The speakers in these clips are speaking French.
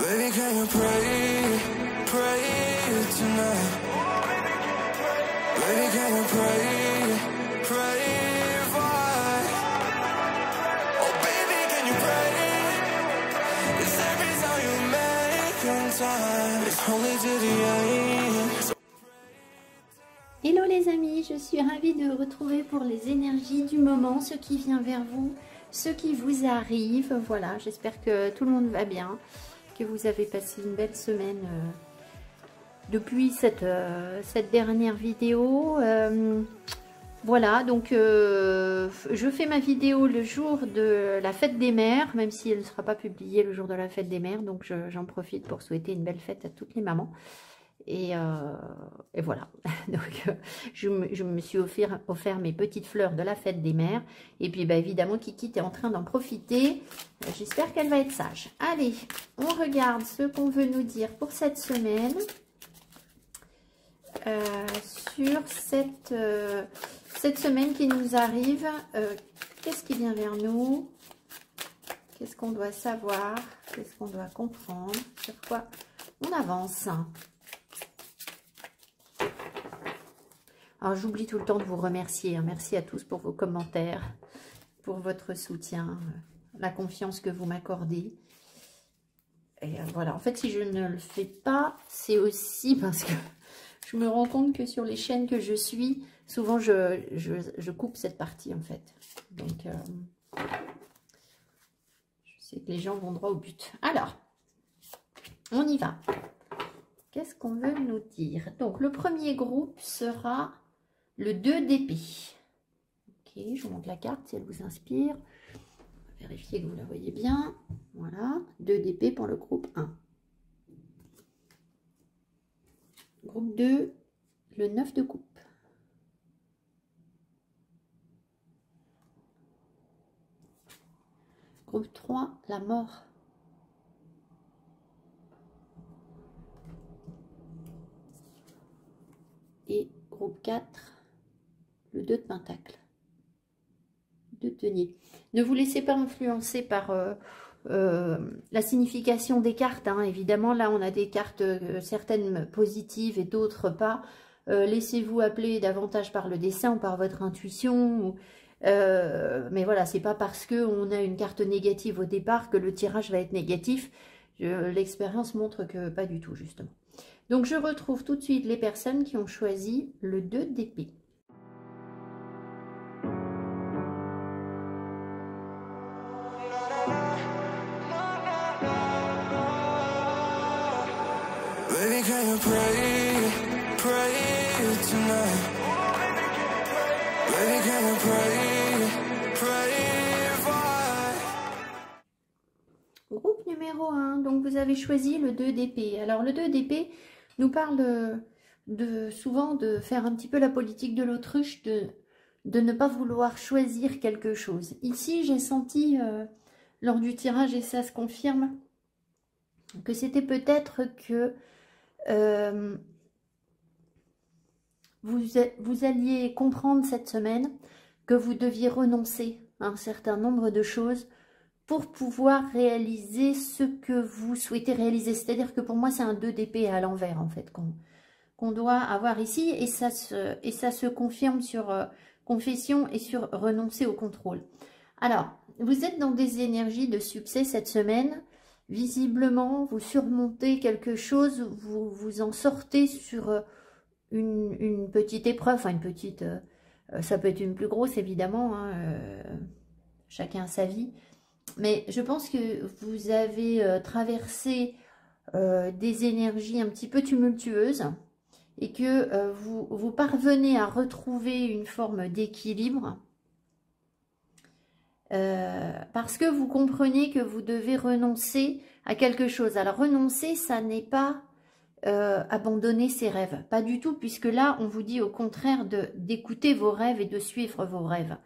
Baby, can you pray, pray tonight? Baby, can you pray, pray why? Oh, baby, can you pray? It's every time you make time. It's only to the end. Hello les amis, je suis ravie de vous retrouver pour les énergies du moment, ce qui vient vers vous, ce qui vous arrive. Voilà, j'espère que tout le monde va bien, que vous avez passé une belle semaine depuis cette dernière vidéo. Voilà, donc je fais ma vidéo le jour de la fête des mères, même si elle ne sera pas publiée le jour de la fête des mères, donc j'en profite pour souhaiter une belle fête à toutes les mamans. Et voilà, donc je me suis offert mes petites fleurs de la fête des mères. Et puis bah, évidemment Kiki est en train d'en profiter. J'espère qu'elle va être sage. Allez, on regarde ce qu'on veut nous dire pour cette semaine. Sur cette semaine qui nous arrive. Qu'est-ce qui vient vers nous? Qu'est-ce qu'on doit savoir? Qu'est-ce qu'on doit comprendre? Sur quoi on avance? Alors, j'oublie tout le temps de vous remercier. Merci à tous pour vos commentaires, pour votre soutien, la confiance que vous m'accordez. Et voilà, en fait, si je ne le fais pas, c'est aussi parce que je me rends compte que sur les chaînes que je suis, souvent, je coupe cette partie, en fait. Donc, je sais que les gens vont droit au but. Alors, on y va. Qu'est-ce qu'on veut nous dire? Donc, le premier groupe sera le 2 d'épée. Ok, je vous montre la carte si elle vous inspire. Vérifiez que vous la voyez bien. Voilà, 2 d'épée pour le groupe 1. Groupe 2, le 9 de coupe. Groupe 3, la mort. Et groupe 4, le 2 de pentacle. 2 de denier. Ne vous laissez pas influencer par la signification des cartes. Hein. Évidemment, là, on a des cartes, certaines positives et d'autres pas. Laissez-vous appeler davantage par le dessin ou par votre intuition. Mais voilà, c'est pas parce qu'on a une carte négative au départ que le tirage va être négatif. L'expérience montre que pas du tout, justement. Donc, je retrouve tout de suite les personnes qui ont choisi le 2 d'épée. Baby, can you pray, pray tonight? Baby, can you pray, pray why? Groupe numéro 1, donc vous avez choisi le 2 d'épée. Alors le 2 d'épée nous parle souvent de faire un petit peu la politique de l'autruche, de ne pas vouloir choisir quelque chose. Ici, j'ai senti lors du tirage, et ça se confirme, que c'était peut-être que vous alliez comprendre cette semaine que vous deviez renoncer à un certain nombre de choses pour pouvoir réaliser ce que vous souhaitez réaliser. C'est-à-dire que pour moi, c'est un 2 d'épée à l'envers, en fait, qu'on doit avoir ici. Et ça se confirme sur confession et sur renoncer au contrôle. Alors, vous êtes dans des énergies de succès cette semaine. Visiblement, vous surmontez quelque chose, vous en sortez sur une petite épreuve, enfin une petite, ça peut être une plus grosse évidemment, hein, chacun a sa vie, mais je pense que vous avez traversé des énergies un petit peu tumultueuses et que vous parvenez à retrouver une forme d'équilibre. Parce que vous comprenez que vous devez renoncer à quelque chose. Alors renoncer, ça n'est pas abandonner ses rêves, pas du tout, puisque là on vous dit au contraire d'écouter vos rêves et de suivre vos rêves.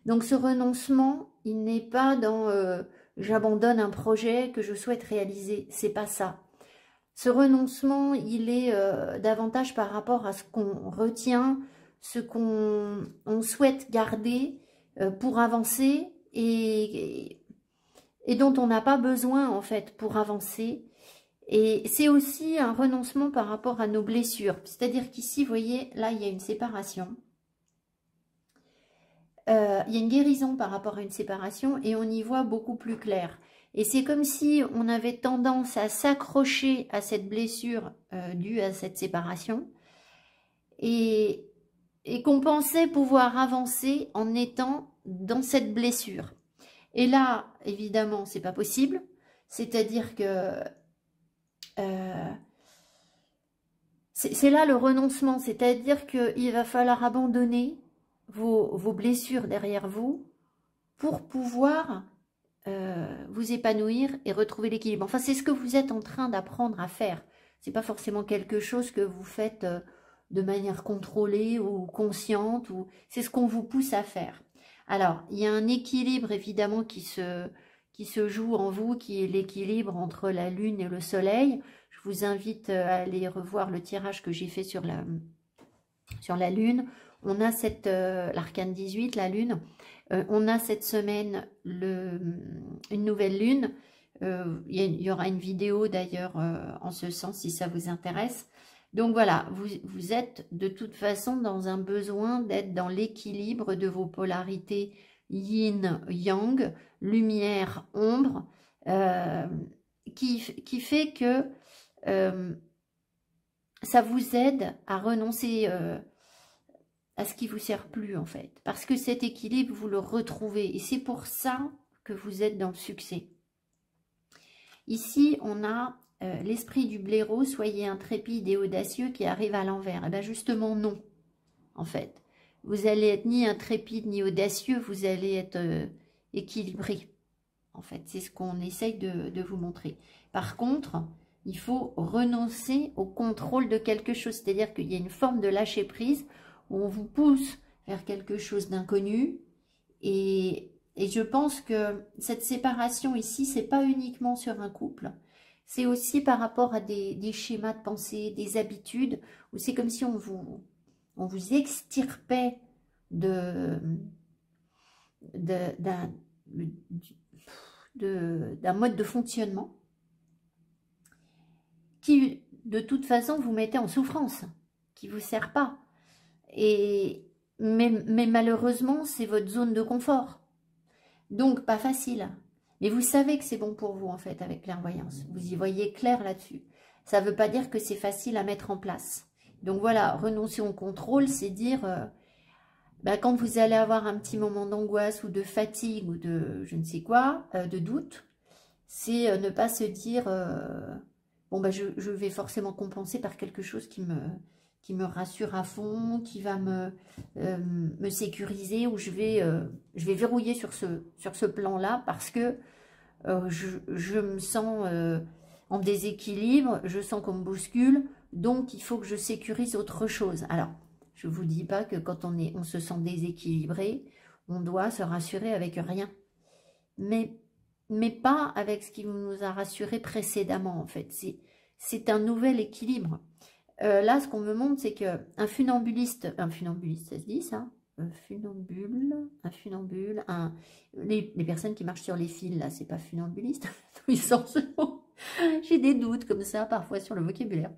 Donc ce renoncement, il n'est pas dans j'abandonne un projet que je souhaite réaliser, c'est pas ça. Ce renoncement, il est davantage par rapport à ce qu'on retient, ce qu'on souhaite garder pour avancer, et dont on n'a pas besoin en fait pour avancer, Et c'est aussi un renoncement par rapport à nos blessures. C'est-à-dire qu'ici, vous voyez, là, il y a une séparation. Il y a une guérison par rapport à une séparation et on y voit beaucoup plus clair. Et c'est comme si on avait tendance à s'accrocher à cette blessure due à cette séparation et qu'on pensait pouvoir avancer en étant dans cette blessure. Et là, évidemment, c'est pas possible. C'est-à-dire que c'est là le renoncement. C'est-à-dire qu'il va falloir abandonner vos blessures derrière vous pour pouvoir vous épanouir et retrouver l'équilibre. Enfin, c'est ce que vous êtes en train d'apprendre à faire. C'est pas forcément quelque chose que vous faites de manière contrôlée ou consciente. C'est ce qu'on vous pousse à faire. Alors, il y a un équilibre évidemment qui se joue en vous, qui est l'équilibre entre la Lune et le Soleil. Je vous invite à aller revoir le tirage que j'ai fait sur la Lune. On a l'arcane 18, la Lune. On a cette semaine une nouvelle Lune. Il y aura une vidéo d'ailleurs en ce sens si ça vous intéresse. Donc voilà, vous êtes de toute façon dans un besoin d'être dans l'équilibre de vos polarités yin-yang, lumière, ombre, qui fait que ça vous aide à renoncer à ce qui vous sert plus en fait. Parce que cet équilibre, vous le retrouvez. Et c'est pour ça que vous êtes dans le succès. Ici, on a l'esprit du blaireau, soyez intrépide et audacieux qui arrive à l'envers. Et bien justement non, en fait. Vous allez être ni intrépide ni audacieux, vous allez être équilibré. En fait, c'est ce qu'on essaye de vous montrer. Par contre, il faut renoncer au contrôle de quelque chose. C'est-à-dire qu'il y a une forme de lâcher prise où on vous pousse vers quelque chose d'inconnu. Et je pense que cette séparation ici, c'est pas uniquement sur un couple. C'est aussi par rapport à des schémas de pensée, des habitudes, où c'est comme si on vous extirpait d'un mode de fonctionnement qui, de toute façon, vous mettez en souffrance, qui ne vous sert pas. Mais malheureusement, c'est votre zone de confort. Donc, pas facile. Mais vous savez que c'est bon pour vous, en fait, avec clairvoyance. Vous y voyez clair là-dessus. Ça ne veut pas dire que c'est facile à mettre en place. Donc voilà, renoncer au contrôle, c'est dire, quand vous allez avoir un petit moment d'angoisse ou de fatigue ou de je ne sais quoi, de doute, c'est ne pas se dire, je vais forcément compenser par quelque chose qui me rassure à fond, qui va me sécuriser, ou je vais verrouiller sur ce plan-là parce que je me sens en déséquilibre, je sens qu'on me bouscule, donc il faut que je sécurise autre chose. Alors, je ne vous dis pas que quand on se sent déséquilibré, on doit se rassurer avec rien. Mais pas avec ce qui nous a rassuré précédemment, en fait. C'est un nouvel équilibre. Là, ce qu'on me montre, c'est qu'un funambuliste, ça se dit ça? Un funambule, les personnes qui marchent sur les fils, là, c'est pas funambuliste. J'ai des doutes comme ça, parfois, sur le vocabulaire.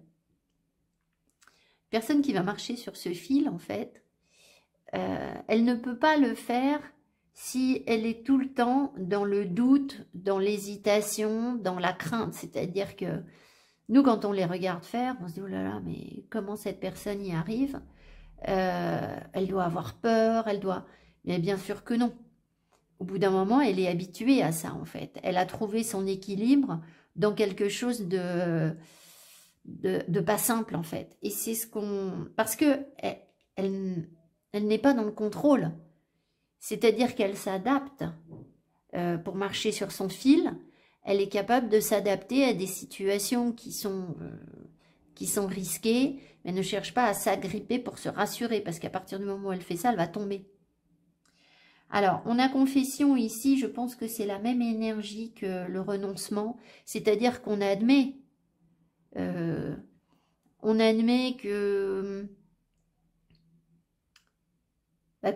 Personne qui va marcher sur ce fil, en fait, elle ne peut pas le faire si elle est tout le temps dans le doute, dans l'hésitation, dans la crainte. C'est-à-dire que nous, quand on les regarde faire, on se dit, oh là là, mais comment cette personne y arrive? Elle doit avoir peur, mais bien sûr que non. Au bout d'un moment, elle est habituée à ça, en fait. Elle a trouvé son équilibre dans quelque chose de pas simple, en fait. Et c'est parce que elle n'est pas dans le contrôle. C'est-à-dire qu'elle s'adapte pour marcher sur son fil. Elle est capable de s'adapter à des situations qui sont risquées, mais ne cherche pas à s'agripper pour se rassurer, parce qu'à partir du moment où elle fait ça, elle va tomber. Alors, on a confession ici, je pense que c'est la même énergie que le renoncement, c'est-à-dire qu'on admet, que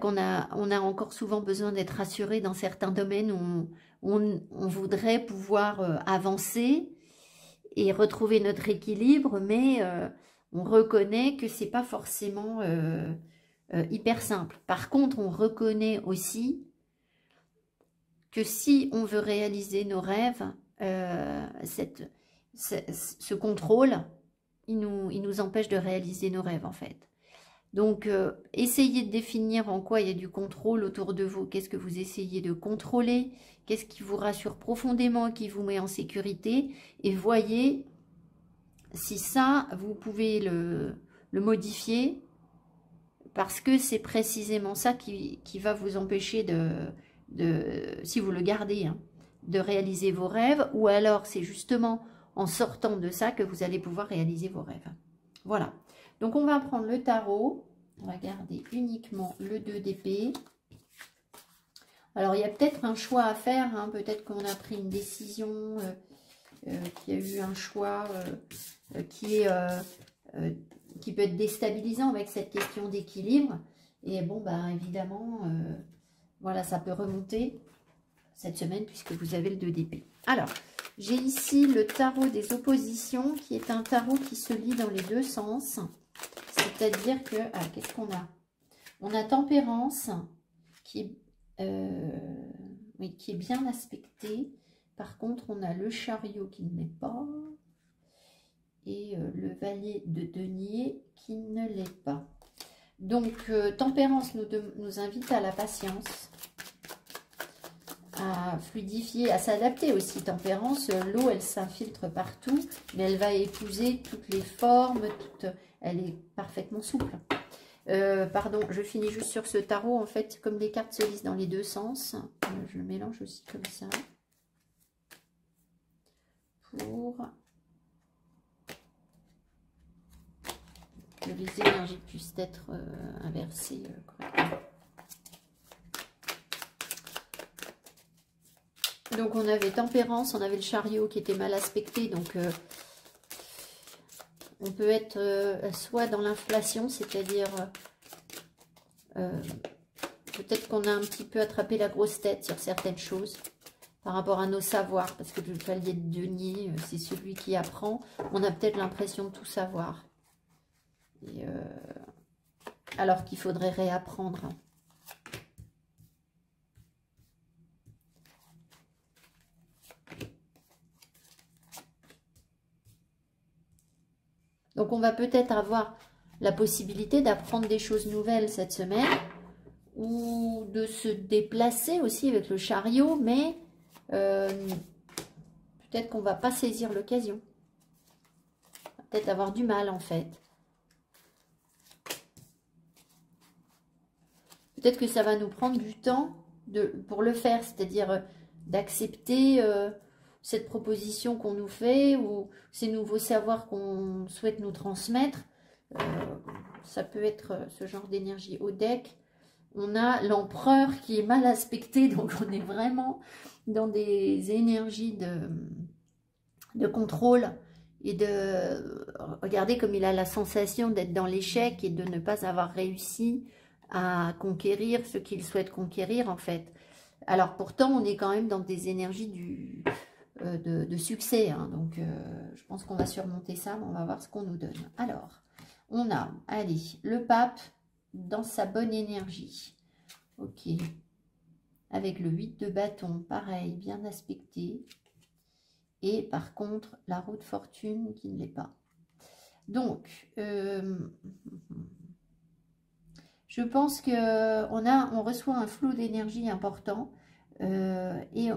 qu'on a encore souvent besoin d'être rassuré dans certains domaines où on voudrait pouvoir avancer et retrouver notre équilibre, mais on reconnaît que c'est pas forcément hyper simple. Par contre, on reconnaît aussi que si on veut réaliser nos rêves, ce contrôle, il nous empêche de réaliser nos rêves en fait. Donc, essayez de définir en quoi il y a du contrôle autour de vous. Qu'est-ce que vous essayez de contrôler? Qu'est-ce qui vous rassure profondément, qui vous met en sécurité? Et voyez si ça, vous pouvez le modifier, parce que c'est précisément ça qui va vous empêcher si vous le gardez, hein, de réaliser vos rêves, ou alors c'est justement en sortant de ça que vous allez pouvoir réaliser vos rêves. Voilà. Donc, on va prendre le tarot. On va garder uniquement le 2 d'épée. Alors, il y a peut-être un choix à faire. Hein. Peut-être qu'on a pris une décision, qu'il y a eu un choix qui peut être déstabilisant avec cette question d'équilibre. Et bon, bah, évidemment, voilà, ça peut remonter cette semaine puisque vous avez le 2 d'épée. Alors, j'ai ici le tarot des oppositions qui est un tarot qui se lit dans les deux sens. C'est-à-dire que, qu'est-ce qu'on a? On a Tempérance qui est bien aspectée. Par contre, on a le Chariot qui ne l'est pas. Et le Valet de Denier qui ne l'est pas. Donc, Tempérance nous invite à la patience, à fluidifier, à s'adapter aussi. Tempérance, l'eau, elle s'infiltre partout, mais elle va épouser toutes les formes, elle est parfaitement souple. Pardon, je finis juste sur ce tarot. En fait, comme les cartes se lisent dans les deux sens, je le mélange aussi comme ça. Pour que les énergies puissent être inversées correctement. Donc, on avait Tempérance, on avait le Chariot qui était mal aspecté. Donc, on peut être soit dans l'inflation, c'est-à-dire peut-être qu'on a un petit peu attrapé la grosse tête sur certaines choses par rapport à nos savoirs, parce que le Valet de Denier, c'est celui qui apprend. On a peut-être l'impression de tout savoir. Et, alors qu'il faudrait réapprendre. Donc, on va peut-être avoir la possibilité d'apprendre des choses nouvelles cette semaine ou de se déplacer aussi avec le Chariot, mais peut-être qu'on ne va pas saisir l'occasion. On va peut-être avoir du mal en fait. Peut-être que ça va nous prendre du temps pour le faire, c'est-à-dire d'accepter cette proposition qu'on nous fait ou ces nouveaux savoirs qu'on souhaite nous transmettre. Ça peut être ce genre d'énergie. Au deck, on a l'empereur qui est mal aspecté, donc on est vraiment dans des énergies de contrôle et de... Regardez comme il a la sensation d'être dans l'échec et de ne pas avoir réussi à conquérir ce qu'il souhaite conquérir en fait. Alors pourtant, on est quand même dans des énergies de succès, hein. Donc je pense qu'on va surmonter ça, mais on va voir ce qu'on nous donne. Alors, on a, allez, le pape dans sa bonne énergie. Ok. Avec le 8 de bâton, pareil, bien aspecté. Et par contre, la roue de fortune qui ne l'est pas. Donc, je pense qu'on reçoit un flot d'énergie important et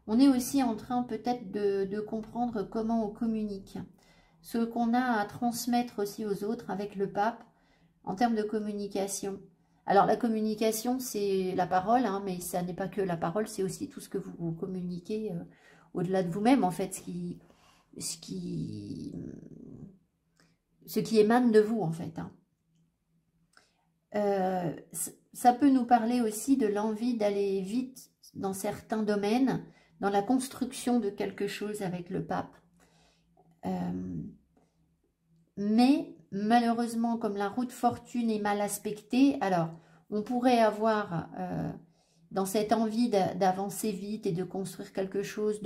on est aussi en train peut-être de comprendre comment on communique. Ce qu'on a à transmettre aussi aux autres avec le pape en termes de communication. Alors la communication, c'est la parole, hein, mais ça n'est pas que la parole, c'est aussi tout ce que vous communiquez au-delà de vous-même, en fait, ce qui émane de vous, en fait. Hein. Ça peut nous parler aussi de l'envie d'aller vite dans certains domaines, dans la construction de quelque chose avec le pape. Mais malheureusement, comme la roue de fortune est mal aspectée, alors on pourrait avoir dans cette envie d'avancer vite et de construire quelque chose,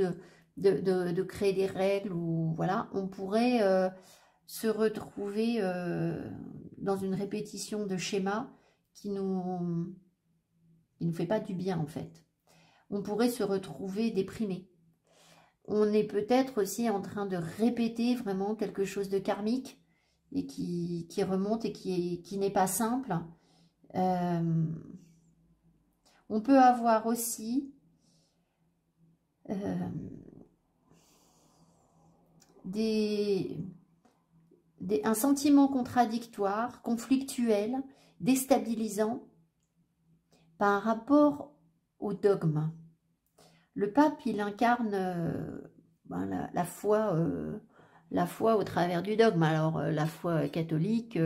de créer des règles, ou voilà, on pourrait se retrouver dans une répétition de schémas qui nous fait pas du bien en fait. On pourrait se retrouver déprimé. On est peut-être aussi en train de répéter vraiment quelque chose de karmique et qui remonte et qui n'est pas simple. On peut avoir aussi un sentiment contradictoire, conflictuel, déstabilisant par rapport au dogme. Le pape, il incarne la foi au travers du dogme. Alors, la foi catholique,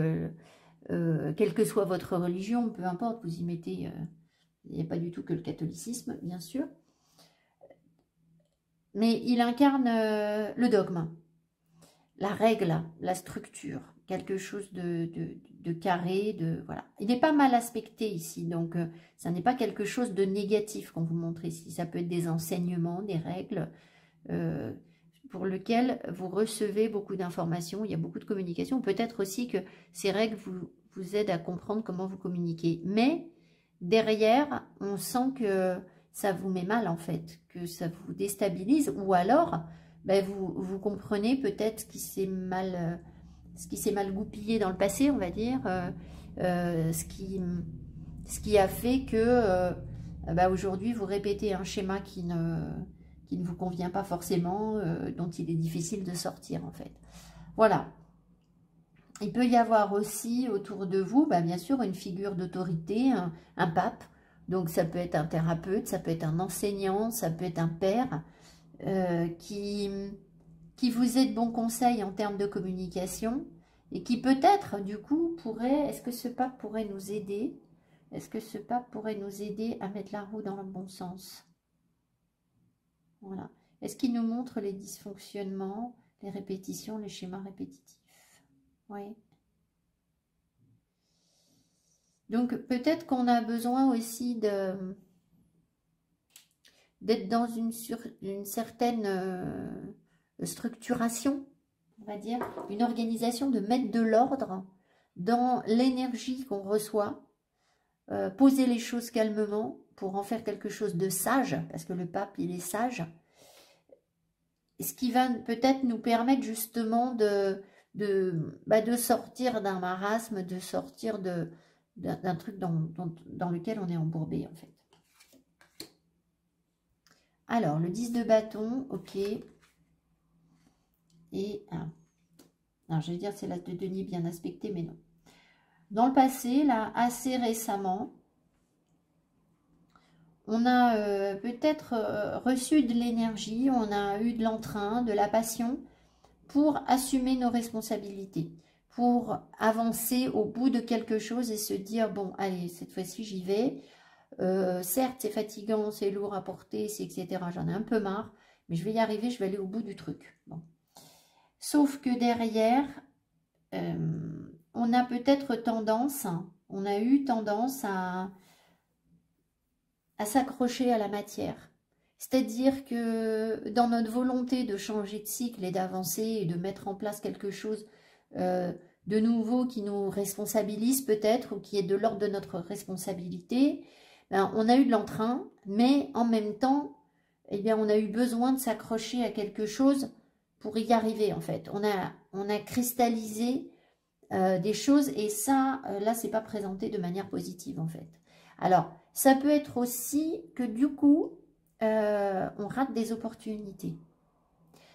quelle que soit votre religion, peu importe, vous y mettez, il n'y a pas du tout que le catholicisme, bien sûr. Mais il incarne le dogme, la règle, la structure, quelque chose de carré, voilà. Il n'est pas mal aspecté ici, donc ça n'est pas quelque chose de négatif qu'on vous montre ici. Ça peut être des enseignements, des règles pour lesquelles vous recevez beaucoup d'informations, il y a beaucoup de communication. Peut-être aussi que ces règles vous aident à comprendre comment vous communiquez. Mais derrière, on sent que ça vous met mal en fait, que ça vous déstabilise, ou alors vous comprenez peut-être ce qui s'est mal goupillé dans le passé, on va dire, ce qui a fait que aujourd'hui vous répétez un schéma qui ne vous convient pas forcément, dont il est difficile de sortir en fait. Voilà. Il peut y avoir aussi autour de vous, bien sûr, une figure d'autorité, un pape. Donc ça peut être un thérapeute, ça peut être un enseignant, ça peut être un père qui vous est de bons conseils en termes de communication et qui peut-être, du coup, est-ce que ce pape pourrait nous aider? Est-ce que ce pape pourrait nous aider à mettre la roue dans le bon sens? Voilà. Est-ce qu'il nous montre les dysfonctionnements, les répétitions, les schémas répétitifs? Oui. Donc, peut-être qu'on a besoin aussi d'être dans une certaine structuration, on va dire, une organisation, de mettre de l'ordre dans l'énergie qu'on reçoit, poser les choses calmement pour en faire quelque chose de sage, parce que le pape, il est sage, ce qui va peut-être nous permettre justement de sortir d'un marasme, de sortir d'un truc dans lequel on est embourbé en fait. Alors, le 10 de bâton, ok. Et, alors je vais dire c'est l'as de denier bien aspecté, mais non. Dans le passé, là, assez récemment, on a peut-être reçu de l'énergie, on a eu de l'entrain, de la passion pour assumer nos responsabilités, pour avancer au bout de quelque chose et se dire, bon, allez, cette fois-ci, j'y vais. Certes, c'est fatigant, c'est lourd à porter, etc. J'en ai un peu marre, mais je vais y arriver, je vais aller au bout du truc. Bon. Sauf que derrière, on a peut-être tendance, on a eu tendance à s'accrocher à la matière. C'est-à-dire que dans notre volonté de changer de cycle et d'avancer et de mettre en place quelque chose de nouveau qui nous responsabilise peut-être ou qui est de l'ordre de notre responsabilité, on a eu de l'entrain, mais en même temps, on a eu besoin de s'accrocher à quelque chose pour y arriver en fait. On a cristallisé des choses et ça, là, c'est pas présenté de manière positive en fait. Alors, ça peut être aussi que du coup, on rate des opportunités.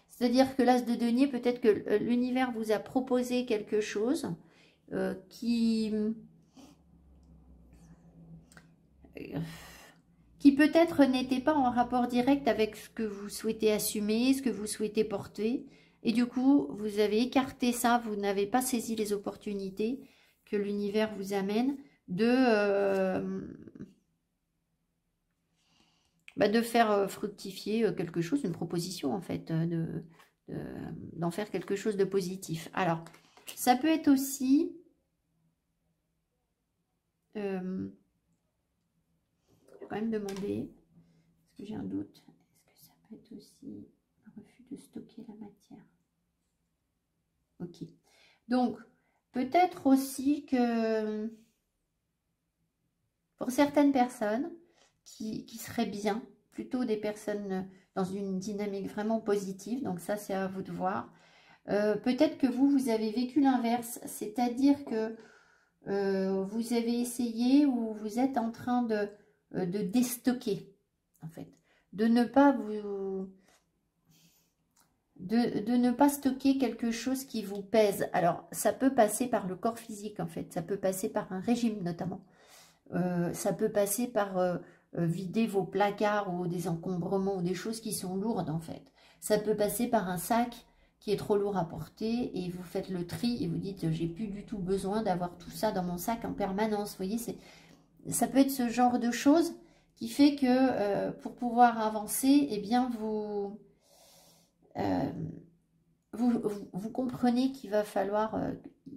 C'est-à-dire que l'as de denier, peut-être que l'univers vous a proposé quelque chose qui peut-être n'était pas en rapport direct avec ce que vous souhaitez assumer, ce que vous souhaitez porter. Et du coup, vous avez écarté ça, vous n'avez pas saisi les opportunités que l'univers vous amène de faire fructifier quelque chose, une proposition en fait, d'en faire quelque chose de positif. Alors, ça peut être aussi... je vais quand même demander, parce que j'ai un doute, est-ce que ça peut être aussi... de stocker la matière. Ok. Donc, peut-être aussi que pour certaines personnes qui seraient bien, plutôt des personnes dans une dynamique vraiment positive, donc ça c'est à vous de voir. Peut-être que vous avez vécu l'inverse, c'est-à-dire que vous avez essayé ou vous êtes en train de déstocker, en fait. De ne pas de ne pas stocker quelque chose qui vous pèse. Alors, ça peut passer par le corps physique, en fait. Ça peut passer par un régime, notamment. Ça peut passer par vider vos placards ou des encombrements ou des choses qui sont lourdes, en fait. Ça peut passer par un sac qui est trop lourd à porter et vous faites le tri et vous dites j'ai plus du tout besoin d'avoir tout ça dans mon sac en permanence. Vous voyez, ça peut être ce genre de choses qui fait que pour pouvoir avancer, eh bien vous comprenez qu'il va falloir,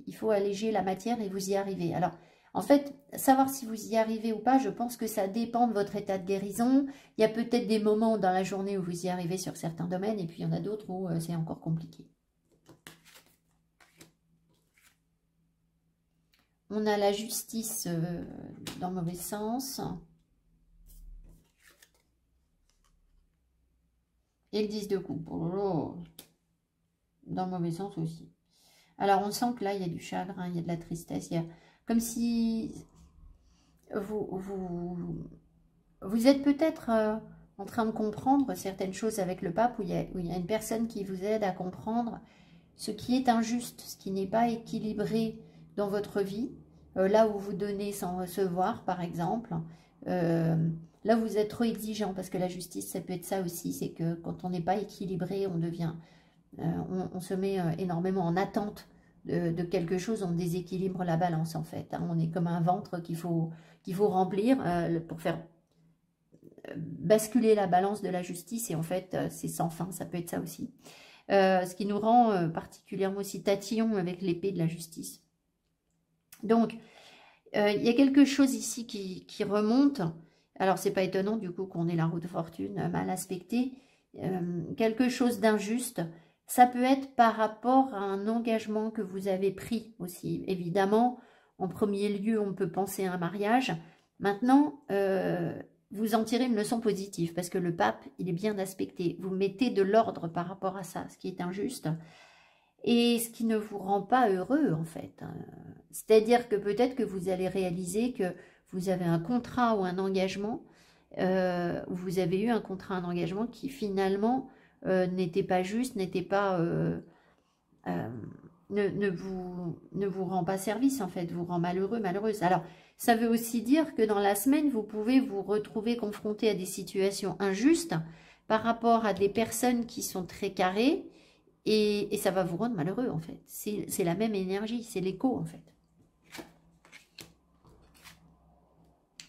il faut alléger la matière et vous y arrivez. Alors, en fait, savoir si vous y arrivez ou pas, je pense que ça dépend de votre état de guérison. Il y a peut-être des moments dans la journée où vous y arrivez sur certains domaines et puis il y en a d'autres où c'est encore compliqué. On a la justice dans le mauvais sens. Et le 10 de coupe. Oh, dans le mauvais sens aussi. Alors, on sent que là, il y a du chagrin, il y a de la tristesse. Il y a comme si vous êtes peut-être en train de comprendre certaines choses avec le pape, où il y a une personne qui vous aide à comprendre ce qui est injuste, ce qui n'est pas équilibré dans votre vie. Là où vous donnez sans recevoir, par exemple. Là, vous êtes trop exigeant, parce que la justice, ça peut être ça aussi. C'est que quand on n'est pas équilibré, on devient... on se met énormément en attente de quelque chose, on déséquilibre la balance en fait. Hein. On est comme un ventre qu'il faut remplir pour faire basculer la balance de la justice et en fait c'est sans fin, ça peut être ça aussi. Ce qui nous rend particulièrement aussi tatillons avec l'épée de la justice. Donc, il y a quelque chose ici qui remonte. Alors, c'est pas étonnant du coup qu'on ait la roue de fortune mal aspectée. Quelque chose d'injuste. Ça peut être par rapport à un engagement que vous avez pris aussi. Évidemment, en premier lieu, on peut penser à un mariage. Maintenant, vous en tirez une leçon positive parce que le pape, il est bien aspecté. Vous mettez de l'ordre par rapport à ça, ce qui est injuste. Et ce qui ne vous rend pas heureux, en fait. C'est-à-dire que peut-être que vous allez réaliser que vous avez un contrat ou un engagement, ou vous avez eu un contrat, un engagement qui finalement n'était pas juste, n'était pas... ne vous rend pas service, en fait, vous rend malheureux, malheureuse. Alors, ça veut aussi dire que dans la semaine, vous pouvez vous retrouver confronté à des situations injustes par rapport à des personnes qui sont très carrées, et ça va vous rendre malheureux, en fait. C'est la même énergie, c'est l'écho, en fait.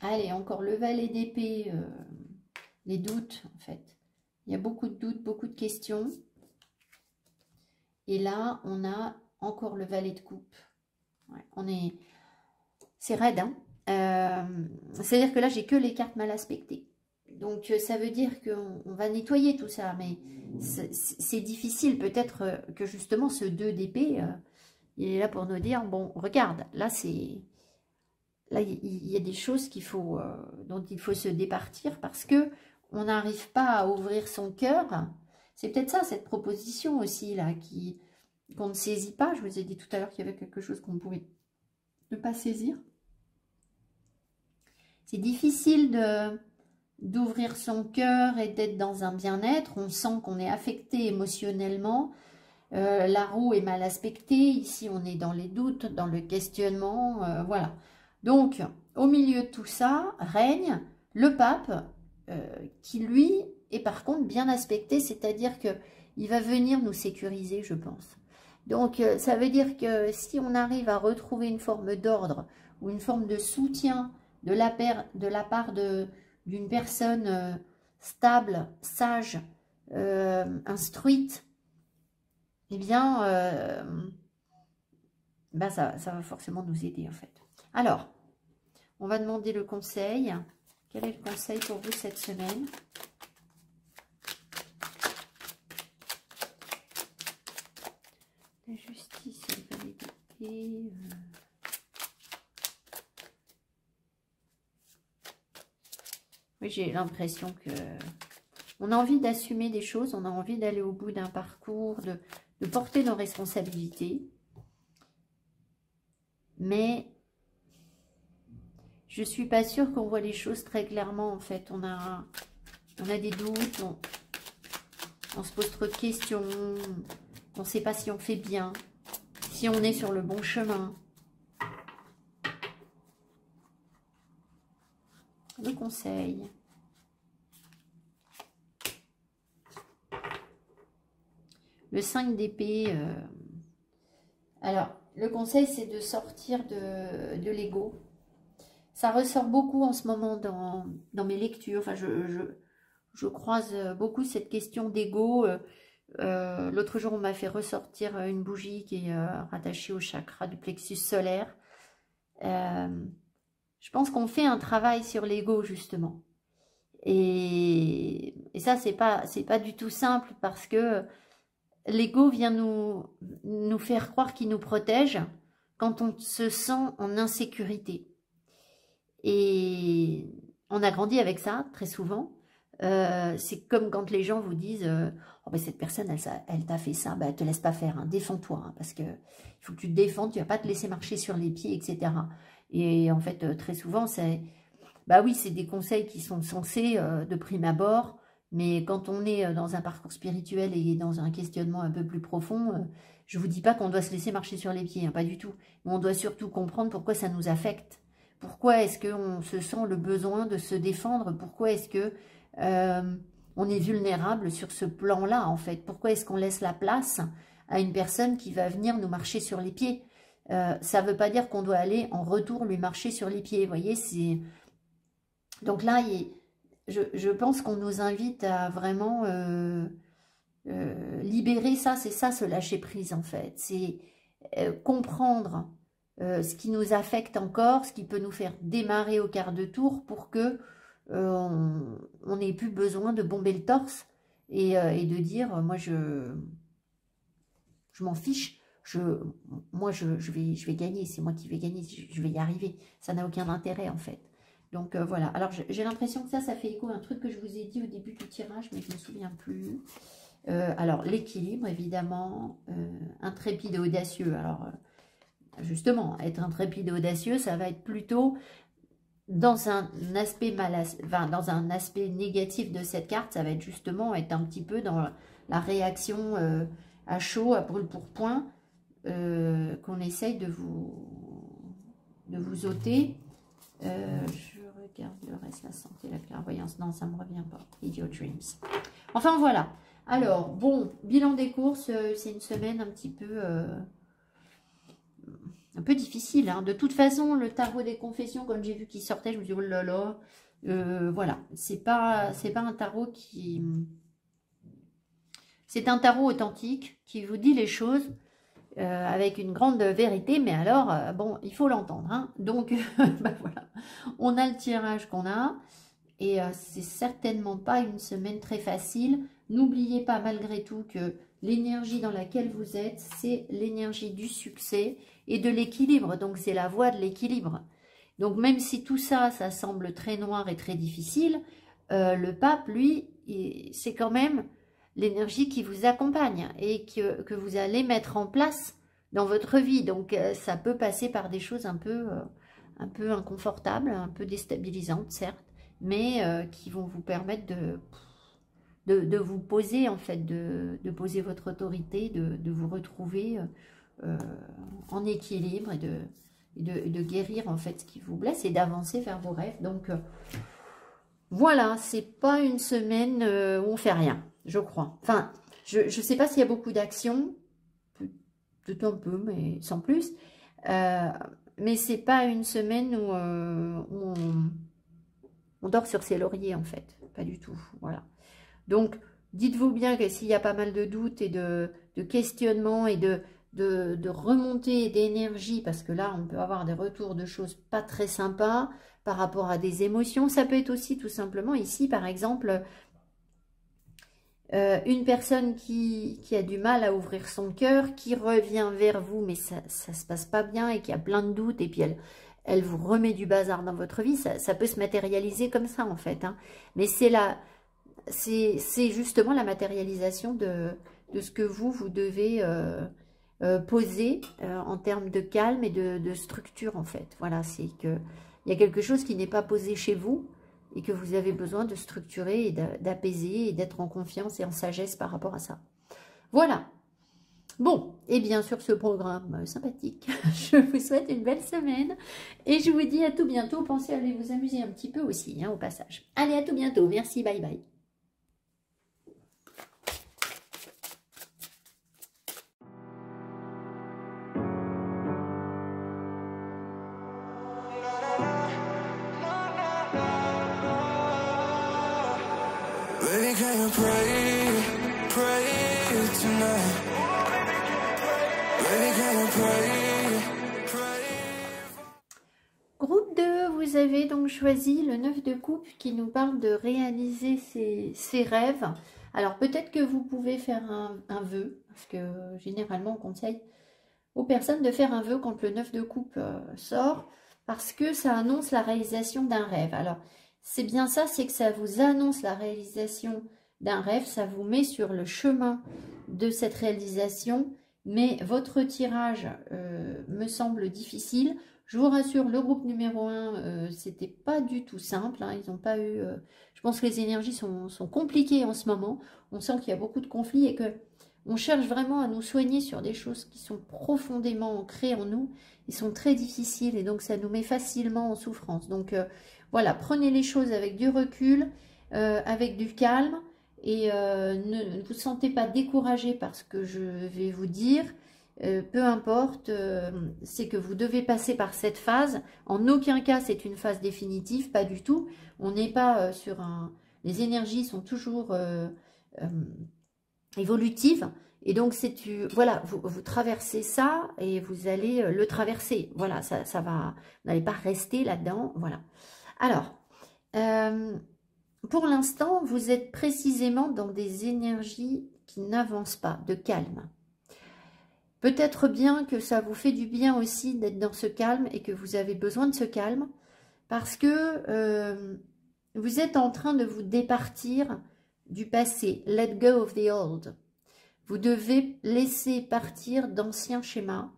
Allez, encore le valet d'épée, les doutes, en fait. Il y a beaucoup de doutes, beaucoup de questions. Et là, on a encore le valet de coupe. Ouais, c'est raide, hein. C'est-à-dire que là, j'ai que les cartes mal aspectées. Donc, ça veut dire qu'on va nettoyer tout ça, mais c'est difficile. Peut-être que justement, ce 2 d'épée, il est là pour nous dire, bon, regarde, là, là, il y a des choses dont il faut se départir parce que on n'arrive pas à ouvrir son cœur. C'est peut-être ça, cette proposition aussi, là, qu'on ne saisit pas. Je vous ai dit tout à l'heure qu'il y avait quelque chose qu'on pouvait ne pas saisir. C'est difficile d'ouvrir son cœur et d'être dans un bien-être. On sent qu'on est affecté émotionnellement. La roue est mal aspectée. Ici, on est dans les doutes, dans le questionnement. Voilà. Donc, au milieu de tout ça, règne le pape qui, lui, est par contre bien aspecté. C'est-à-dire qu'il va venir nous sécuriser, je pense. Donc, ça veut dire que si on arrive à retrouver une forme d'ordre ou une forme de soutien de la part d'une personne stable, sage, instruite, eh bien, ça va forcément nous aider en fait. Alors, on va demander le conseil. Quel est le conseil pour vous cette semaine? La justice, la validité. Oui, j'ai l'impression que on a envie d'assumer des choses, on a envie d'aller au bout d'un parcours, de porter nos responsabilités. Mais je ne suis pas sûre qu'on voit les choses très clairement, en fait. On a des doutes, on se pose trop de questions, on ne sait pas si on fait bien, si on est sur le bon chemin. Le conseil. Le 5 d'épée. Alors, le conseil, c'est de sortir de l'ego. Ça ressort beaucoup en ce moment dans mes lectures. Enfin, je croise beaucoup cette question d'ego. L'autre jour, on m'a fait ressortir une bougie qui est rattachée au chakra du plexus solaire. Je pense qu'on fait un travail sur l'ego, justement. Et ça, c'est pas du tout simple parce que l'ego vient nous faire croire qu'il nous protège quand on se sent en insécurité. Et on a grandi avec ça, très souvent. C'est comme quand les gens vous disent oh ben cette personne, elle t'a fait ça, ben, elle te laisse pas faire, hein, défends-toi, hein, parce que il faut que tu te défendes, tu vas pas te laisser marcher sur les pieds, etc. Et en fait, très souvent, bah oui, c'est des conseils qui sont censés de prime abord, mais quand on est dans un parcours spirituel et dans un questionnement un peu plus profond, je vous dis pas qu'on doit se laisser marcher sur les pieds, hein, pas du tout. Mais on doit surtout comprendre pourquoi ça nous affecte. Pourquoi est-ce qu'on se sent le besoin de se défendre? Pourquoi est-ce que on est vulnérable sur ce plan-là, en fait? Pourquoi est-ce qu'on laisse la place à une personne qui va venir nous marcher sur les pieds? Ça ne veut pas dire qu'on doit aller en retour lui marcher sur les pieds, vous voyez, c'est... Donc là, je pense qu'on nous invite à vraiment libérer ça, c'est ça, se lâcher prise, en fait. C'est comprendre ce qui nous affecte encore, ce qui peut nous faire démarrer au quart de tour pour que on n'ait plus besoin de bomber le torse et de dire, moi, je m'en fiche. Moi, je vais gagner, c'est moi qui vais gagner, je vais y arriver. Ça n'a aucun intérêt, en fait. Donc, voilà. Alors, j'ai l'impression que ça fait écho à un truc que je vous ai dit au début du tirage, mais je ne me souviens plus. Alors, l'équilibre, évidemment. Intrépide et audacieux. Alors, justement, être intrépide et audacieux, ça va être plutôt dans un aspect dans un aspect négatif de cette carte, ça va être justement être un petit peu dans la réaction à chaud, à brûle-pourpoint, qu'on essaye de vous ôter. Je regarde le reste, la santé, la clairvoyance. Non, ça ne me revient pas. Idiot Dreams. Enfin, voilà. Alors, bon, bilan des courses, c'est une semaine un petit peu difficile. Hein. De toute façon, le tarot des confessions, quand j'ai vu qu'il sortait, je me suis dit, oh là là, voilà. C'est pas un tarot qui... C'est un tarot authentique qui vous dit les choses avec une grande vérité, mais alors, bon, il faut l'entendre. Hein. Donc, ben voilà, on a le tirage qu'on a, et c'est certainement pas une semaine très facile. N'oubliez pas malgré tout que l'énergie dans laquelle vous êtes, c'est l'énergie du succès et de l'équilibre, donc c'est la voie de l'équilibre. Donc même si tout ça, ça semble très noir et très difficile, le pape, lui, c'est quand même l'énergie qui vous accompagne et que vous allez mettre en place dans votre vie. Donc, ça peut passer par des choses un peu inconfortables, un peu déstabilisantes, certes, mais qui vont vous permettre de vous poser, en fait, de poser votre autorité, de vous retrouver en équilibre et de guérir, en fait, ce qui vous blesse et d'avancer vers vos rêves. Donc, voilà, c'est pas une semaine où on fait rien. Je crois. Enfin, je ne sais pas s'il y a beaucoup d'actions, peut-être un peu, mais sans plus. Mais c'est pas une semaine où on dort sur ses lauriers, en fait. Pas du tout. Voilà. Donc, dites-vous bien que s'il y a pas mal de doutes et de questionnements et de remontée d'énergie, parce que là, on peut avoir des retours de choses pas très sympas par rapport à des émotions. Ça peut être aussi tout simplement ici, par exemple... une personne qui a du mal à ouvrir son cœur, qui revient vers vous, mais ça se passe pas bien et qui a plein de doutes, et puis elle vous remet du bazar dans votre vie, ça peut se matérialiser comme ça en fait. Hein. Mais c'est justement la matérialisation de ce que vous devez poser en termes de calme et de structure en fait. Voilà, c'est que il y a quelque chose qui n'est pas posé chez vous et que vous avez besoin de structurer et d'apaiser et d'être en confiance et en sagesse par rapport à ça. Voilà. Bon, et bien sur ce programme sympathique, je vous souhaite une belle semaine et je vous dis à tout bientôt. Pensez à aller vous amuser un petit peu aussi, hein, au passage. Allez, à tout bientôt. Merci, bye bye. Baby, can you pray tonight? Baby, can you pray? Groupe 2, vous avez donc choisi le 9 de coupe qui nous parle de réaliser ses rêves. Alors peut-être que vous pouvez faire un vœu, parce que généralement on conseille aux personnes de faire un vœu quand le 9 de coupe sort, parce que ça annonce la réalisation d'un rêve. Alors c'est bien ça, c'est que ça vous annonce la réalisation d'un rêve, ça vous met sur le chemin de cette réalisation, mais votre tirage me semble difficile. Je vous rassure, le groupe numéro 1, c'était pas du tout simple, hein, ils n'ont pas eu... je pense que les énergies sont compliquées en ce moment, on sent qu'il y a beaucoup de conflits et que on cherche vraiment à nous soigner sur des choses qui sont profondément ancrées en nous, ils sont très difficiles et donc ça nous met facilement en souffrance. Donc voilà, prenez les choses avec du recul, avec du calme et ne vous sentez pas découragé par ce que je vais vous dire. Peu importe, c'est que vous devez passer par cette phase. En aucun cas c'est une phase définitive, pas du tout. On n'est pas sur un... Les énergies sont toujours évolutives. Et donc, voilà, vous traversez ça et vous allez le traverser. Voilà, ça va... Vous n'allez pas rester là-dedans. Voilà. Alors, pour l'instant, vous êtes précisément dans des énergies qui n'avancent pas, de calme. Peut-être bien que ça vous fait du bien aussi d'être dans ce calme et que vous avez besoin de ce calme parce que vous êtes en train de vous départir du passé. Let go of the old. Vous devez laisser partir d'anciens schémas,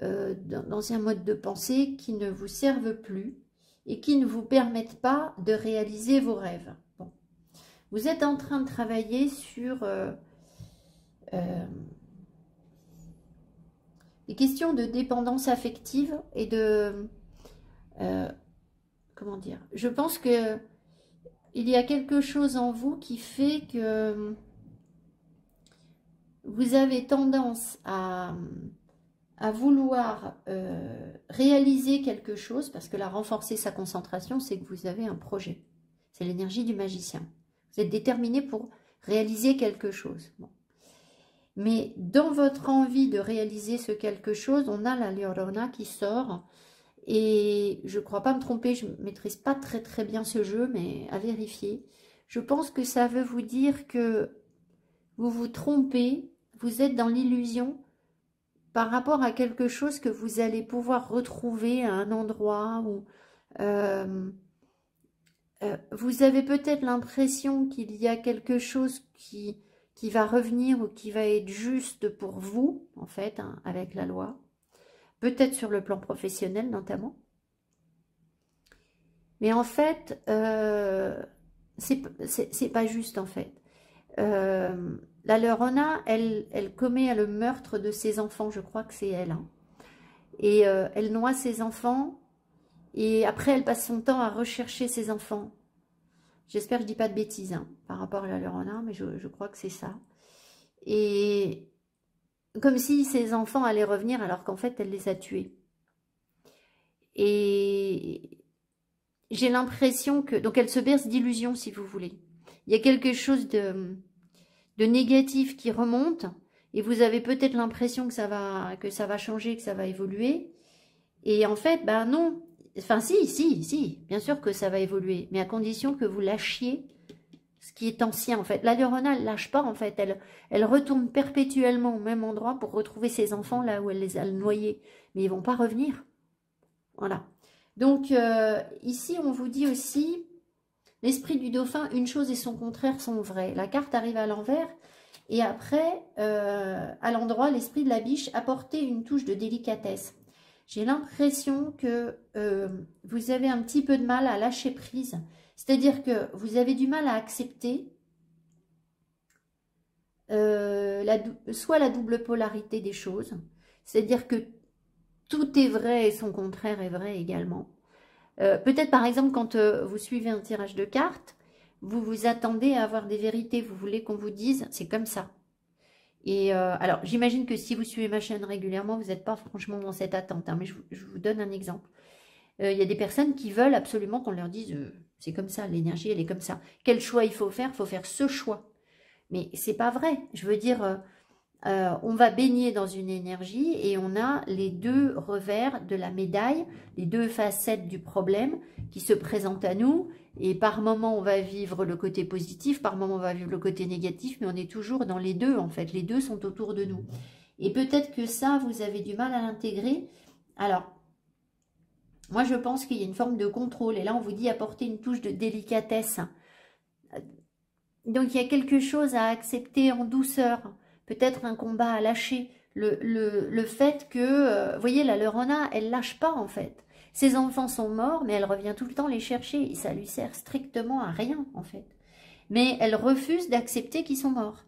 d'anciens modes de pensée qui ne vous servent plus et qui ne vous permettent pas de réaliser vos rêves. Bon. Vous êtes en train de travailler sur... les questions de dépendance affective et de... comment dire? Je pense que il y a quelque chose en vous qui fait que vous avez tendance à vouloir réaliser quelque chose, parce que là, renforcer sa concentration, c'est que vous avez un projet. C'est l'énergie du magicien. Vous êtes déterminé pour réaliser quelque chose. Bon. Mais dans votre envie de réaliser ce quelque chose, on a la Llorona qui sort. Et je ne crois pas me tromper, je ne maîtrise pas très bien ce jeu, mais à vérifier. Je pense que ça veut vous dire que vous vous trompez, vous êtes dans l'illusion par rapport à quelque chose que vous allez pouvoir retrouver à un endroit où vous avez peut-être l'impression qu'il y a quelque chose qui va revenir ou qui va être juste pour vous, en fait, hein, avec la loi. Peut-être sur le plan professionnel, notamment. Mais en fait, c'est pas juste, en fait. La Llorona, elle commet le meurtre de ses enfants, je crois que c'est elle. Hein. Et elle noie ses enfants, et après, elle passe son temps à rechercher ses enfants. J'espère que je dis pas de bêtises hein, par rapport à la Llorona, mais je crois que c'est ça. Et comme si ses enfants allaient revenir alors qu'en fait, elle les a tués. Et j'ai l'impression que... Donc, elle se berce d'illusions, si vous voulez. Il y a quelque chose de négatif qui remonte, et vous avez peut-être l'impression que ça va changer, que ça va évoluer. Et en fait, ben non. Enfin, si, bien sûr que ça va évoluer, mais à condition que vous lâchiez ce qui est ancien en fait. La Llorona, elle lâche pas en fait, elle retourne perpétuellement au même endroit pour retrouver ses enfants là où elle les a noyés. Mais ils vont pas revenir. Voilà. Donc ici, on vous dit aussi, l'esprit du dauphin, une chose et son contraire sont vrais. La carte arrive à l'envers. Et après, à l'endroit, l'esprit de la biche apportait une touche de délicatesse. J'ai l'impression que vous avez un petit peu de mal à lâcher prise. C'est-à-dire que vous avez du mal à accepter soit la double polarité des choses. C'est-à-dire que tout est vrai et son contraire est vrai également. Peut-être par exemple quand vous suivez un tirage de cartes, vous vous attendez à avoir des vérités. Vous voulez qu'on vous dise c'est comme ça. Et alors, j'imagine que si vous suivez ma chaîne régulièrement, vous n'êtes pas franchement dans cette attente. Hein, mais je vous donne un exemple. Il y a des personnes qui veulent absolument qu'on leur dise c'est comme ça, l'énergie, elle est comme ça. Quel choix il faut faire ce choix. Mais c'est pas vrai. Je veux dire, on va baigner dans une énergie et on a les deux revers de la médaille, les deux facettes du problème qui se présentent à nous. Et par moment, on va vivre le côté positif, par moment, on va vivre le côté négatif, mais on est toujours dans les deux, en fait. Les deux sont autour de nous. Et peut-être que ça, vous avez du mal à l'intégrer. Alors, moi, je pense qu'il y a une forme de contrôle. Et là, on vous dit apporter une touche de délicatesse. Donc, il y a quelque chose à accepter en douceur. Peut-être un combat à lâcher. Le fait que, vous voyez, la Llorona, elle lâche pas, en fait. Ses enfants sont morts, mais elle revient tout le temps les chercher. Et ça lui sert strictement à rien, en fait. Mais elle refuse d'accepter qu'ils sont morts.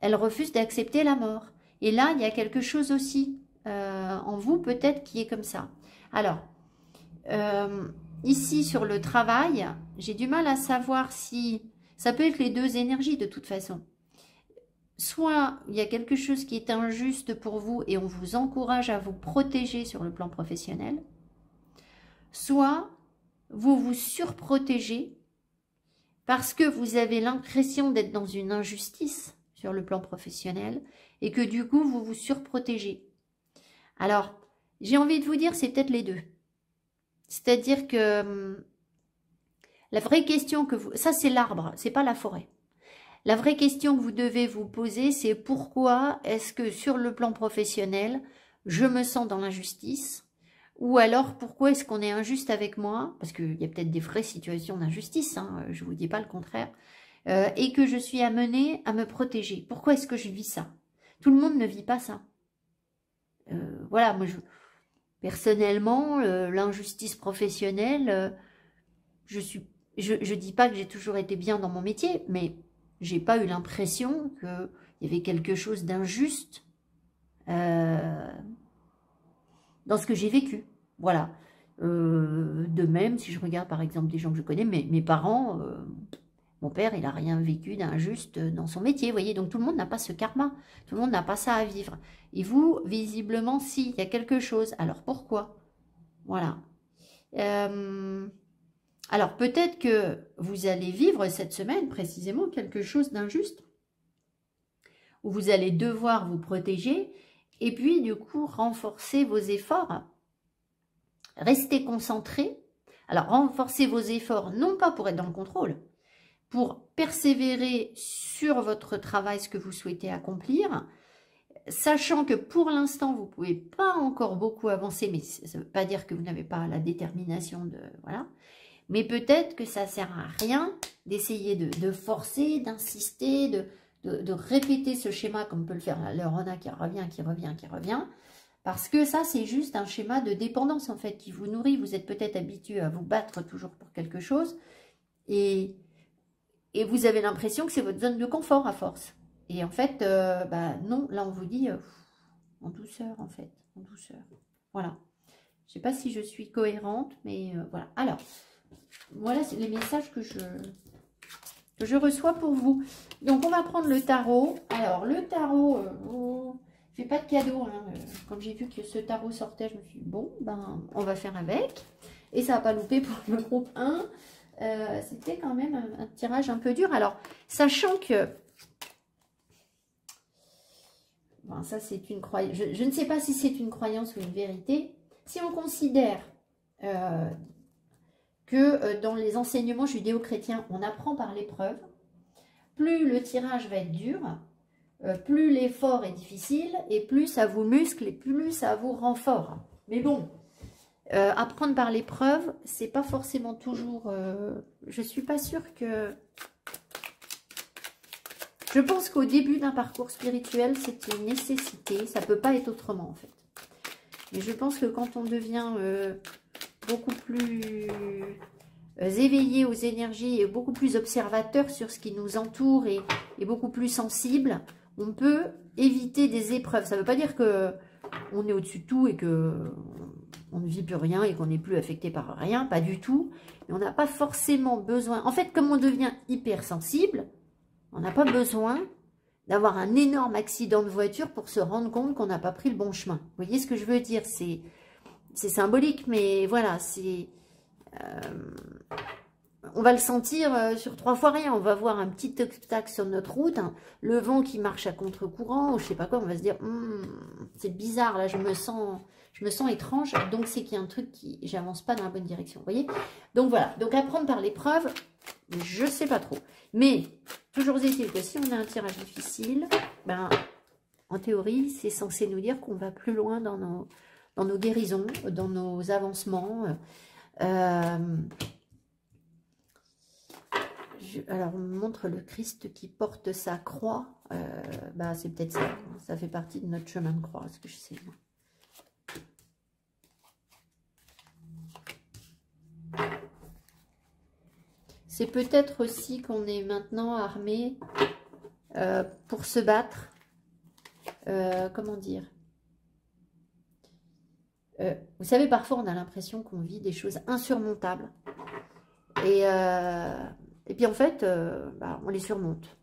Elle refuse d'accepter la mort. Et là, il y a quelque chose aussi en vous, peut-être, qui est comme ça. Alors, ici, sur le travail, j'ai du mal à savoir si... Ça peut être les deux énergies, de toute façon. Soit il y a quelque chose qui est injuste pour vous et on vous encourage à vous protéger sur le plan professionnel. Soit vous vous surprotégez parce que vous avez l'impression d'être dans une injustice sur le plan professionnel et que du coup, vous vous surprotégez. Alors, j'ai envie de vous dire, c'est peut-être les deux. C'est-à-dire que la vraie question que vous... Ça, c'est l'arbre, c'est pas la forêt. La vraie question que vous devez vous poser, c'est pourquoi est-ce que sur le plan professionnel, je me sens dans l'injustice? Ou alors, pourquoi est-ce qu'on est injuste avec moi? Parce qu'il y a peut-être des vraies situations d'injustice, hein, je ne vous dis pas le contraire. Et que je suis amenée à me protéger. Pourquoi est-ce que je vis ça? Tout le monde ne vit pas ça. Voilà, moi, personnellement, l'injustice professionnelle, je dis pas que j'ai toujours été bien dans mon métier, mais j'ai pas eu l'impression qu'il y avait quelque chose d'injuste dans ce que j'ai vécu. Voilà. De même, si je regarde par exemple des gens que je connais, mes parents, mon père, il n'a rien vécu d'injuste dans son métier, vous voyez. Donc tout le monde n'a pas ce karma, tout le monde n'a pas ça à vivre. Et vous, visiblement, si, il y a quelque chose. Alors pourquoi? Voilà. Alors peut-être que vous allez vivre cette semaine précisément quelque chose d'injuste, où vous allez devoir vous protéger, et puis du coup renforcer vos efforts, rester concentré. Alors renforcer vos efforts, non pas pour être dans le contrôle, pour persévérer sur votre travail, ce que vous souhaitez accomplir, sachant que pour l'instant, vous ne pouvez pas encore beaucoup avancer, mais ça ne veut pas dire que vous n'avez pas la détermination de... Voilà. Mais peut-être que ça ne sert à rien d'essayer de forcer, d'insister, de répéter ce schéma comme peut le faire la Llorona qui revient, qui revient, qui revient. Parce que ça, c'est juste un schéma de dépendance en fait qui vous nourrit. Vous êtes peut-être habitué à vous battre toujours pour quelque chose. Et vous avez l'impression que c'est votre zone de confort à force. Et en fait, non, là on vous dit en douceur en fait, en douceur. Voilà. Je ne sais pas si je suis cohérente, mais voilà. Alors, voilà les messages que je reçois pour vous. Donc on va prendre le tarot. Alors le tarot, je fais pas de cadeau. Hein. Quand j'ai vu que ce tarot sortait, je me suis dit, bon, ben on va faire avec. Et ça n'a pas loupé pour le groupe 1. C'était quand même un tirage un peu dur. Alors, sachant que... Bon, ça, c'est une croyance. Je ne sais pas si c'est une croyance ou une vérité. Si on considère que dans les enseignements judéo-chrétiens, on apprend par l'épreuve, plus le tirage va être dur, plus l'effort est difficile, et plus ça vous muscle, et plus ça vous rend fort. Mais bon, apprendre par l'épreuve, c'est pas forcément toujours... je suis pas sûre que... Je pense qu'au début d'un parcours spirituel, c'est une nécessité. Ça peut pas être autrement, en fait. Mais je pense que quand on devient beaucoup plus éveillé aux énergies et beaucoup plus observateur sur ce qui nous entoure et beaucoup plus sensible, on peut éviter des épreuves. Ça ne veut pas dire que on est au-dessus de tout et que on ne vit plus rien et qu'on n'est plus affecté par rien, pas du tout. Mais on n'a pas forcément besoin... En fait, comme on devient hypersensible, on n'a pas besoin d'avoir un énorme accident de voiture pour se rendre compte qu'on n'a pas pris le bon chemin. Vous voyez ce que je veux dire? C'est symbolique, mais voilà, c'est... on va le sentir sur 3 fois rien. On va voir un petit obstacle sur notre route, hein, le vent qui marche à contre-courant, ou je sais pas quoi, on va se dire, c'est bizarre, là, je me sens étrange, donc c'est qu'il y a un truc qui... J'avance pas dans la bonne direction, vous voyez? Donc voilà, donc apprendre par l'épreuve, je sais pas trop. Mais, toujours est-il que si on a un tirage difficile, ben, en théorie, c'est censé nous dire qu'on va plus loin dans nos guérisons, dans nos avancements. Alors, on me montre le Christ qui porte sa croix. Ben, c'est peut-être ça. Ça fait partie de notre chemin de croix, ce que je sais, moi. C'est peut-être aussi qu'on est maintenant armé pour se battre. Comment dire? Vous savez, parfois, on a l'impression qu'on vit des choses insurmontables. Et puis, en fait, bah, on les surmonte.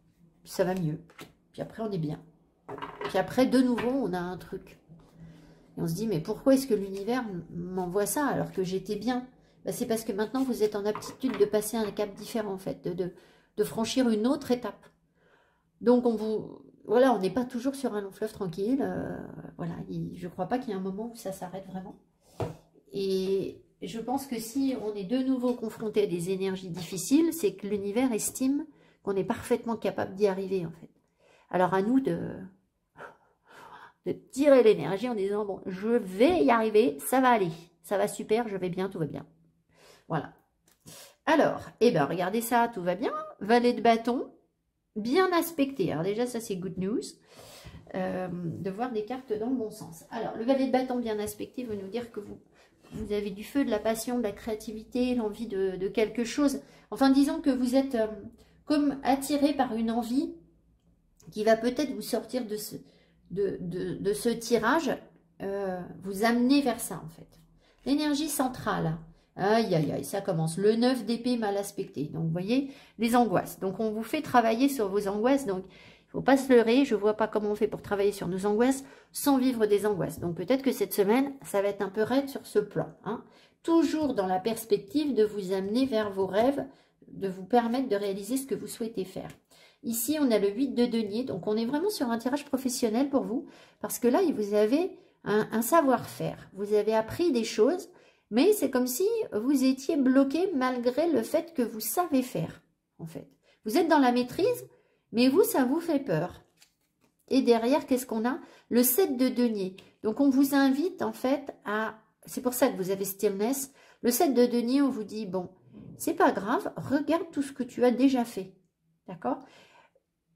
Puis ça va mieux. Puis après, on est bien. Puis après, de nouveau, on a un truc. Et on se dit, mais pourquoi est-ce que l'univers m'envoie ça alors que j'étais bien? Ben, c'est parce que maintenant, vous êtes en aptitude de passer un cap différent, en fait, de franchir une autre étape. Donc, voilà, on n'est pas toujours sur un long fleuve tranquille. Voilà, je ne crois pas qu'il y ait un moment où ça s'arrête vraiment. Et je pense que si on est de nouveau confronté à des énergies difficiles, c'est que l'univers estime qu'on est parfaitement capable d'y arriver, en fait. Alors, à nous de tirer l'énergie en disant, bon, je vais y arriver, ça va aller, ça va super, je vais bien, tout va bien. Voilà. Alors, eh ben, regardez ça, tout va bien. Valet de bâton, bien aspecté. Alors déjà, ça c'est good news, de voir des cartes dans le bon sens. Alors, le valet de bâton bien aspecté veut nous dire que vous avez du feu, de la passion, de la créativité, l'envie de quelque chose. Enfin, disons que vous êtes comme attiré par une envie qui va peut-être vous sortir de ce tirage, vous amener vers ça, en fait. L'énergie centrale. Aïe, aïe, aïe, ça commence. Le 9 d'épée mal aspecté. Donc, vous voyez, les angoisses. Donc, on vous fait travailler sur vos angoisses. Donc, il ne faut pas se leurrer. Je ne vois pas comment on fait pour travailler sur nos angoisses sans vivre des angoisses. Donc, peut-être que cette semaine, ça va être un peu raide sur ce plan. Hein. Toujours dans la perspective de vous amener vers vos rêves, de vous permettre de réaliser ce que vous souhaitez faire. Ici, on a le 8 de denier. Donc, on est vraiment sur un tirage professionnel pour vous. Parce que là, vous avez un savoir-faire. Vous avez appris des choses. Mais c'est comme si vous étiez bloqué malgré le fait que vous savez faire, en fait. Vous êtes dans la maîtrise, mais vous, ça vous fait peur. Et derrière, qu'est-ce qu'on a? Le 7 de denier. Donc, on vous invite, en fait, à... C'est pour ça que vous avez stillness. Le 7 de denier, on vous dit, bon, c'est pas grave, regarde tout ce que tu as déjà fait. D'accord?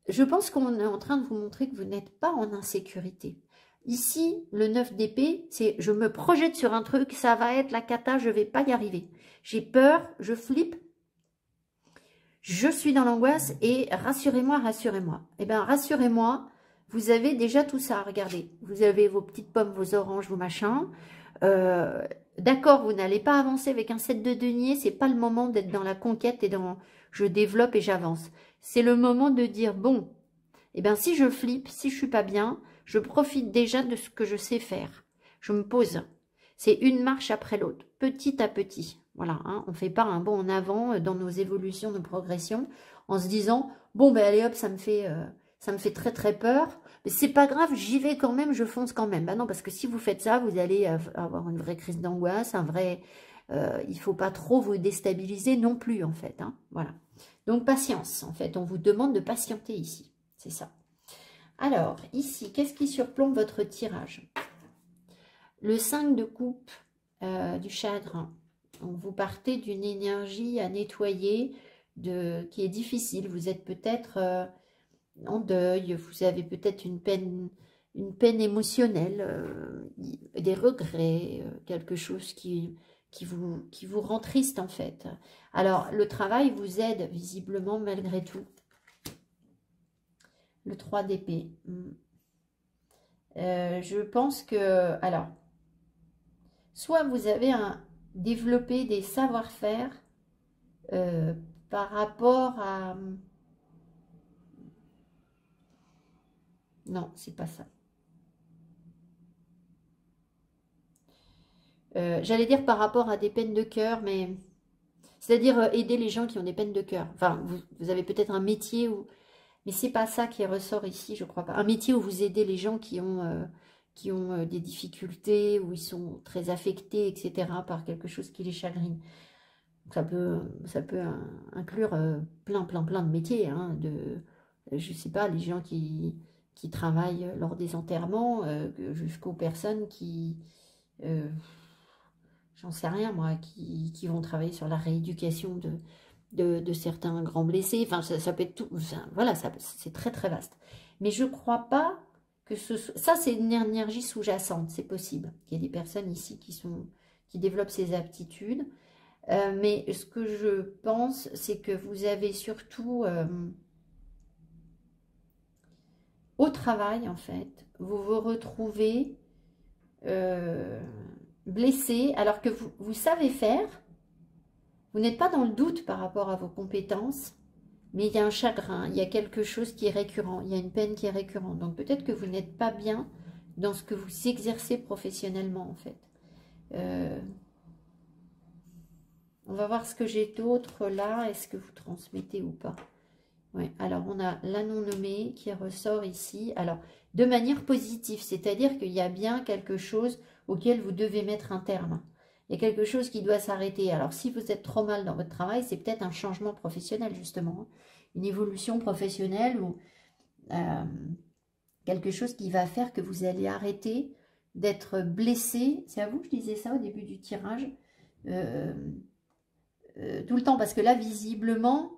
Je pense qu'on est en train de vous montrer que vous n'êtes pas en insécurité. Ici, le 9 d'épée, c'est je me projette sur un truc, ça va être la cata, je ne vais pas y arriver. J'ai peur, je flippe, je suis dans l'angoisse et rassurez-moi, rassurez-moi. Eh bien, rassurez-moi, vous avez déjà tout ça, regardez. Vous avez vos petites pommes, vos oranges, vos machins. D'accord, vous n'allez pas avancer avec un 7 de denier, c'est pas le moment d'être dans la conquête et dans je développe et j'avance. C'est le moment de dire, bon, eh bien, si je flippe, si je suis pas bien, je profite déjà de ce que je sais faire. Je me pose. C'est une marche après l'autre, petit à petit. Voilà, hein, on ne fait pas un bond en avant dans nos évolutions, nos progressions, en se disant, bon, ben allez hop, ça me fait très très peur. Mais c'est pas grave, j'y vais quand même, je fonce quand même. Ben non, parce que si vous faites ça, vous allez avoir une vraie crise d'angoisse, un vrai il ne faut pas trop vous déstabiliser non plus, en fait. Hein, voilà. Donc, patience, en fait. On vous demande de patienter ici. C'est ça. Alors, ici, qu'est-ce qui surplombe votre tirage? Le 5 de coupe du chagrin. Donc, vous partez d'une énergie à nettoyer qui est difficile. Vous êtes peut-être en deuil, vous avez peut-être une peine émotionnelle, des regrets, quelque chose qui vous rend triste en fait. Alors, le travail vous aide visiblement malgré tout. Le 3 d'épée. Je pense que, alors, soit vous avez développé des savoir-faire par rapport à... Non, c'est pas ça. J'allais dire par rapport à des peines de cœur, mais... C'est-à-dire aider les gens qui ont des peines de cœur. Enfin, vous avez peut-être un métier où... Mais c'est pas ça qui ressort ici, je crois pas. Un métier où vous aidez les gens qui ont des difficultés, où ils sont très affectés, etc. par quelque chose qui les chagrine. Ça peut inclure plein de métiers. Hein, je sais pas, les gens qui travaillent lors des enterrements, jusqu'aux personnes qui... j'en sais rien moi, qui vont travailler sur la rééducation de certains grands blessés. Enfin, ça peut être tout. Voilà, c'est très vaste. Mais je ne crois pas que ça, c'est une énergie sous-jacente. C'est possible qu'il y ait des personnes ici qui développent ces aptitudes. Mais ce que je pense, c'est que vous avez surtout au travail, en fait, vous vous retrouvez blessé alors que vous savez faire. Vous n'êtes pas dans le doute par rapport à vos compétences, mais il y a un chagrin, il y a quelque chose qui est récurrent, il y a une peine qui est récurrente. Donc peut-être que vous n'êtes pas bien dans ce que vous exercez professionnellement en fait. On va voir ce que j'ai d'autre là. Est-ce que vous transmettez ou pas? Ouais, alors on a la non-nommée qui ressort ici. Alors, de manière positive, c'est-à-dire qu'il y a bien quelque chose auquel vous devez mettre un terme. Il y a quelque chose qui doit s'arrêter. Alors, si vous êtes trop mal dans votre travail, c'est peut-être un changement professionnel, justement. Une évolution professionnelle ou quelque chose qui va faire que vous allez arrêter d'être blessé. C'est à vous que je disais ça au début du tirage. Tout le temps, parce que là, visiblement...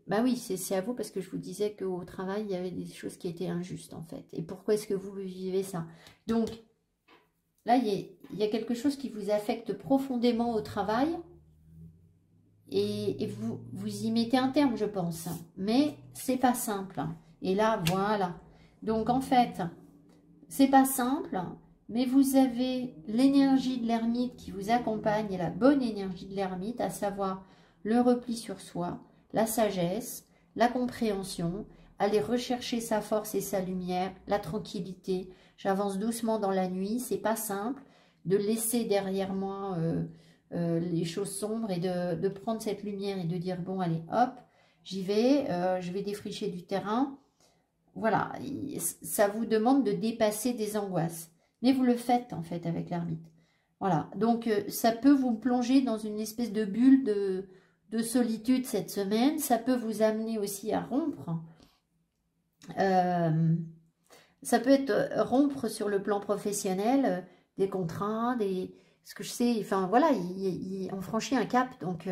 Bah oui, c'est à vous parce que je vous disais qu'au travail, il y avait des choses qui étaient injustes en fait. Et pourquoi est-ce que vous vivez ça? Donc, là, il y a quelque chose qui vous affecte profondément au travail et vous y mettez un terme, je pense. Mais c'est pas simple. Et là, voilà. Donc, en fait, c'est pas simple, mais vous avez l'énergie de l'ermite qui vous accompagne et la bonne énergie de l'ermite, à savoir le repli sur soi, la sagesse, la compréhension, aller rechercher sa force et sa lumière, la tranquillité. J'avance doucement dans la nuit, c'est pas simple de laisser derrière moi les choses sombres et de prendre cette lumière et de dire bon allez hop, j'y vais, je vais défricher du terrain. Voilà, ça vous demande de dépasser des angoisses. Mais vous le faites en fait avec l'ermite. Voilà, donc ça peut vous plonger dans une espèce de bulle de solitude cette semaine. Ça peut vous amener aussi à rompre. Ça peut être rompre sur le plan professionnel, des contrats, ce que je sais, enfin voilà, on franchit un cap, donc,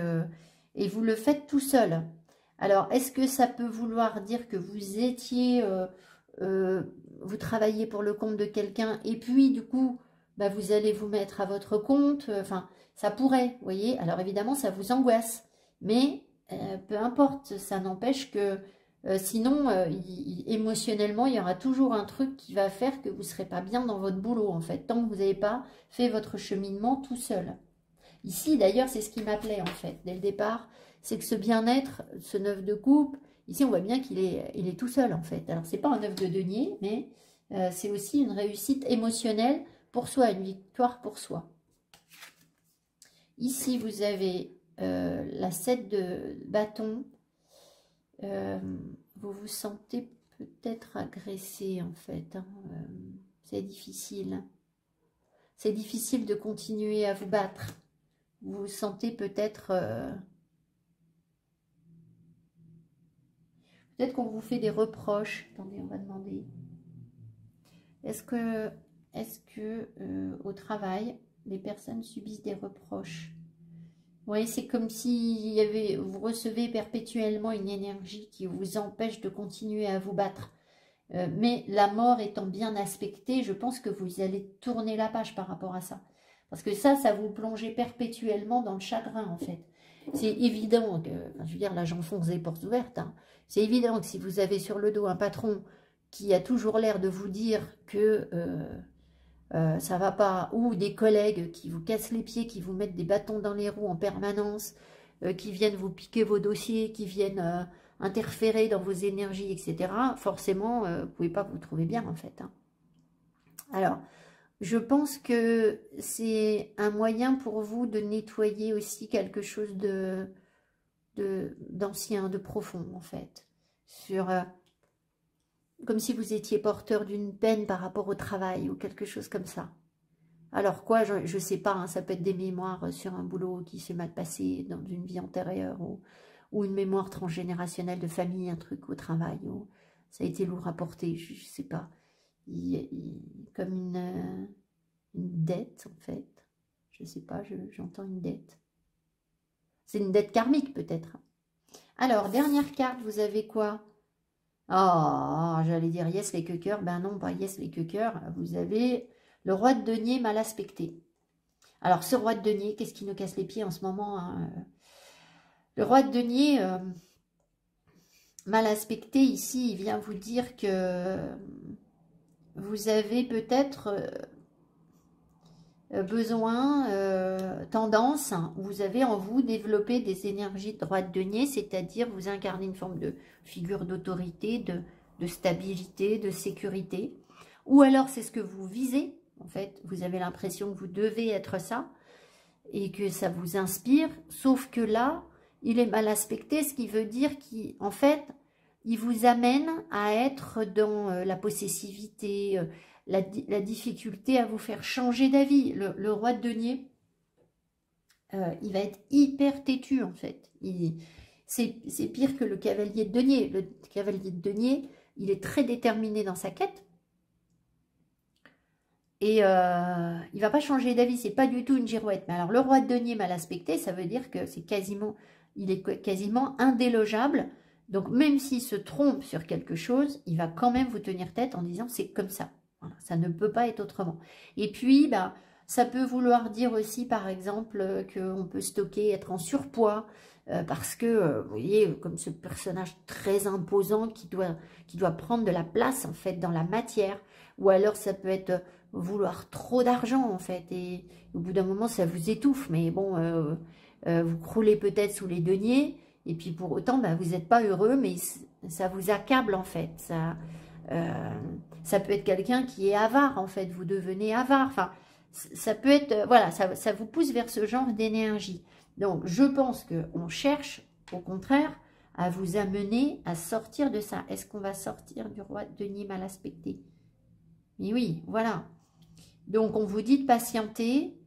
et vous le faites tout seul. Alors, est-ce que ça peut vouloir dire que vous étiez, vous travaillez pour le compte de quelqu'un, et puis du coup, bah, vous allez vous mettre à votre compte, enfin, ça pourrait, vous voyez. Alors évidemment, ça vous angoisse. Mais peu importe, ça n'empêche que sinon, émotionnellement, il y aura toujours un truc qui va faire que vous ne serez pas bien dans votre boulot, en fait, tant que vous n'avez pas fait votre cheminement tout seul. Ici, d'ailleurs, c'est ce qui m'appelait, en fait, dès le départ, c'est que ce bien-être, ce 9 de coupe, ici, on voit bien qu'il est tout seul, en fait. Alors, c'est pas un 9 de denier, mais c'est aussi une réussite émotionnelle pour soi, une victoire pour soi. Ici, vous avez... la 7 de bâton, vous vous sentez peut-être agressé en fait, hein. C'est difficile de continuer à vous battre, vous vous sentez peut-être... peut-être qu'on vous fait des reproches. Attendez, on va demander. Est-ce que au travail, les personnes subissent des reproches? Oui, c'est comme si vous recevez perpétuellement une énergie qui vous empêche de continuer à vous battre. Mais la mort étant bien aspectée, je pense que vous allez tourner la page par rapport à ça. Parce que ça vous plongeait perpétuellement dans le chagrin, en fait. C'est évident que, enfin, je veux dire, là j'enfonce des portes ouvertes, hein. C'est évident que si vous avez sur le dos un patron qui a toujours l'air de vous dire que ça va pas, ou des collègues qui vous cassent les pieds, qui vous mettent des bâtons dans les roues en permanence, qui viennent vous piquer vos dossiers, qui viennent interférer dans vos énergies, etc., forcément, vous ne pouvez pas vous trouver bien, en fait, hein. Alors, je pense que c'est un moyen pour vous de nettoyer aussi quelque chose d'ancien, de profond, en fait. Comme si vous étiez porteur d'une peine par rapport au travail ou quelque chose comme ça. Alors quoi, je ne sais pas, hein, ça peut être des mémoires sur un boulot qui s'est mal passé dans une vie antérieure ou une mémoire transgénérationnelle de famille, un truc au travail, où ça a été lourd à porter, je ne sais pas. Comme une dette, en fait. Je ne sais pas, j'entends une dette. C'est une dette karmique, peut-être. Alors, dernière carte, vous avez quoi? Oh, j'allais dire yes les quequeurs. Ben non, pas yes les quequeurs. Vous avez le roi de denier mal aspecté. Alors, ce roi de denier, qu'est-ce qui nous casse les pieds en ce moment, hein? Le roi de denier, mal aspecté, ici, il vient vous dire que vous avez peut-être besoin, tendance, vous avez en vous développé des énergies de roi de denier, c'est-à-dire vous incarnez une forme de figure d'autorité, de stabilité, de sécurité. Ou alors c'est ce que vous visez, en fait, vous avez l'impression que vous devez être ça, et que ça vous inspire, sauf que là, il est mal aspecté, ce qui veut dire qu'en fait, il vous amène à être dans la possessivité, la difficulté à vous faire changer d'avis. Le roi de denier, il va être hyper têtu, en fait. C'est pire que le cavalier de denier. Le cavalier de denier, il est très déterminé dans sa quête. Et il ne va pas changer d'avis, c'est pas du tout une girouette. Mais alors, le roi de denier mal aspecté, ça veut dire que c'est il est quasiment indélogeable. Donc, même s'il se trompe sur quelque chose, il va quand même vous tenir tête en disant c'est comme ça. Voilà, ça ne peut pas être autrement. Et puis, bah, ça peut vouloir dire aussi, par exemple, qu'on peut stocker, être en surpoids, parce que, vous voyez, comme ce personnage très imposant qui doit prendre de la place, en fait, dans la matière. Ou alors, ça peut être vouloir trop d'argent, en fait. Et au bout d'un moment, ça vous étouffe. Mais bon, vous croulez peut-être sous les deniers. Et puis, pour autant, bah, vous n'êtes pas heureux, mais ça vous accable, en fait. Ça peut être quelqu'un qui est avare, en fait. Vous devenez avare. Enfin, ça peut être, voilà, ça vous pousse vers ce genre d'énergie. Donc, je pense qu'on cherche, au contraire, à vous amener à sortir de ça. Est-ce qu'on va sortir du roi de denier mal aspecté? Mais oui, voilà. Donc, on vous dit de patienter.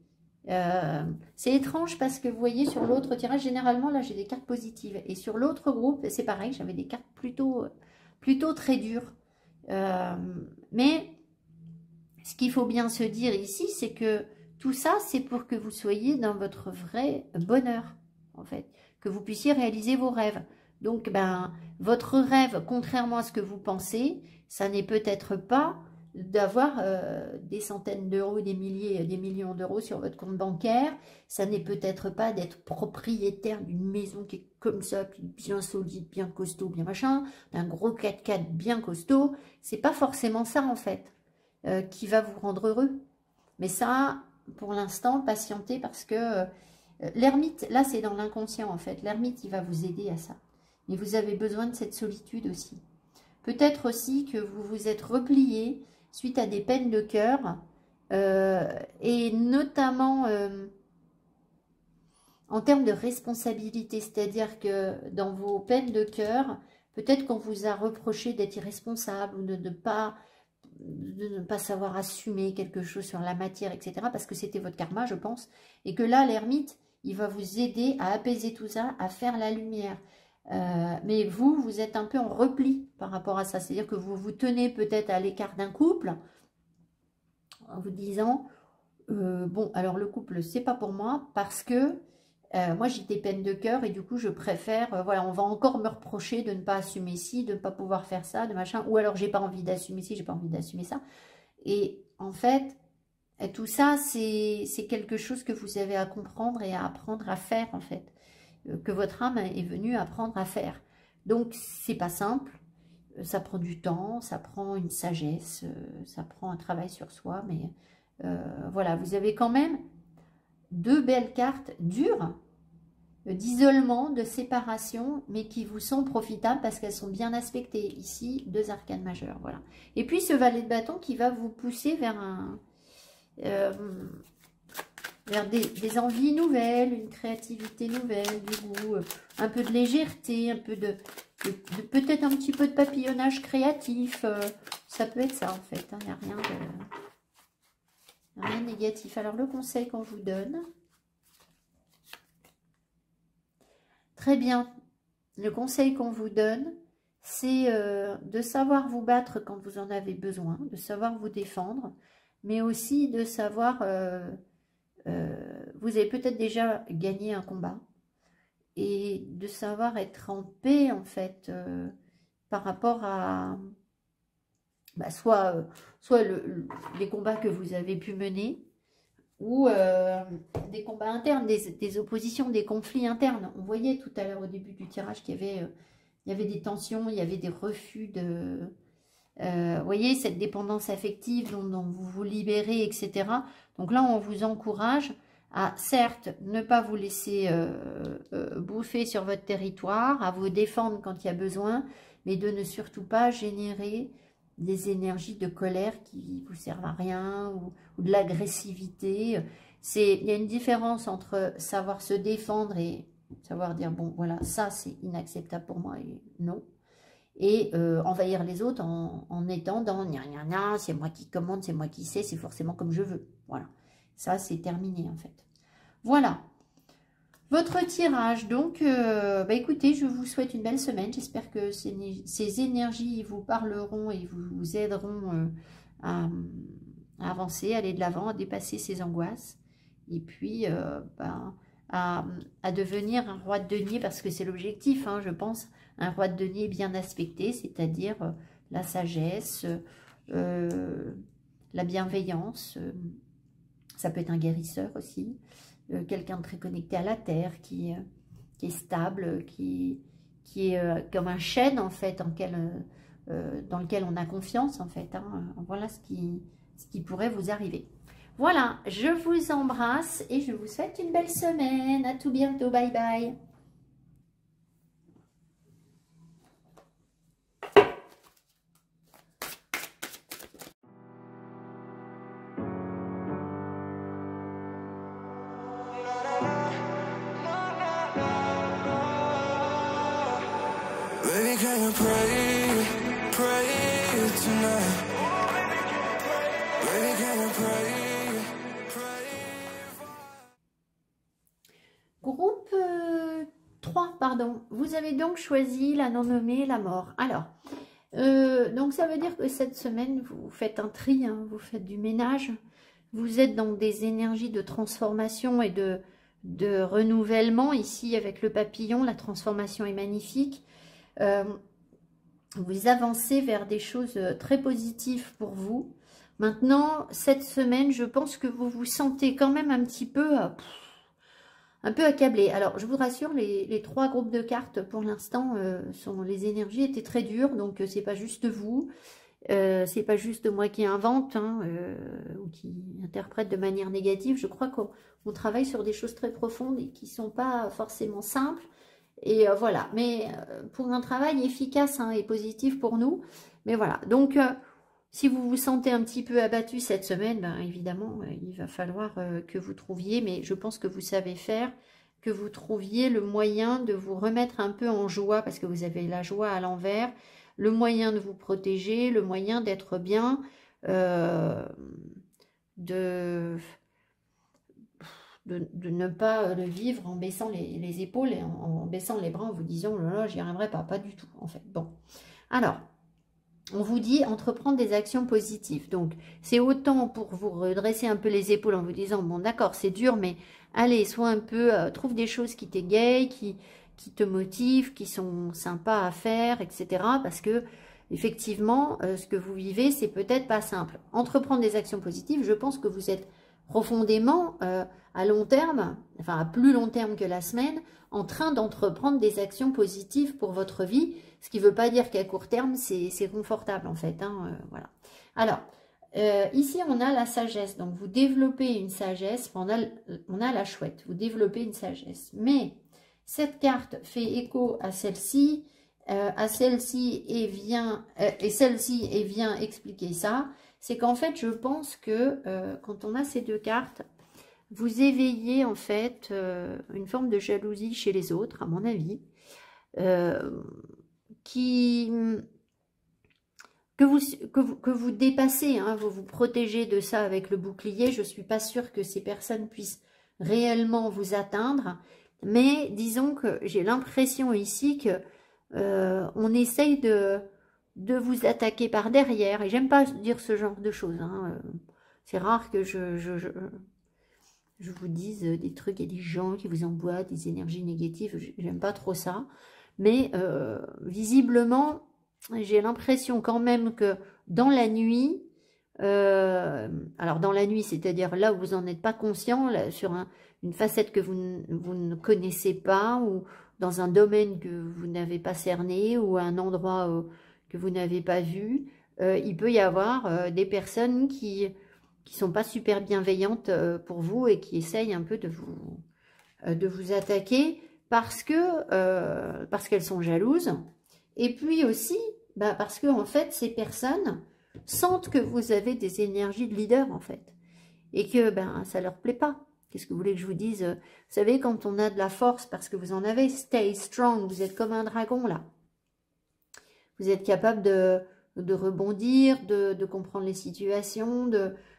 C'est étrange parce que vous voyez sur l'autre tirage, généralement, là, j'ai des cartes positives. Et sur l'autre groupe, c'est pareil, j'avais des cartes plutôt très dures. Mais ce qu'il faut bien se dire ici, c'est que tout ça, c'est pour que vous soyez dans votre vrai bonheur, en fait. Que vous puissiez réaliser vos rêves. Donc, ben, votre rêve, contrairement à ce que vous pensez, ça n'est peut-être pas d'avoir des centaines d'euros, des milliers, des millions d'euros sur votre compte bancaire. Ça n'est peut-être pas d'être propriétaire d'une maison qui est comme ça, bien solide, bien costaud, bien machin, d'un gros 4x4 bien costaud. C'est pas forcément ça, en fait, qui va vous rendre heureux. Mais ça, pour l'instant, patientez parce que l'ermite, là, c'est dans l'inconscient, en fait. L'ermite, il va vous aider à ça. Mais vous avez besoin de cette solitude aussi. Peut-être aussi que vous vous êtes replié suite à des peines de cœur, et notamment en termes de responsabilité, c'est-à-dire que dans vos peines de cœur, peut-être qu'on vous a reproché d'être irresponsable ou de ne pas savoir assumer quelque chose sur la matière, etc., parce que c'était votre karma, je pense, et que là, l'ermite, il va vous aider à apaiser tout ça, à faire la lumière. Mais vous êtes un peu en repli par rapport à ça. C'est-à-dire que vous vous tenez peut-être à l'écart d'un couple en vous disant, bon, alors le couple, c'est pas pour moi parce que moi j'ai des peines de cœur et du coup je préfère, voilà, on va encore me reprocher de ne pas assumer ci, de ne pas pouvoir faire ça, de machin, ou alors j'ai pas envie d'assumer ci, j'ai pas envie d'assumer ça. Et en fait, tout ça, c'est quelque chose que vous avez à comprendre et à apprendre à faire, en fait. Que votre âme est venue apprendre à faire. Donc, c'est pas simple. Ça prend du temps, ça prend une sagesse, ça prend un travail sur soi. Mais voilà, vous avez quand même deux belles cartes dures d'isolement, de séparation, mais qui vous sont profitables parce qu'elles sont bien aspectées. Ici, deux arcanes majeures, voilà. Et puis, ce valet de bâton qui va vous pousser vers un... vers des envies nouvelles, une créativité nouvelle, du goût, un peu de légèreté, un peu de peut-être un petit peu de papillonnage créatif. Ça peut être ça en fait, il n'y a rien de négatif. Alors le conseil qu'on vous donne, très bien, le conseil qu'on vous donne, c'est de savoir vous battre quand vous en avez besoin, de savoir vous défendre, mais aussi de savoir... vous avez peut-être déjà gagné un combat et de savoir être en paix en fait par rapport à soit les combats que vous avez pu mener ou des combats internes, des oppositions, des conflits internes. On voyait tout à l'heure au début du tirage qu'il y avait des tensions, il y avait des refus de... vous voyez, cette dépendance affective dont vous vous libérez, etc. Donc là, on vous encourage à, certes, ne pas vous laisser bouffer sur votre territoire, à vous défendre quand il y a besoin, mais de ne surtout pas générer des énergies de colère qui vous servent à rien ou de l'agressivité. Il y a une différence entre savoir se défendre et savoir dire, bon, voilà, ça, c'est inacceptable pour moi et non. Et envahir les autres en étant dans c'est moi qui commande, c'est moi qui sais, c'est forcément comme je veux. Voilà, ça c'est terminé en fait. Voilà, votre tirage. Donc, écoutez, je vous souhaite une belle semaine. J'espère que ces énergies vous parleront et vous aideront à avancer, à aller de l'avant, à dépasser ces angoisses. Et puis, à devenir un roi de denier, parce que c'est l'objectif, hein, je pense, un roi de denier bien aspecté, c'est-à-dire la sagesse, la bienveillance, ça peut être un guérisseur aussi, quelqu'un de très connecté à la terre, qui est stable, qui est comme un chêne en fait, dans lequel on a confiance en fait. Hein. Voilà ce qui pourrait vous arriver. Voilà, je vous embrasse et je vous souhaite une belle semaine. À tout bientôt, bye bye. Baby, can you pray tonight? Baby, can you pray? Groupe 3, pardon. Vous avez donc choisi la non-nommée, la mort. Alors, donc ça veut dire que cette semaine, vous faites un tri, hein, vous faites du ménage. Vous êtes dans des énergies de transformation et de renouvellement. Ici, avec le papillon, la transformation est magnifique. Vous avancez vers des choses très positives pour vous. Maintenant, cette semaine, je pense que vous vous sentez quand même un petit peu accablé. Alors, je vous rassure, les trois groupes de cartes, pour l'instant, les énergies étaient très dures, donc c'est pas juste vous, c'est pas juste moi qui invente, hein, ou qui interprète de manière négative. Je crois qu'on travaille sur des choses très profondes et qui sont pas forcément simples. Et voilà, mais pour un travail efficace hein, et positif pour nous. Mais voilà, donc si vous vous sentez un petit peu abattu cette semaine, ben, évidemment, il va falloir que vous trouviez, mais je pense que vous savez faire, que vous trouviez le moyen de vous remettre un peu en joie, parce que vous avez la joie à l'envers, le moyen de vous protéger, le moyen d'être bien, de de ne pas le vivre en baissant les épaules et en baissant les bras en vous disant oh là là, j'y arriverai pas du tout en fait. Bon, alors on vous dit entreprendre des actions positives. Donc, c'est autant pour vous redresser un peu les épaules en vous disant, bon d'accord, c'est dur, mais allez, sois un peu, trouve des choses qui t'égayent, qui te motivent, qui sont sympas à faire, etc. Parce que, effectivement, ce que vous vivez, c'est peut-être pas simple. Entreprendre des actions positives, je pense que vous êtes profondément, à long terme, enfin à plus long terme que la semaine, en train d'entreprendre des actions positives pour votre vie, ce qui ne veut pas dire qu'à court terme, c'est confortable en fait. Hein, voilà. Alors, ici, on a la sagesse. Donc, vous développez une sagesse. On a la chouette. Vous développez une sagesse. Mais cette carte fait écho à celle-ci, et vient expliquer ça. C'est qu'en fait, je pense que quand on a ces deux cartes, vous éveillez en fait une forme de jalousie chez les autres, à mon avis, que vous dépassez, hein, vous protégez de ça avec le bouclier. Je ne suis pas sûre que ces personnes puissent réellement vous atteindre, mais disons que j'ai l'impression ici que on essaye de vous attaquer par derrière, et j'aime pas dire ce genre de choses. Hein. C'est rare que je vous dise des trucs et des gens qui vous envoient des énergies négatives, j'aime pas trop ça. Mais visiblement, j'ai l'impression quand même que dans la nuit, alors dans la nuit, c'est-à-dire là où vous n'en êtes pas conscient, là, sur une facette que vous ne connaissez pas, ou dans un domaine que vous n'avez pas cerné, ou un endroit que vous n'avez pas vu, il peut y avoir des personnes qui sont pas super bienveillantes pour vous et qui essayent un peu de vous attaquer parce qu'elles sont jalouses. Et puis aussi, parce que en fait, ces personnes sentent que vous avez des énergies de leader en fait, et que ça leur plaît pas. Qu'est-ce que vous voulez que je vous dise? Vous savez, quand on a de la force, parce que vous en avez, stay strong, vous êtes comme un dragon là. Vous êtes capable de rebondir, de comprendre les situations,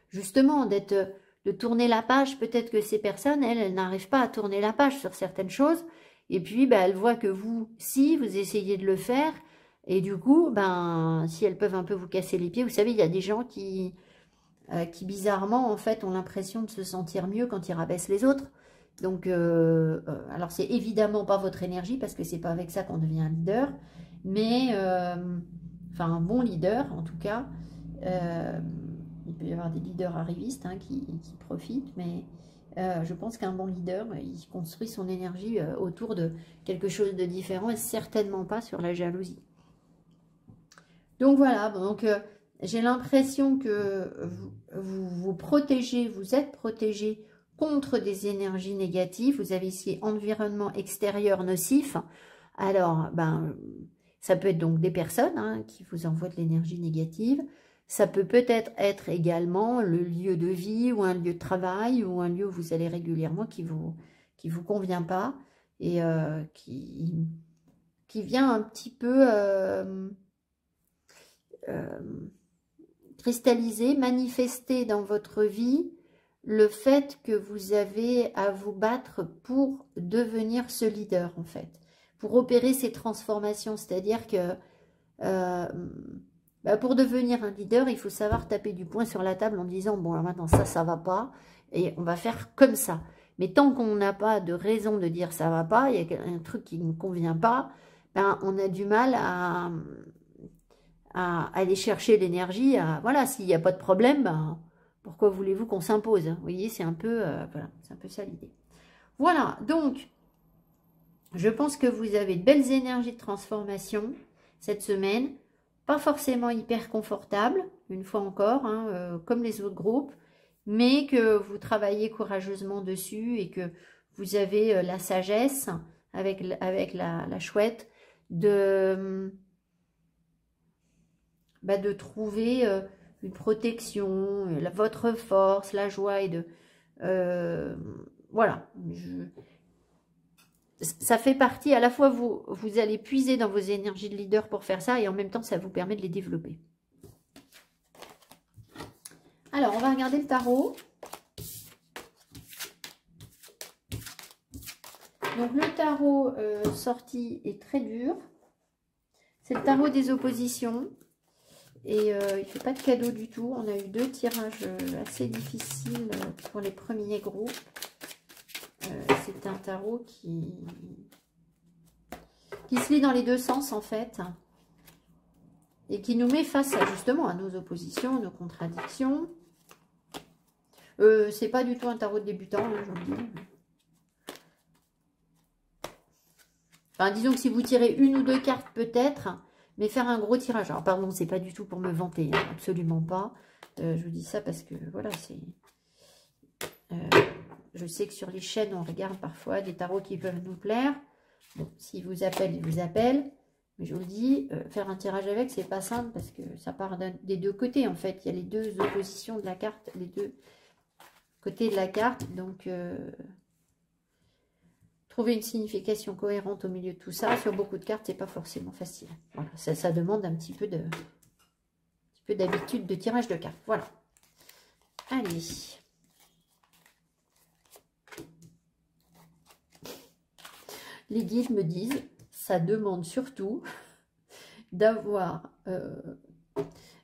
justement de tourner la page. Peut-être que ces personnes, elles n'arrivent pas à tourner la page sur certaines choses. Et puis, elles voient que vous, si vous essayez de le faire, et du coup, si elles peuvent un peu vous casser les pieds, vous savez, il y a des gens qui bizarrement, en fait, ont l'impression de se sentir mieux quand ils rabaissent les autres. Donc, alors c'est évidemment pas votre énergie, parce que c'est pas avec ça qu'on devient un leader, mais, enfin, un bon leader, en tout cas. Il peut y avoir des leaders arrivistes qui profitent, mais je pense qu'un bon leader, il construit son énergie autour de quelque chose de différent, et certainement pas sur la jalousie. Donc voilà, donc j'ai l'impression que vous protégez, vous êtes protégé contre des énergies négatives. Vous avez ici environnement extérieur nocif. Alors, ça peut être donc des personnes qui vous envoient de l'énergie négative. Ça peut peut-être être également le lieu de vie ou un lieu de travail ou un lieu où vous allez régulièrement qui vous convient pas et qui vient un petit peu cristalliser, manifester dans votre vie le fait que vous avez à vous battre pour devenir ce leader en fait, pour opérer ces transformations. C'est-à-dire que pour devenir un leader, il faut savoir taper du poing sur la table en disant bon alors maintenant ça va pas et on va faire comme ça. Mais tant qu'on n'a pas de raison de dire ça va pas, il y a un truc qui ne convient pas, on a du mal à aller chercher l'énergie. Voilà, s'il n'y a pas de problème, pourquoi voulez-vous qu'on s'impose? Vous voyez, c'est un peu voilà, c'est un peu ça l'idée. Voilà, donc je pense que vous avez de belles énergies de transformation cette semaine. Pas forcément hyper confortable, une fois encore, comme les autres groupes, mais que vous travaillez courageusement dessus et que vous avez la sagesse avec la chouette de trouver une protection, votre force, la joie et voilà. Ça fait partie, à la fois vous allez puiser dans vos énergies de leader pour faire ça et en même temps ça vous permet de les développer. Alors on va regarder le tarot. Donc le tarot sorti est très dur. C'est le tarot des oppositions. Et il ne fait pas de cadeau du tout. On a eu 2 tirages assez difficiles pour les premiers groupes. C'est un tarot qui se lit dans les 2 sens en fait. Et qui nous met face justement à nos oppositions, nos contradictions. C'est pas du tout un tarot de débutant, hein, je vous le dis. Enfin, disons que si vous tirez 1 ou 2 cartes peut-être, mais faire un gros tirage. Alors pardon, c'est pas du tout pour me vanter, hein, absolument pas. Je vous dis ça parce que voilà, c'est... je sais que sur les chaînes, on regarde parfois des tarots qui peuvent nous plaire. Bon, s'ils vous appellent, ils vous appellent. Mais je vous le dis, faire un tirage avec, c'est pas simple parce que ça part des 2 côtés en fait. Il y a les 2 oppositions de la carte, les 2 côtés de la carte. Donc, trouver une signification cohérente au milieu de tout ça, sur beaucoup de cartes, c'est pas forcément facile. Voilà, ça demande un petit peu d'habitude de tirage de cartes. Voilà. Allez. Les guides me disent, ça demande surtout d'avoir,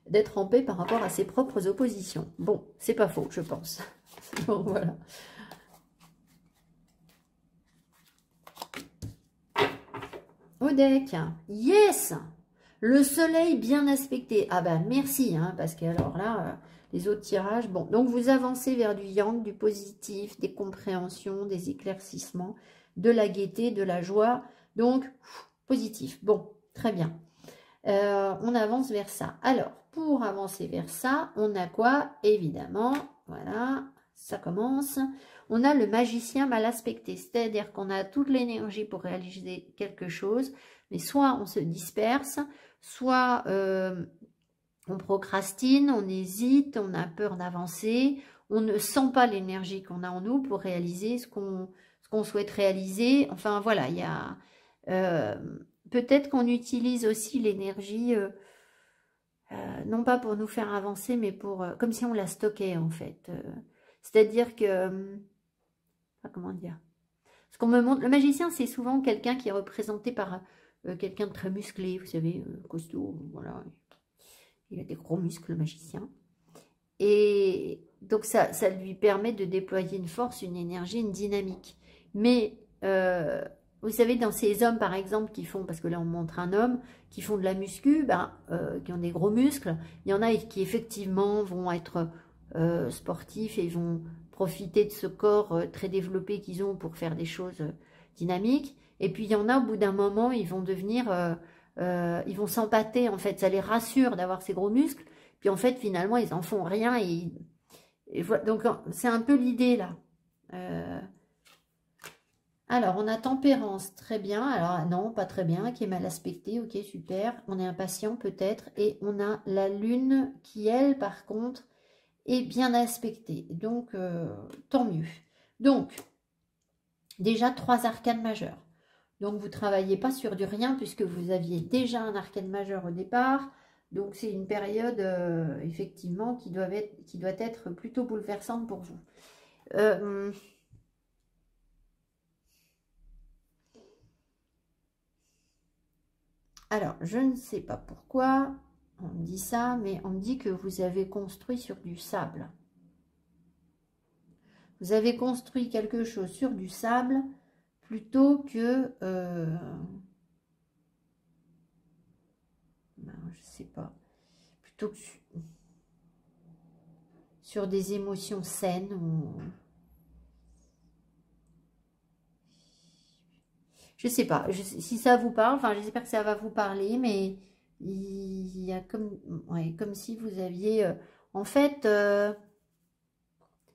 d'être en paix par rapport à ses propres oppositions. Bon, c'est pas faux, je pense. Bon, voilà. Au deck, yes, le soleil bien aspecté. Ah ben merci, hein, parce que alors là, les autres tirages, bon, donc vous avancez vers du yang, du positif, des compréhensions, des éclaircissements, de la gaieté, de la joie, donc positif. Bon, très bien. On avance vers ça. Alors, pour avancer vers ça, on a quoi? Évidemment, voilà, ça commence. On a le magicien mal aspecté, c'est-à-dire qu'on a toute l'énergie pour réaliser quelque chose, mais soit on se disperse, soit on procrastine, on hésite, on a peur d'avancer, on ne sent pas l'énergie qu'on a en nous pour réaliser ce qu'on souhaite réaliser. Enfin voilà, il y a peut-être qu'on utilise aussi l'énergie, non pas pour nous faire avancer, mais pour comme si on la stockait en fait. C'est-à-dire que comment dire, ce qu'on me montre, le magicien c'est souvent quelqu'un qui est représenté par quelqu'un de très musclé, vous savez, costaud, voilà, il a des gros muscles le magicien, et donc ça lui permet de déployer une force, une énergie, une dynamique. Mais vous savez, dans ces hommes par exemple qui font, parce que là on montre un homme, qui font de la muscu, qui ont des gros muscles, il y en a qui effectivement vont être sportifs et vont profiter de ce corps très développé qu'ils ont pour faire des choses dynamiques. Et puis il y en a, au bout d'un moment, ils vont devenir, ils vont s'empâter, en fait, ça les rassure d'avoir ces gros muscles. Puis en fait, finalement, ils en font rien. Et voilà. Donc c'est un peu l'idée là. Alors, on a tempérance, très bien. Alors non, pas très bien, qui est mal aspectée, ok, super. On est impatient peut-être. Et on a la lune qui, elle, par contre, est bien aspectée. Donc, tant mieux. Donc, déjà 3 arcanes majeures. Donc, vous ne travaillez pas sur du rien puisque vous aviez déjà un arcane majeur au départ. Donc, c'est une période, effectivement, qui doit être plutôt bouleversante pour vous. Alors, je ne sais pas pourquoi on me dit ça, mais on me dit que vous avez construit sur du sable. Vous avez construit quelque chose sur du sable plutôt que... je sais pas. Plutôt que sur des émotions saines ou... Je sais pas, si ça vous parle, enfin j'espère que ça va vous parler, mais il y a comme, ouais, comme si vous aviez, en fait,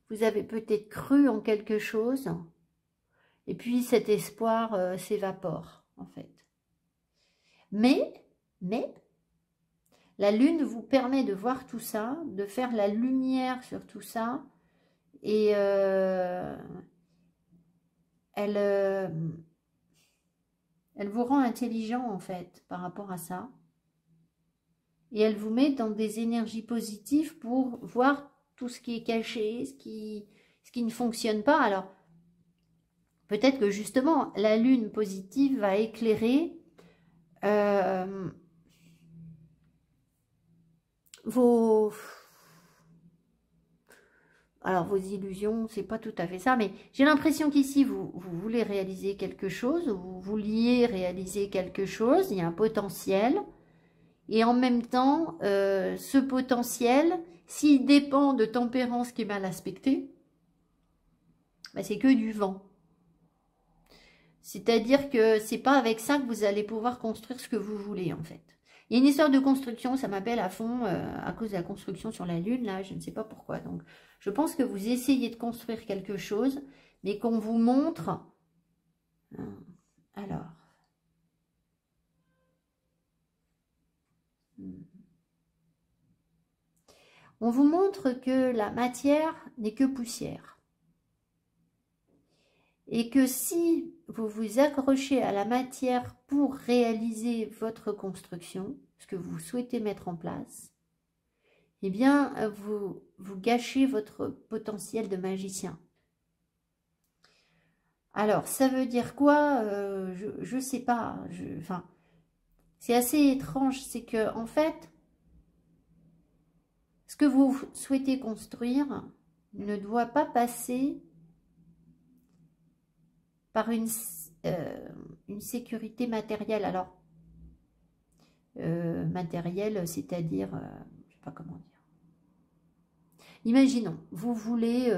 vous avez peut-être cru en quelque chose, et puis cet espoir s'évapore, en fait. Mais, la lune vous permet de voir tout ça, de faire la lumière sur tout ça, et elle vous rend intelligent, en fait, par rapport à ça. Et elle vous met dans des énergies positives pour voir tout ce qui est caché, ce qui ne fonctionne pas. Alors, peut-être que justement, la lune positive va éclairer vos... Alors, vos illusions, c'est pas tout à fait ça, mais j'ai l'impression qu'ici, vous voulez réaliser quelque chose, vous vouliez réaliser quelque chose, il y a un potentiel, et en même temps, ce potentiel, s'il dépend de tempérance qui est mal aspectée, ben, c'est que du vent. C'est-à-dire que c'est pas avec ça que vous allez pouvoir construire ce que vous voulez, en fait. Il y a une histoire de construction, ça m'appelle à fond à cause de la construction sur la Lune, là, je ne sais pas pourquoi. Donc, je pense que vous essayez de construire quelque chose, mais qu'on vous montre... Alors... On vous montre que la matière n'est que poussière. Et que si vous vous accrochez à la matière pour réaliser votre construction, ce que vous souhaitez mettre en place, eh bien, vous gâchez votre potentiel de magicien. Alors, ça veut dire quoi? Je ne sais pas. Enfin, c'est assez étrange. C'est que, en fait, ce que vous souhaitez construire ne doit pas passer par une sécurité matérielle. Alors, matérielle, c'est-à-dire, je ne sais pas comment dire. Imaginons, vous voulez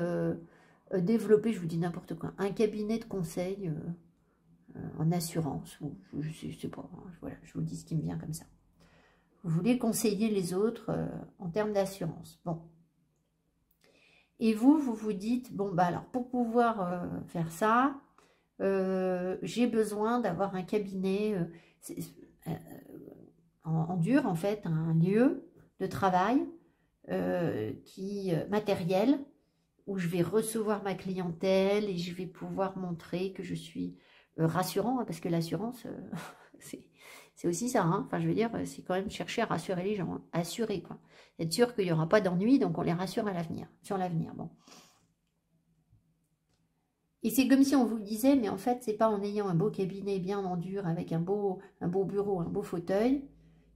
développer, je vous dis n'importe quoi, un cabinet de conseil en assurance, ou je sais pas, hein, voilà, je vous dis ce qui me vient comme ça. Vous voulez conseiller les autres en termes d'assurance. Bon. Et vous vous dites, bon, bah alors, pour pouvoir faire ça, j'ai besoin d'avoir un cabinet en dur, en fait, un lieu de travail matériel, où je vais recevoir ma clientèle et je vais pouvoir montrer que je suis rassurant, hein, parce que l'assurance, c'est aussi ça, hein. Enfin, je veux dire, c'est quand même chercher à rassurer les gens, hein. Assurer, quoi. Être sûr qu'il n'y aura pas d'ennui, donc on les rassure à l'avenir, sur l'avenir, bon. Et c'est comme si on vous disait, mais en fait, c'est pas en ayant un beau cabinet bien en dur, avec un beau bureau, un beau fauteuil,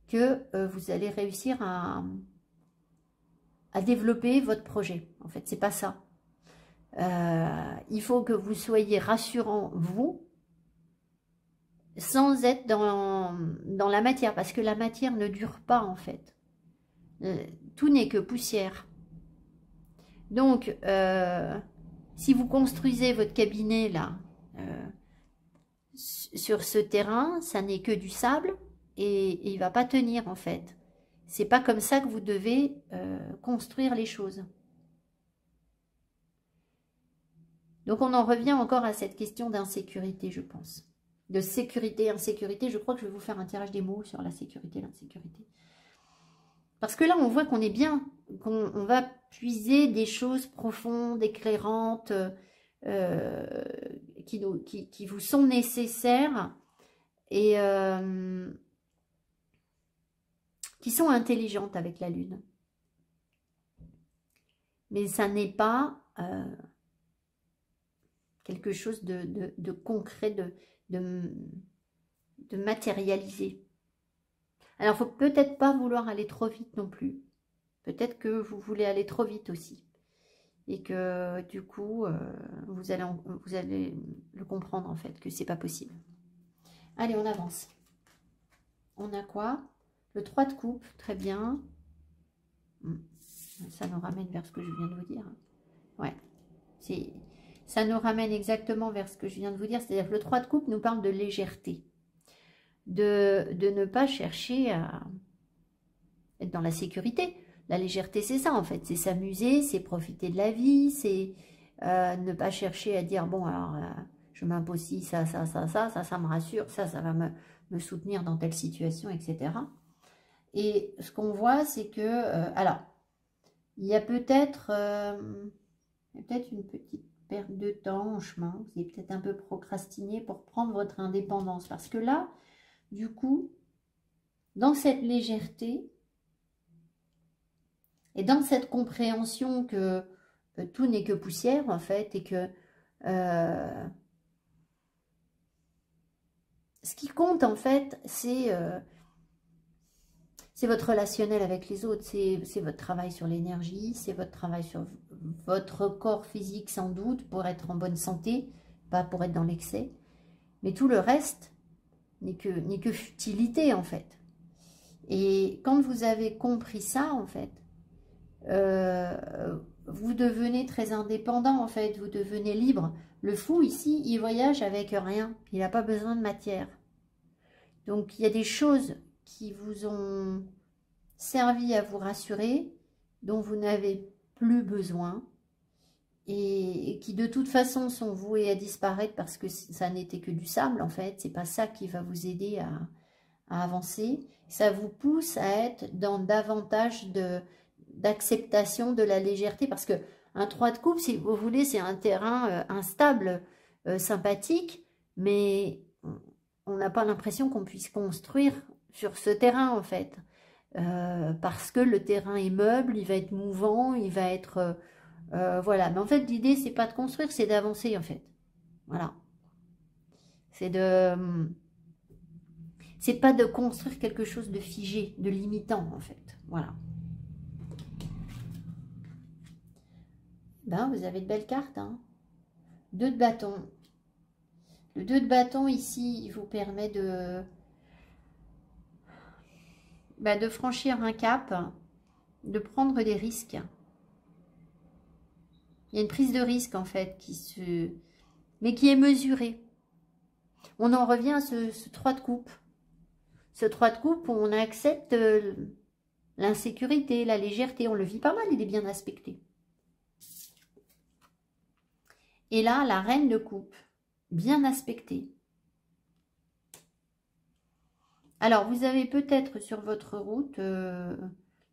que vous allez réussir à développer votre projet. En fait, c'est pas ça. Il faut que vous soyez rassurant, vous, sans être dans la matière, parce que la matière ne dure pas, en fait. Tout n'est que poussière. Donc, si vous construisez votre cabinet, là, sur ce terrain, ça n'est que du sable, et il ne va pas tenir, en fait. C'est pas comme ça que vous devez construire les choses. Donc, on en revient encore à cette question d'insécurité, je pense. De sécurité, insécurité. Je crois que je vais vous faire un tirage des mots sur la sécurité, l'insécurité. Parce que là, on voit qu'on est bien, qu'on va puiser des choses profondes, éclairantes, qui vous sont nécessaires et qui sont intelligentes avec la Lune. Mais ça n'est pas quelque chose de concret, de matérialisé. Alors, il ne faut peut-être pas vouloir aller trop vite non plus. Peut-être que vous voulez aller trop vite aussi. Et que du coup, vous allez le comprendre en fait, que c'est pas possible. Allez, on avance. On a quoi? Le 3 de coupe, très bien. Ça nous ramène vers ce que je viens de vous dire. Ouais, ça nous ramène exactement vers ce que je viens de vous dire. C'est-à-dire que le 3 de coupe nous parle de légèreté. De ne pas chercher à être dans la sécurité. La légèreté, c'est ça en fait. C'est s'amuser, c'est profiter de la vie, c'est ne pas chercher à dire, bon, alors, je m'impose ci, ça me rassure, ça va me soutenir dans telle situation, etc. Et ce qu'on voit, c'est que, alors, il y a peut-être une petite perte de temps en chemin. Vous avez peut-être un peu procrastiné pour prendre votre indépendance. Parce que là, du coup, dans cette légèreté et dans cette compréhension que tout n'est que poussière, en fait, et que ce qui compte en fait, c'est votre relationnel avec les autres, c'est votre travail sur l'énergie, c'est votre travail sur votre corps physique sans doute, pour être en bonne santé, pas pour être dans l'excès. Mais tout le reste n'est que futilité en fait. Et quand vous avez compris ça en fait, vous devenez très indépendant en fait, vous devenez libre. Le fou ici, il voyage avec rien, il n'a pas besoin de matière. Donc il y a des choses qui vous ont servi à vous rassurer, dont vous n'avez plus besoin, et qui de toute façon sont vouées à disparaître parce que ça n'était que du sable en fait, c'est pas ça qui va vous aider à avancer. Ça vous pousse à être dans davantage d'acceptation de la légèreté, parce que un 3 de coupe, si vous voulez, c'est un terrain instable, sympathique, mais on n'a pas l'impression qu'on puisse construire sur ce terrain en fait. Parce que le terrain est meuble, il va être mouvant, il va être... voilà, mais en fait l'idée c'est pas de construire, c'est d'avancer en fait. Voilà. C'est pas de construire quelque chose de figé, de limitant en fait. Voilà. Ben, vous avez de belles cartes, hein. 2 de bâton. Le 2 de bâton ici, il vous permet de franchir un cap, de prendre des risques. Il y a une prise de risque en fait, mais qui est mesurée. On en revient à ce 3 de coupe. Ce 3 de coupe où on accepte l'insécurité, la légèreté. On le vit pas mal, il est bien aspecté. Et là, la reine de coupe, bien aspectée. Alors, vous avez peut-être sur votre route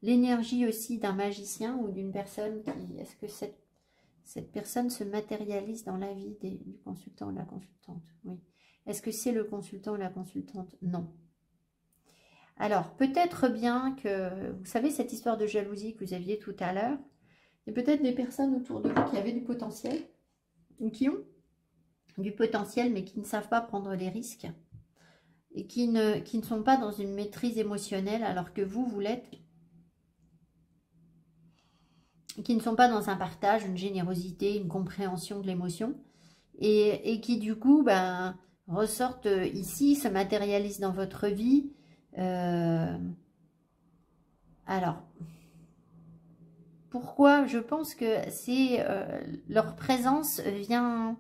l'énergie aussi d'un magicien ou d'une personne qui... Est-ce que cette personne se matérialise dans la vie du consultant ou de la consultante? Oui. Est-ce que c'est le consultant ou la consultante? Non. Alors, peut-être bien que... Vous savez, cette histoire de jalousie que vous aviez tout à l'heure, il y a peut-être des personnes autour de vous qui avaient du potentiel, ou qui ont du potentiel, mais qui ne savent pas prendre les risques, et qui ne sont pas dans une maîtrise émotionnelle, alors que vous l'êtes, qui ne sont pas dans un partage, une générosité, une compréhension de l'émotion, et qui du coup ressortent ici, se matérialisent dans votre vie. Alors, pourquoi? Je pense que c'est leur présence vient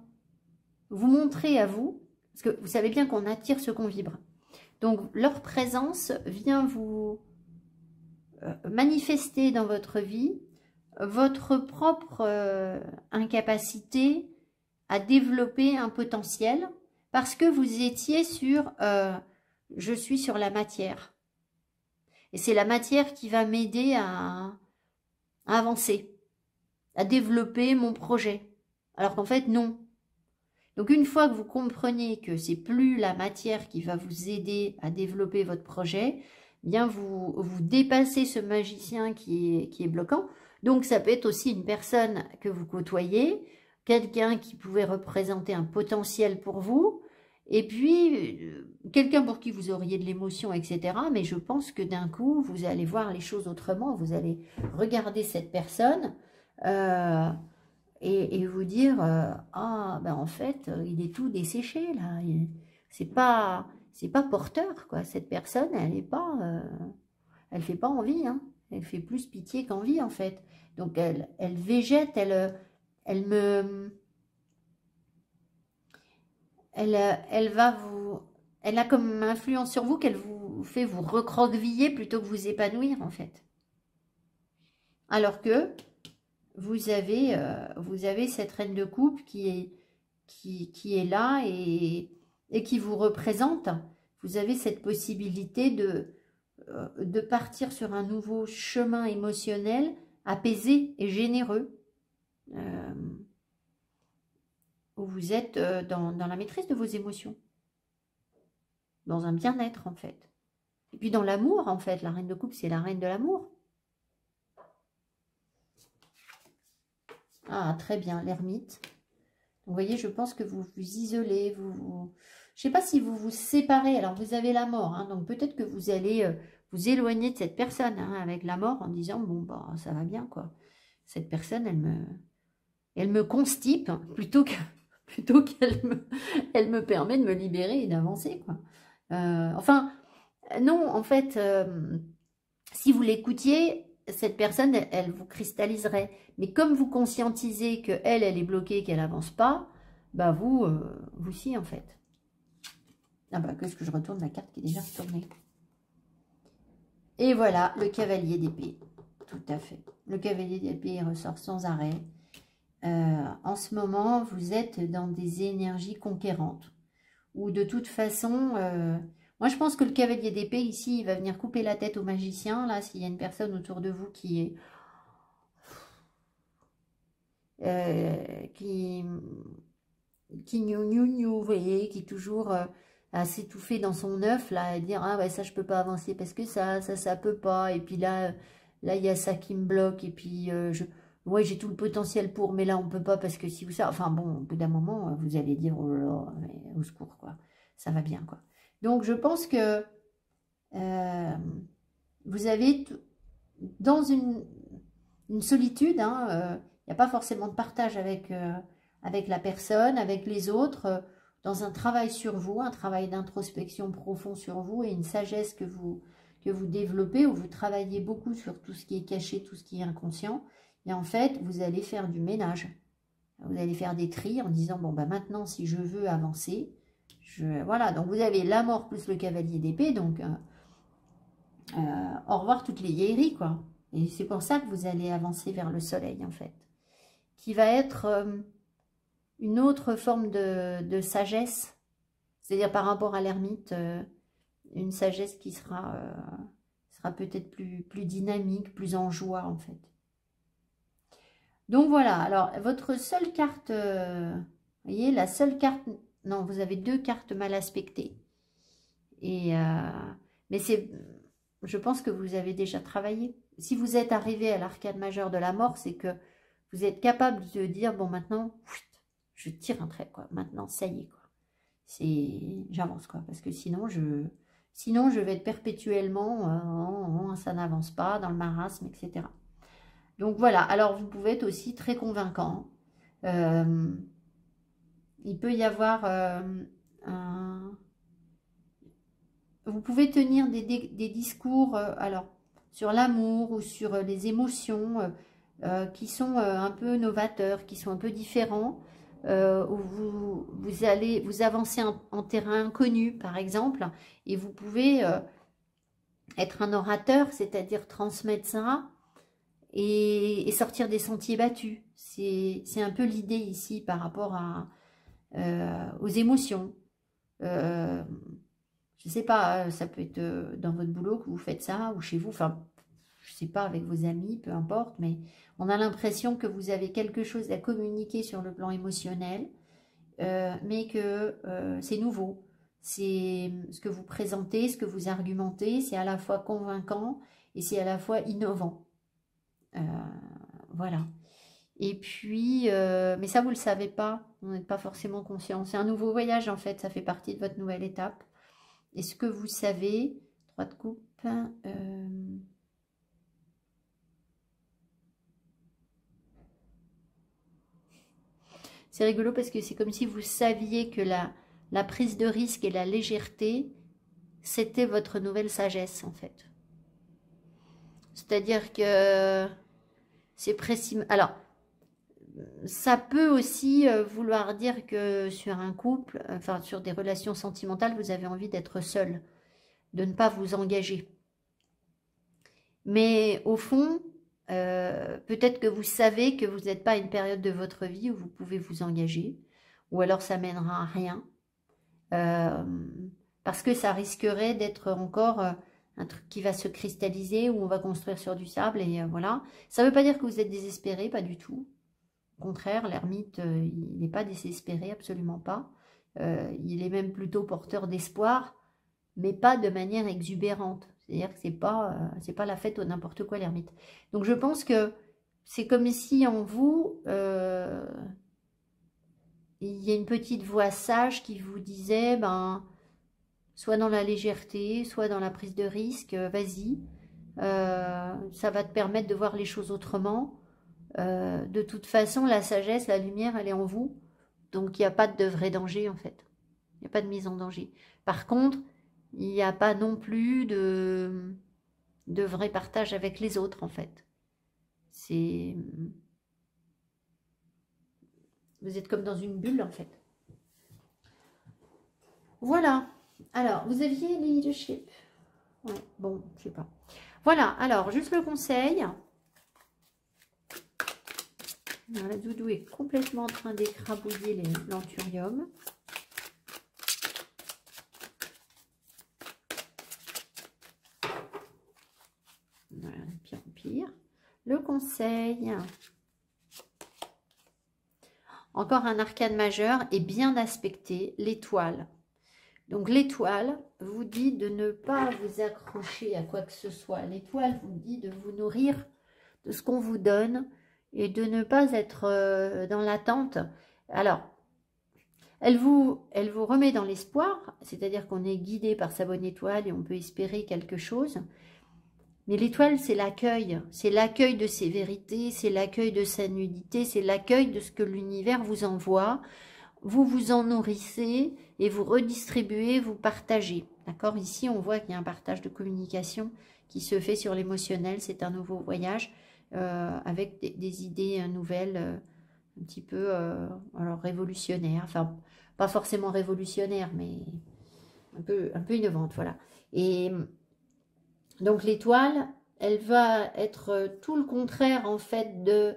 vous montrer à vous, parce que vous savez bien qu'on attire ce qu'on vibre. Donc, leur présence vient vous manifester dans votre vie votre propre incapacité à développer un potentiel, parce que vous étiez sur je suis sur la matière. Et c'est la matière qui va m'aider à avancer, à développer mon projet. Alors qu'en fait, non. Donc une fois que vous comprenez que c'est plus la matière qui va vous aider à développer votre projet, bien vous dépassez ce magicien qui est bloquant. Donc ça peut être aussi une personne que vous côtoyez, quelqu'un qui pouvait représenter un potentiel pour vous, et puis quelqu'un pour qui vous auriez de l'émotion, etc. Mais je pense que d'un coup, vous allez voir les choses autrement, vous allez regarder cette personne et vous dire ah ben en fait il est tout desséché là, c'est pas porteur quoi, cette personne elle est pas elle fait pas envie hein. Elle fait plus pitié qu'envie en fait, donc elle végète, elle va vous, elle a comme influence sur vous qu'elle vous fait vous recroqueviller plutôt que vous épanouir en fait, alors que vous avez cette reine de coupe qui est là et qui vous représente. Vous avez cette possibilité de partir sur un nouveau chemin émotionnel apaisé et généreux, où vous êtes dans la maîtrise de vos émotions, dans un bien-être en fait. Et puis dans l'amour en fait, la reine de coupe c'est la reine de l'amour. Ah, très bien, l'ermite. Vous voyez, je pense que vous vous isolez, Je ne sais pas si vous vous séparez. Alors, vous avez la mort. Hein, donc, peut-être que vous allez vous éloigner de cette personne hein, avec la mort en disant, bon, bah, ça va bien, quoi. Cette personne, elle me constipe plutôt qu'elle me permet de me libérer et d'avancer, quoi. Enfin, non, en fait, si vous l'écoutiez, cette personne, elle vous cristalliserait. Mais comme vous conscientisez qu'elle, elle est bloquée, qu'elle n'avance pas, bah vous si, en fait. Ah bah, qu'est-ce que je retourne la carte qui est déjà retournée. Et voilà, le cavalier d'épée. Tout à fait. Le cavalier d'épée ressort sans arrêt. En ce moment, vous êtes dans des énergies conquérantes. Ou de toute façon, moi je pense que le cavalier d'épée ici, il va venir couper la tête au magicien. Là, s'il y a une personne autour de vous qui est... qui vous voyez, qui est toujours à s'étouffer dans son œuf, là, et dire, ah ouais, ça, je peux pas avancer parce que ça peut pas, et puis là, il y a ça qui me bloque, et puis, ouais, j'ai tout le potentiel pour, mais là, on peut pas parce que si vous ça, enfin bon, au bout d'un moment, vous allez dire, oh là là, mais au secours, quoi, ça va bien, quoi. Donc, je pense que vous avez, dans une solitude, hein, il n'y a pas forcément de partage avec la personne, avec les autres, dans un travail sur vous, un travail d'introspection profond sur vous et une sagesse que vous développez, où vous travaillez beaucoup sur tout ce qui est caché, tout ce qui est inconscient. Et en fait, vous allez faire du ménage. Vous allez faire des tris en disant, bon, bah maintenant, si je veux avancer, voilà. Donc, vous avez la mort plus le cavalier d'épée, donc au revoir toutes les vieilleries, quoi. Et c'est pour ça que vous allez avancer vers le soleil, en fait. Qui va être une autre forme de sagesse, c'est-à-dire par rapport à l'ermite, une sagesse qui sera peut-être plus dynamique, plus en joie en fait. Donc voilà, alors votre seule carte, vous voyez, la seule carte, non, vous avez deux cartes mal aspectées. Et, mais je pense que vous avez déjà travaillé. Si vous êtes arrivé à l'arcade majeure de la mort, c'est que vous êtes capable de dire, bon maintenant, je tire un trait, quoi. Maintenant, ça y est, quoi. J'avance, quoi. Parce que sinon, je vais être perpétuellement, ça n'avance pas, dans le marasme, etc. Donc voilà, alors vous pouvez être aussi très convaincant. Il peut y avoir vous pouvez tenir des discours, alors, sur l'amour ou sur les émotions, qui sont un peu novateurs, qui sont un peu différents, où vous avancez en terrain inconnu, par exemple, et vous pouvez être un orateur, c'est-à-dire transmettre ça et sortir des sentiers battus. C'est un peu l'idée ici par rapport aux émotions. Je ne sais pas, ça peut être dans votre boulot que vous faites ça, ou chez vous, enfin, je ne sais pas, avec vos amis, peu importe, mais on a l'impression que vous avez quelque chose à communiquer sur le plan émotionnel, mais que c'est nouveau. C'est ce que vous présentez, ce que vous argumentez, c'est à la fois convaincant et c'est à la fois innovant. Voilà. Et puis, mais ça, vous ne le savez pas, vous n'êtes pas forcément conscient. C'est un nouveau voyage, en fait, ça fait partie de votre nouvelle étape. Et ce que vous savez, 3 de coupe, c'est rigolo parce que c'est comme si vous saviez que la prise de risque et la légèreté, c'était votre nouvelle sagesse, en fait. C'est-à-dire que c'est précis. Alors, ça peut aussi vouloir dire que sur un couple, enfin sur des relations sentimentales, vous avez envie d'être seul, de ne pas vous engager. Mais au fond, peut-être que vous savez que vous n'êtes pas à une période de votre vie où vous pouvez vous engager, ou alors ça mènera à rien, parce que ça risquerait d'être encore un truc qui va se cristalliser, où on va construire sur du sable, et voilà. Ça ne veut pas dire que vous êtes désespéré, pas du tout. Au contraire, l'ermite, il n'est pas désespéré, absolument pas. Il est même plutôt porteur d'espoir, mais pas de manière exubérante. C'est-à-dire que c'est pas la fête ou n'importe quoi, l'ermite. Donc je pense que c'est comme si en vous, il y a une petite voix sage qui vous disait, ben, soit dans la légèreté, soit dans la prise de risque, vas-y. Ça va te permettre de voir les choses autrement. De toute façon, la sagesse, la lumière, elle est en vous. Donc, il n'y a pas de vrai danger, en fait. Il n'y a pas de mise en danger. Par contre, il n'y a pas non plus de vrai partage avec les autres, en fait. Vous êtes comme dans une bulle, en fait. Voilà. Alors, vous aviez leadership. Ouais, bon, je sais pas. Voilà, alors, juste le conseil. La doudou est complètement en train d'écrabouiller l'anthurium. Voilà, de pire en pire. Le conseil. Encore un arcane majeur et bien aspecté, l'étoile. Donc l'étoile vous dit de ne pas vous accrocher à quoi que ce soit. L'étoile vous dit de vous nourrir de ce qu'on vous donne et de ne pas être dans l'attente. Alors, elle vous remet dans l'espoir, c'est-à-dire qu'on est guidé par sa bonne étoile et on peut espérer quelque chose. Mais l'étoile, c'est l'accueil de ses vérités, c'est l'accueil de sa nudité, c'est l'accueil de ce que l'univers vous envoie. Vous vous en nourrissez et vous redistribuez, vous partagez. D'accord? Ici, on voit qu'il y a un partage de communication qui se fait sur l'émotionnel. C'est un nouveau voyage avec des idées nouvelles, un petit peu alors révolutionnaires. Enfin, pas forcément révolutionnaires, mais un peu innovantes. Voilà. Et donc, l'étoile, elle va être tout le contraire, en fait, de...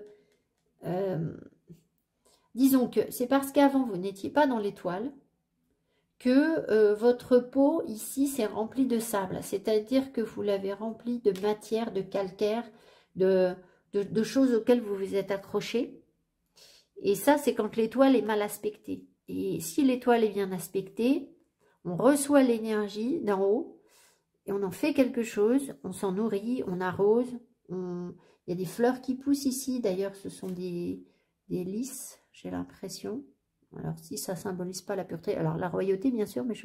disons que c'est parce qu'avant, vous n'étiez pas dans l'étoile que votre peau, ici, s'est remplie de sable. C'est-à-dire que vous l'avez remplie de matière, de calcaire, de choses auxquelles vous vous êtes accroché. Et ça, c'est quand l'étoile est mal aspectée. Et si l'étoile est bien aspectée, on reçoit l'énergie d'en haut et on en fait quelque chose, on s'en nourrit, on arrose. Il y a des fleurs qui poussent ici. D'ailleurs, ce sont des lys, j'ai l'impression. Alors, si ça ne symbolise pas la pureté, alors la royauté, bien sûr, mais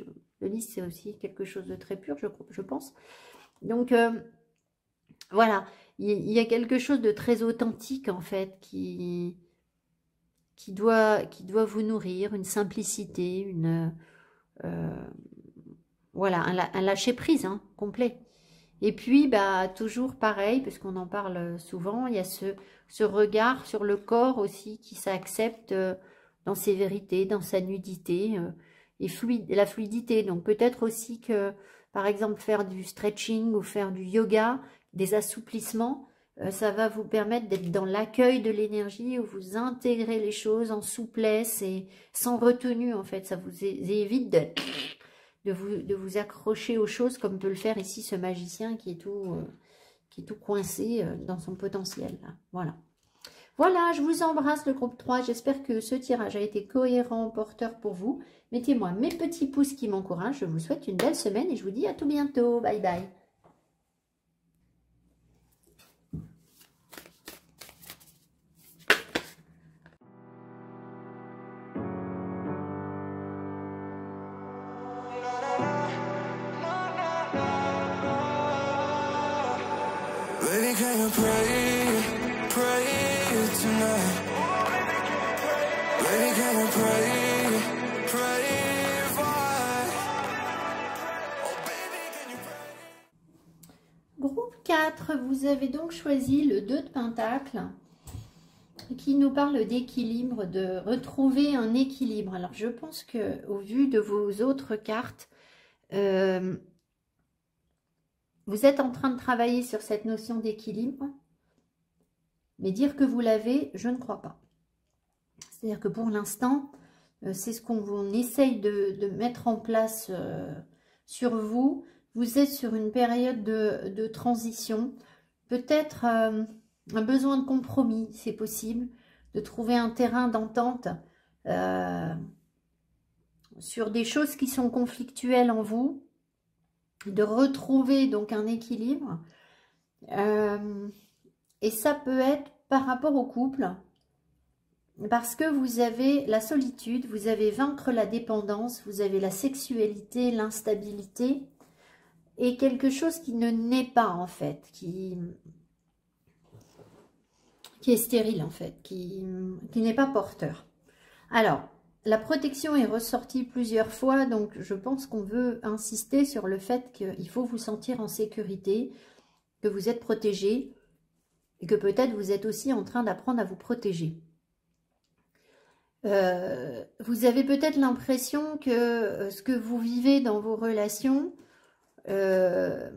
le lys, c'est aussi quelque chose de très pur, je pense. Donc, voilà, il y a quelque chose de très authentique, en fait, qui doit vous nourrir, une simplicité, voilà, un lâcher-prise complet. Et puis, bah, toujours pareil, parce qu'on en parle souvent, il y a ce regard sur le corps aussi qui s'accepte dans ses vérités, dans sa nudité et la fluidité. Donc peut-être aussi que, par exemple, faire du stretching ou faire du yoga, des assouplissements, ça va vous permettre d'être dans l'accueil de l'énergie, où vous intégrez les choses en souplesse et sans retenue, en fait. Ça vous évite de vous accrocher aux choses, comme peut le faire ici ce magicien qui est tout coincé dans son potentiel. Là. Voilà. Voilà, je vous embrasse le groupe 3. J'espère que ce tirage a été cohérent, porteur pour vous. Mettez-moi mes petits pouces qui m'encouragent. Je vous souhaite une belle semaine et je vous dis à tout bientôt. Bye bye. Baby, can you pray tonight? Baby, can you pray for? Oh, baby, can you pray? Groupe 4, vous avez donc choisi le 2 de Pentacle qui nous parle d'équilibre, de retrouver un équilibre. Alors, je pense que au vu de vos autres cartes, vous êtes en train de travailler sur cette notion d'équilibre, mais dire que vous l'avez, je ne crois pas. C'est-à-dire que pour l'instant, c'est ce qu'on essaye de mettre en place sur vous. Vous êtes sur une période de transition, peut-être un besoin de compromis, c'est possible, de trouver un terrain d'entente sur des choses qui sont conflictuelles en vous, de retrouver donc un équilibre. Et ça peut être par rapport au couple. Parce que vous avez la solitude, vous avez vaincre la dépendance, vous avez la sexualité, l'instabilité et quelque chose qui ne naît pas en fait, qui est stérile en fait, qui n'est pas porteur. Alors, la protection est ressortie plusieurs fois, donc je pense qu'on veut insister sur le fait qu'il faut vous sentir en sécurité, que vous êtes protégé et que peut-être vous êtes aussi en train d'apprendre à vous protéger. Vous avez peut-être l'impression que ce que vous vivez dans vos relations, les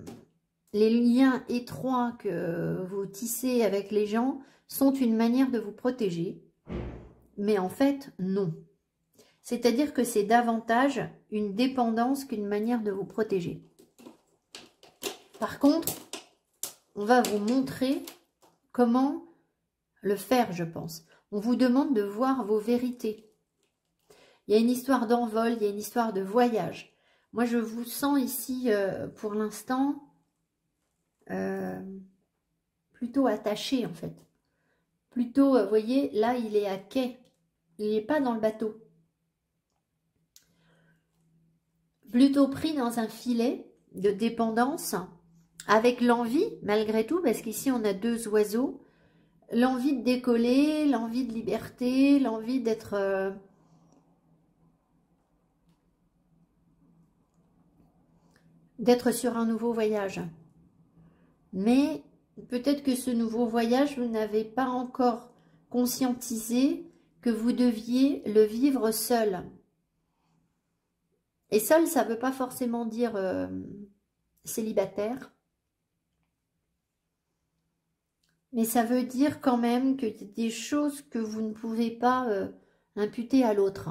liens étroits que vous tissez avec les gens sont une manière de vous protéger. Mais en fait, non. C'est-à-dire que c'est davantage une dépendance qu'une manière de vous protéger. Par contre, on va vous montrer comment le faire, je pense. On vous demande de voir vos vérités. Il y a une histoire d'envol, il y a une histoire de voyage. Moi, je vous sens ici, pour l'instant, plutôt attaché, en fait. Plutôt, vous voyez, là, il est à quai. Il n'est pas dans le bateau. Plutôt pris dans un filet de dépendance, avec l'envie, malgré tout, parce qu'ici, on a deux oiseaux, l'envie de décoller, l'envie de liberté, l'envie d'être sur un nouveau voyage. Mais peut-être que ce nouveau voyage, vous n'avez pas encore conscientisé que vous deviez le vivre seul. Et seul, ça ne veut pas forcément dire célibataire. Mais ça veut dire quand même qu'il y a des choses que vous ne pouvez pas imputer à l'autre.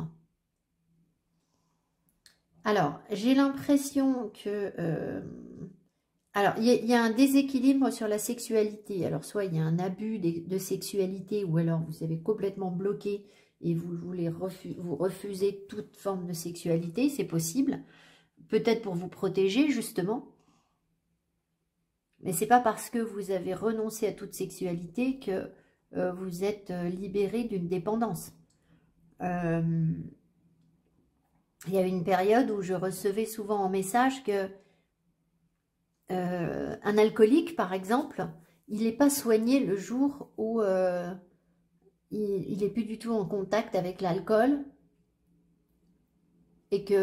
Alors, j'ai l'impression que... alors, il y a un déséquilibre sur la sexualité. Alors, soit il y a un abus de sexualité, ou alors vous avez complètement bloqué et vous voulez vous refusez toute forme de sexualité, c'est possible. Peut-être pour vous protéger, justement. Mais c'est pas parce que vous avez renoncé à toute sexualité que vous êtes libéré d'une dépendance. Il y a eu une période où je recevais souvent en message que un alcoolique, par exemple, il n'est pas soigné le jour où il n'est plus du tout en contact avec l'alcool et qu'il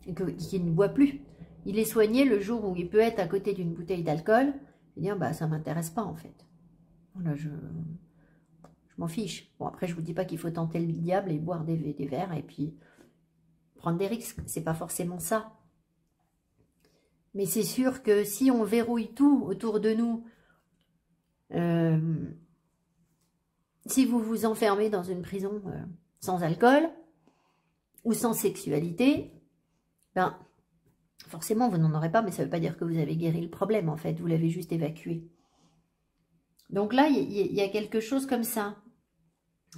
ne boit plus. Il est soigné le jour où il peut être à côté d'une bouteille d'alcool et dire bah ça m'intéresse pas en fait. Voilà, je m'en fiche. Bon après je vous dis pas qu'il faut tenter le diable et boire des verres et puis prendre des risques. C'est pas forcément ça. Mais c'est sûr que si on verrouille tout autour de nous, si vous vous enfermez dans une prison sans alcool ou sans sexualité, ben forcément, vous n'en aurez pas, mais ça ne veut pas dire que vous avez guéri le problème, en fait. Vous l'avez juste évacué. Donc là, il y a quelque chose comme ça.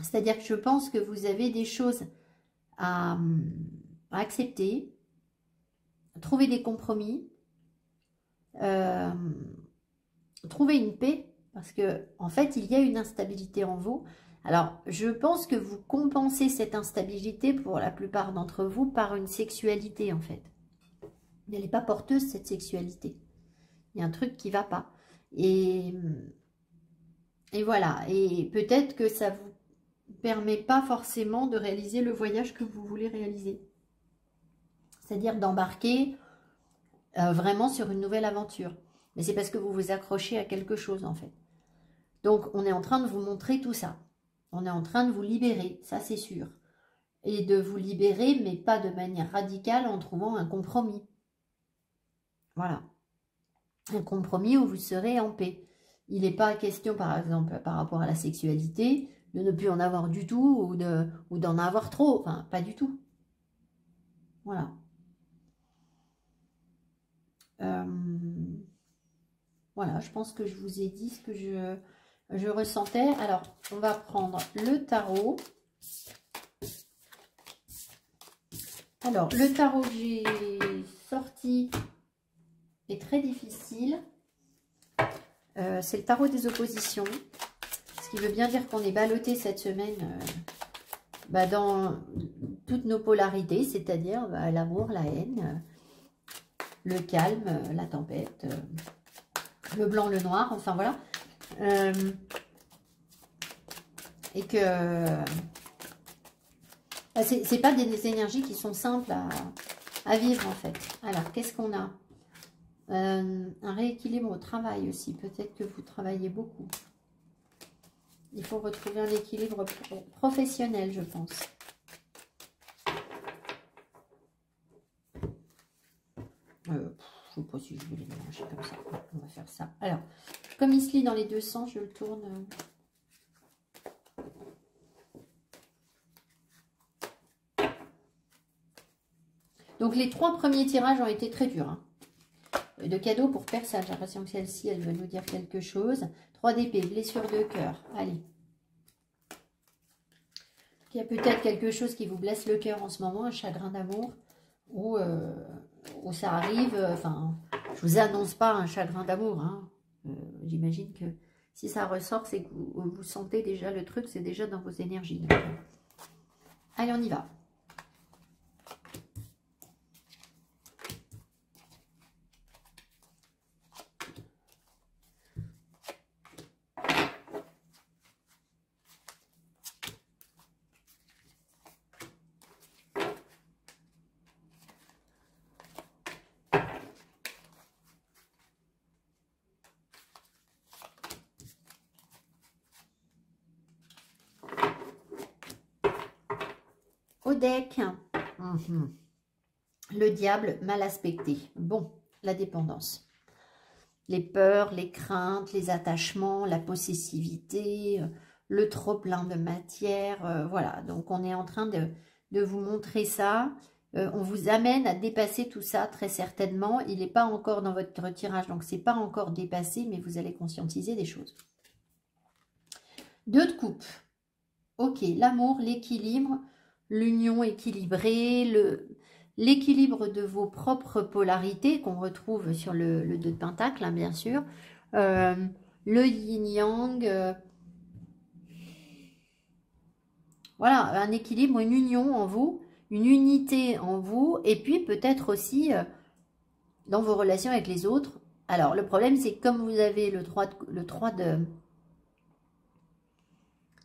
C'est-à-dire que je pense que vous avez des choses à accepter, à trouver des compromis, trouver une paix, parce que en fait, il y a une instabilité en vous. Alors, je pense que vous compensez cette instabilité, pour la plupart d'entre vous, par une sexualité, en fait. Mais elle n'est pas porteuse, cette sexualité. Il y a un truc qui ne va pas. Et voilà. Et peut-être que ça ne vous permet pas forcément de réaliser le voyage que vous voulez réaliser. C'est-à-dire d'embarquer vraiment sur une nouvelle aventure. Mais c'est parce que vous vous accrochez à quelque chose, en fait. Donc, on est en train de vous montrer tout ça. On est en train de vous libérer, ça c'est sûr. Et de vous libérer, mais pas de manière radicale, en trouvant un compromis. Voilà. Un compromis où vous serez en paix. Il n'est pas question, par exemple, par rapport à la sexualité, de ne plus en avoir du tout ou d'en avoir trop. Enfin, pas du tout. Voilà. Voilà, je pense que je vous ai dit ce que je ressentais. Alors, on va prendre le tarot. Alors, le tarot que j'ai sorti est très difficile. C'est le tarot des oppositions. Ce qui veut bien dire qu'on est ballotté cette semaine dans toutes nos polarités, c'est-à-dire l'amour, la haine, le calme, la tempête, le blanc, le noir, enfin voilà. Et que c'est pas des énergies qui sont simples à vivre en fait. Alors, qu'est-ce qu'on a? Un rééquilibre au travail aussi. Peut-être que vous travaillez beaucoup. Il faut retrouver un équilibre professionnel, je pense. Je ne sais pas si je vais les mélanger comme ça. On va faire ça. Alors, comme il se lit dans les deux sens, je le tourne. Donc, les 3 premiers tirages ont été très durs. Hein. De cadeaux pour personne. J'ai l'impression que celle-ci, elle veut nous dire quelque chose. 3 d'épée, blessure de cœur. Allez. Il y a peut-être quelque chose qui vous blesse le cœur en ce moment, un chagrin d'amour, ou ça arrive, enfin, je vous annonce pas un chagrin d'amour, hein. J'imagine que si ça ressort, c'est que vous sentez déjà le truc, c'est déjà dans vos énergies. Donc, allez, on y va. Au deck, le diable mal aspecté. Bon, la dépendance. Les peurs, les craintes, les attachements, la possessivité, le trop-plein de matière. Voilà, donc on est en train de vous montrer ça. On vous amène à dépasser tout ça très certainement. Il n'est pas encore dans votre tirage, donc c'est pas encore dépassé, mais vous allez conscientiser des choses. 2 de coupe. Ok, l'amour, l'équilibre, l'union équilibrée, l'équilibre de vos propres polarités qu'on retrouve sur le 2 de pentacle, hein, bien sûr. Le yin-yang. Voilà, un équilibre, une union en vous, une unité en vous, et puis peut-être aussi dans vos relations avec les autres. Alors, le problème, c'est que comme vous avez le 3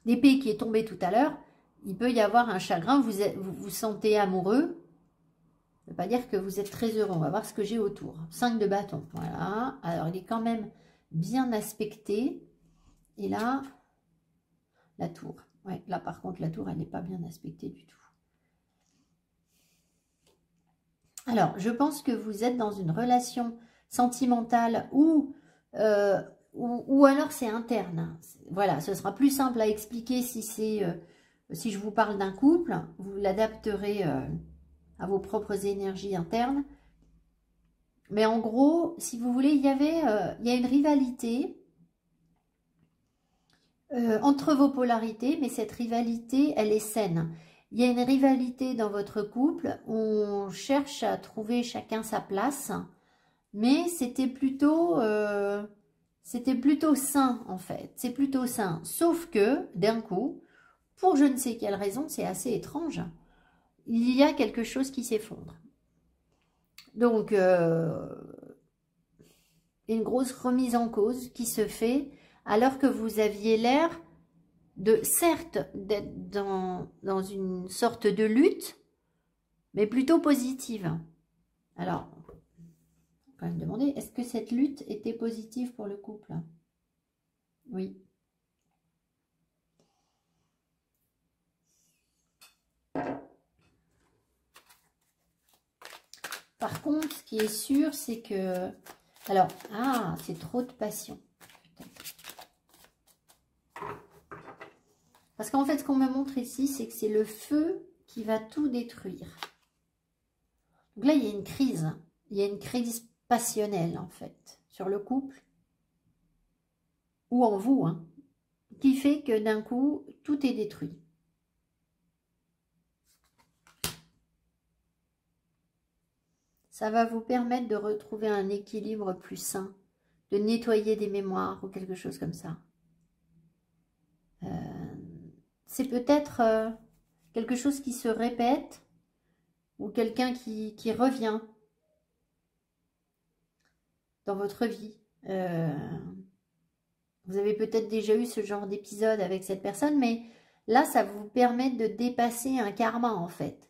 d'épée qui est tombé tout à l'heure, il peut y avoir un chagrin, vous vous sentez amoureux. Ça ne veut pas dire que vous êtes très heureux. On va voir ce que j'ai autour. 5 de bâton, voilà. Alors, il est quand même bien aspecté. Et là, la tour. Ouais, là, par contre, la tour, elle n'est pas bien aspectée du tout. Alors, je pense que vous êtes dans une relation sentimentale ou alors c'est interne. Voilà, ce sera plus simple à expliquer si je vous parle d'un couple. Vous l'adapterez à vos propres énergies internes. Mais en gros, si vous voulez, il y a une rivalité entre vos polarités, mais cette rivalité, elle est saine. Il y a une rivalité dans votre couple, on cherche à trouver chacun sa place, mais c'était plutôt sain en fait, c'est plutôt sain. Sauf que, d'un coup, pour je ne sais quelle raison, c'est assez étrange, il y a quelque chose qui s'effondre. Donc, une grosse remise en cause qui se fait alors que vous aviez l'air certes d'être dans une sorte de lutte, mais plutôt positive. Alors, on va quand même demander, est-ce que cette lutte était positive pour le couple? Oui. Par contre, ce qui est sûr, c'est que... Alors, c'est trop de passion. Parce qu'en fait, ce qu'on me montre ici, c'est que c'est le feu qui va tout détruire. Donc là, il y a une crise. Il y a une crise passionnelle, en fait, sur le couple. Ou en vous, hein, qui fait que d'un coup, tout est détruit. Ça va vous permettre de retrouver un équilibre plus sain, de nettoyer des mémoires ou quelque chose comme ça. C'est peut-être quelque chose qui se répète ou quelqu'un qui revient dans votre vie. Vous avez peut-être déjà eu ce genre d'épisode avec cette personne, mais là, ça vous permet de dépasser un karma, en fait.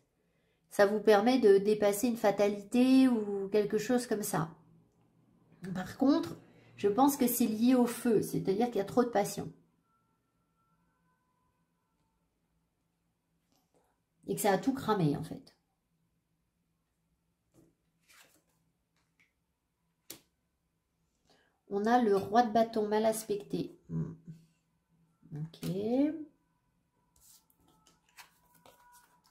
Ça vous permet de dépasser une fatalité ou quelque chose comme ça. Par contre, je pense que c'est lié au feu, c'est-à-dire qu'il y a trop de passion. Et que ça a tout cramé, en fait. On a le roi de bâton mal aspecté. Ok.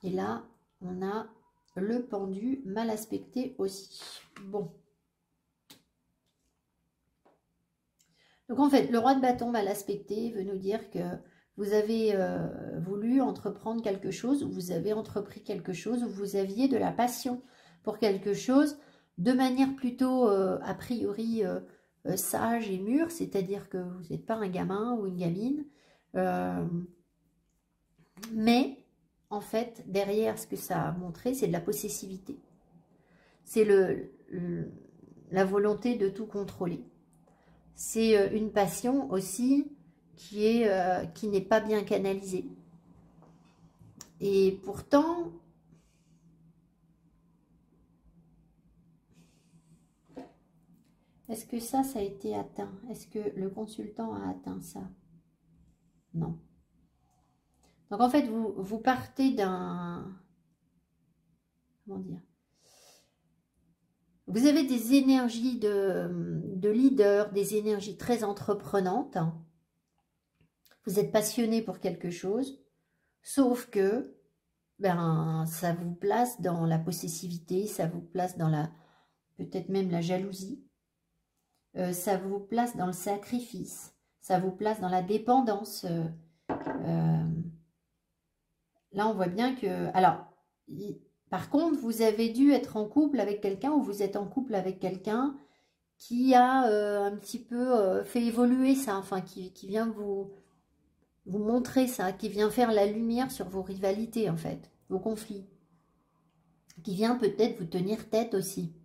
Et là, on a le pendu mal aspecté aussi. Bon. Donc en fait, le roi de bâton mal aspecté veut nous dire que vous avez voulu entreprendre quelque chose, ou vous avez entrepris quelque chose, ou vous aviez de la passion pour quelque chose, de manière plutôt a priori sage et mûre, c'est-à-dire que vous n'êtes pas un gamin ou une gamine, mais en fait, derrière ce que ça a montré, c'est de la possessivité. C'est la volonté de tout contrôler. C'est une passion aussi qui n'est pas bien canalisée. Et pourtant, est-ce que ça a été atteint? Est-ce que le consultant a atteint ça? Non. Donc en fait, vous partez d'un... Comment dire? Vous avez des énergies de leader, des énergies très entreprenantes. Vous êtes passionné pour quelque chose, sauf que ça vous place dans la possessivité, ça vous place dans la peut-être même la jalousie, ça vous place dans le sacrifice, ça vous place dans la dépendance. Là, on voit bien que... Alors, par contre, vous avez dû être en couple avec quelqu'un ou vous êtes en couple avec quelqu'un qui a un petit peu fait évoluer ça, enfin, qui vient vous montrer ça, qui vient faire la lumière sur vos rivalités, en fait, vos conflits, qui vient peut-être vous tenir tête aussi.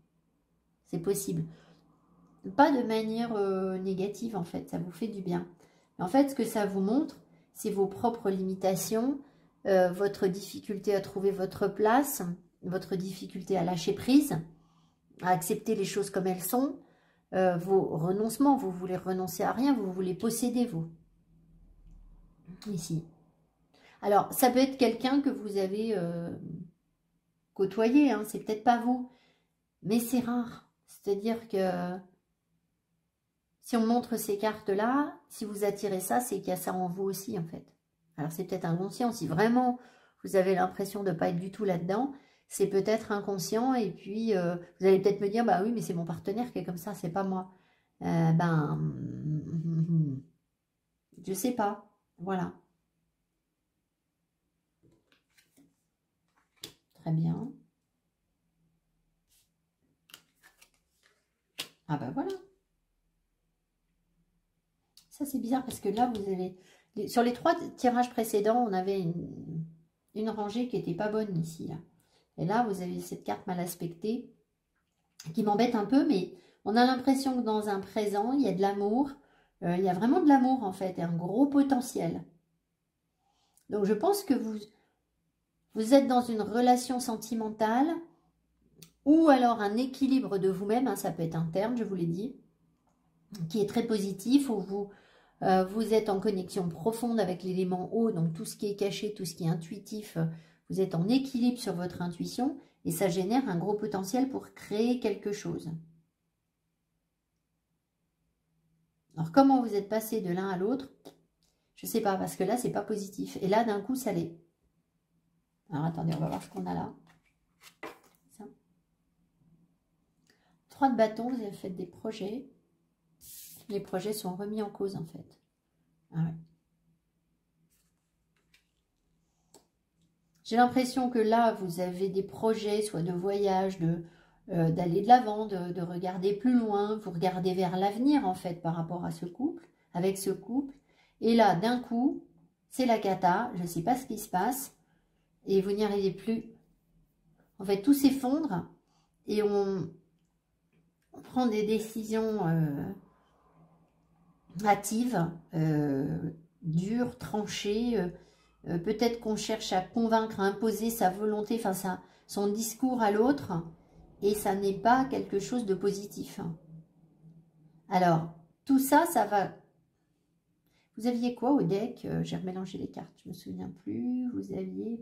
C'est possible. Pas de manière négative, en fait, ça vous fait du bien. Mais en fait, ce que ça vous montre, c'est vos propres limitations, votre difficulté à trouver votre place, votre difficulté à lâcher prise, à accepter les choses comme elles sont, vos renoncements, vous voulez renoncer à rien, vous voulez posséder, vous. Ici. Alors, ça peut être quelqu'un que vous avez côtoyé, hein, c'est peut-être pas vous, mais c'est rare. C'est-à-dire que si on montre ces cartes-là, si vous attirez ça, c'est qu'il y a ça en vous aussi, en fait. Alors, c'est peut-être inconscient. Si vraiment vous avez l'impression de ne pas être du tout là-dedans, c'est peut-être inconscient. Et puis, vous allez peut-être me dire, bah oui, mais c'est mon partenaire qui est comme ça, c'est pas moi. Je sais pas. Voilà. Très bien. Ah bah voilà. Ça, c'est bizarre parce que là, vous avez... Sur les 3 tirages précédents, on avait une rangée qui n'était pas bonne ici. Là. Et là, vous avez cette carte mal aspectée qui m'embête un peu, mais on a l'impression que dans un présent, il y a de l'amour. Il y a vraiment de l'amour, en fait, et un gros potentiel. Donc, je pense que vous êtes dans une relation sentimentale ou alors un équilibre de vous-même, hein, ça peut être un terme, je vous l'ai dit, qui est très positif, où vous êtes en connexion profonde avec l'élément eau, donc tout ce qui est caché, tout ce qui est intuitif, vous êtes en équilibre sur votre intuition et ça génère un gros potentiel pour créer quelque chose. Alors, comment vous êtes passé de l'un à l'autre? Je ne sais pas, parce que là, c'est pas positif. Et là, d'un coup, ça l'est. Alors, attendez, on va voir ce qu'on a là. Ça. 3 de bâton, vous avez fait des projets. Les projets sont remis en cause, en fait. Ah ouais. J'ai l'impression que là, vous avez des projets, soit de voyage, d'aller de l'avant, de regarder plus loin. Vous regardez vers l'avenir, en fait, par rapport à ce couple, avec ce couple. Et là, d'un coup, c'est la cata, je ne sais pas ce qui se passe, et vous n'y arrivez plus. En fait, tout s'effondre, et on prend des décisions hâtives, dures, tranchées, peut-être qu'on cherche à convaincre, à imposer sa volonté, enfin son discours à l'autre, et ça n'est pas quelque chose de positif. Alors, tout ça, ça va... Vous aviez quoi au deck? J'ai remélangé les cartes, je ne me souviens plus. Vous aviez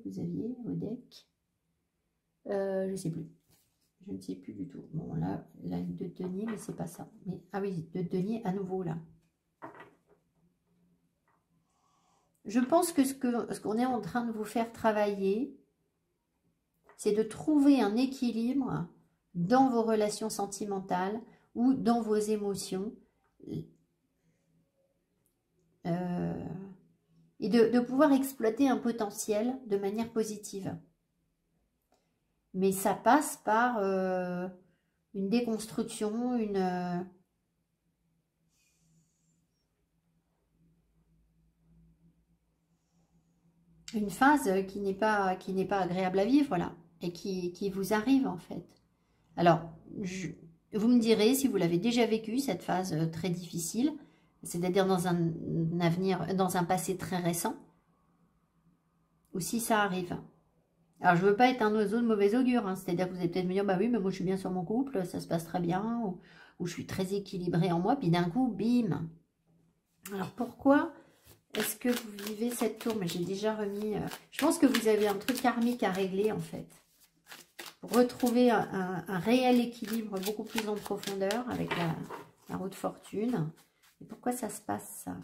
au deck, je ne sais plus. Je ne sais plus du tout. Bon, là, la de denier, mais c'est pas ça. Mais, ah oui, de denier à nouveau, là. Je pense que ce qu'on est en train de vous faire travailler, c'est de trouver un équilibre dans vos relations sentimentales ou dans vos émotions. Et de pouvoir exploiter un potentiel de manière positive. Mais ça passe par une déconstruction, une phase qui n'est pas agréable à vivre, là, et qui vous arrive, en fait. Alors, vous me direz si vous l'avez déjà vécu, cette phase très difficile, c'est-à-dire dans un avenir, dans un passé très récent, ou si ça arrive. Alors, je ne veux pas être un oiseau de mauvais augure, hein, c'est-à-dire que vous allez peut-être me dire, bah oui, mais moi je suis bien sur mon couple, ça se passe très bien, ou je suis très équilibrée en moi, puis d'un coup, bim. Alors, pourquoi est-ce que vous vivez cette tour? Mais j'ai déjà remis... je pense que vous avez un truc karmique à régler, en fait. Pour retrouver un réel équilibre beaucoup plus en profondeur avec la roue de fortune. Et pourquoi ça se passe, ça?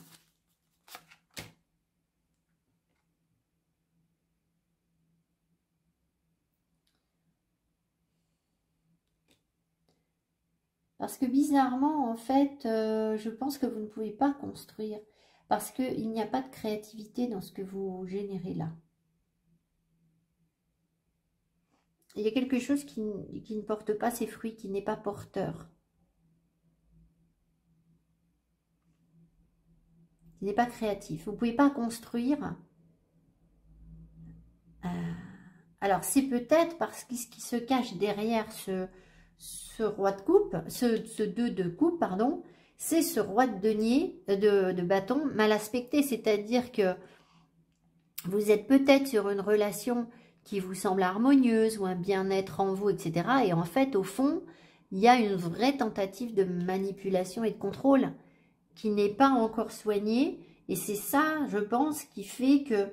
Parce que bizarrement, en fait, je pense que vous ne pouvez pas construire. Parce qu'il n'y a pas de créativité dans ce que vous générez là. Il y a quelque chose qui ne porte pas ses fruits, qui n'est pas porteur. Qui n'est pas créatif. Vous ne pouvez pas construire. Alors, c'est peut-être parce que ce qui se cache derrière ce roi de coupe, ce 2 de coupe, pardon, c'est ce roi de denier, de bâton mal aspecté. C'est-à-dire que vous êtes peut-être sur une relation qui vous semble harmonieuse ou un bien-être en vous, etc. Et en fait, au fond, il y a une vraie tentative de manipulation et de contrôle qui n'est pas encore soignée. Et c'est ça, je pense, qui fait que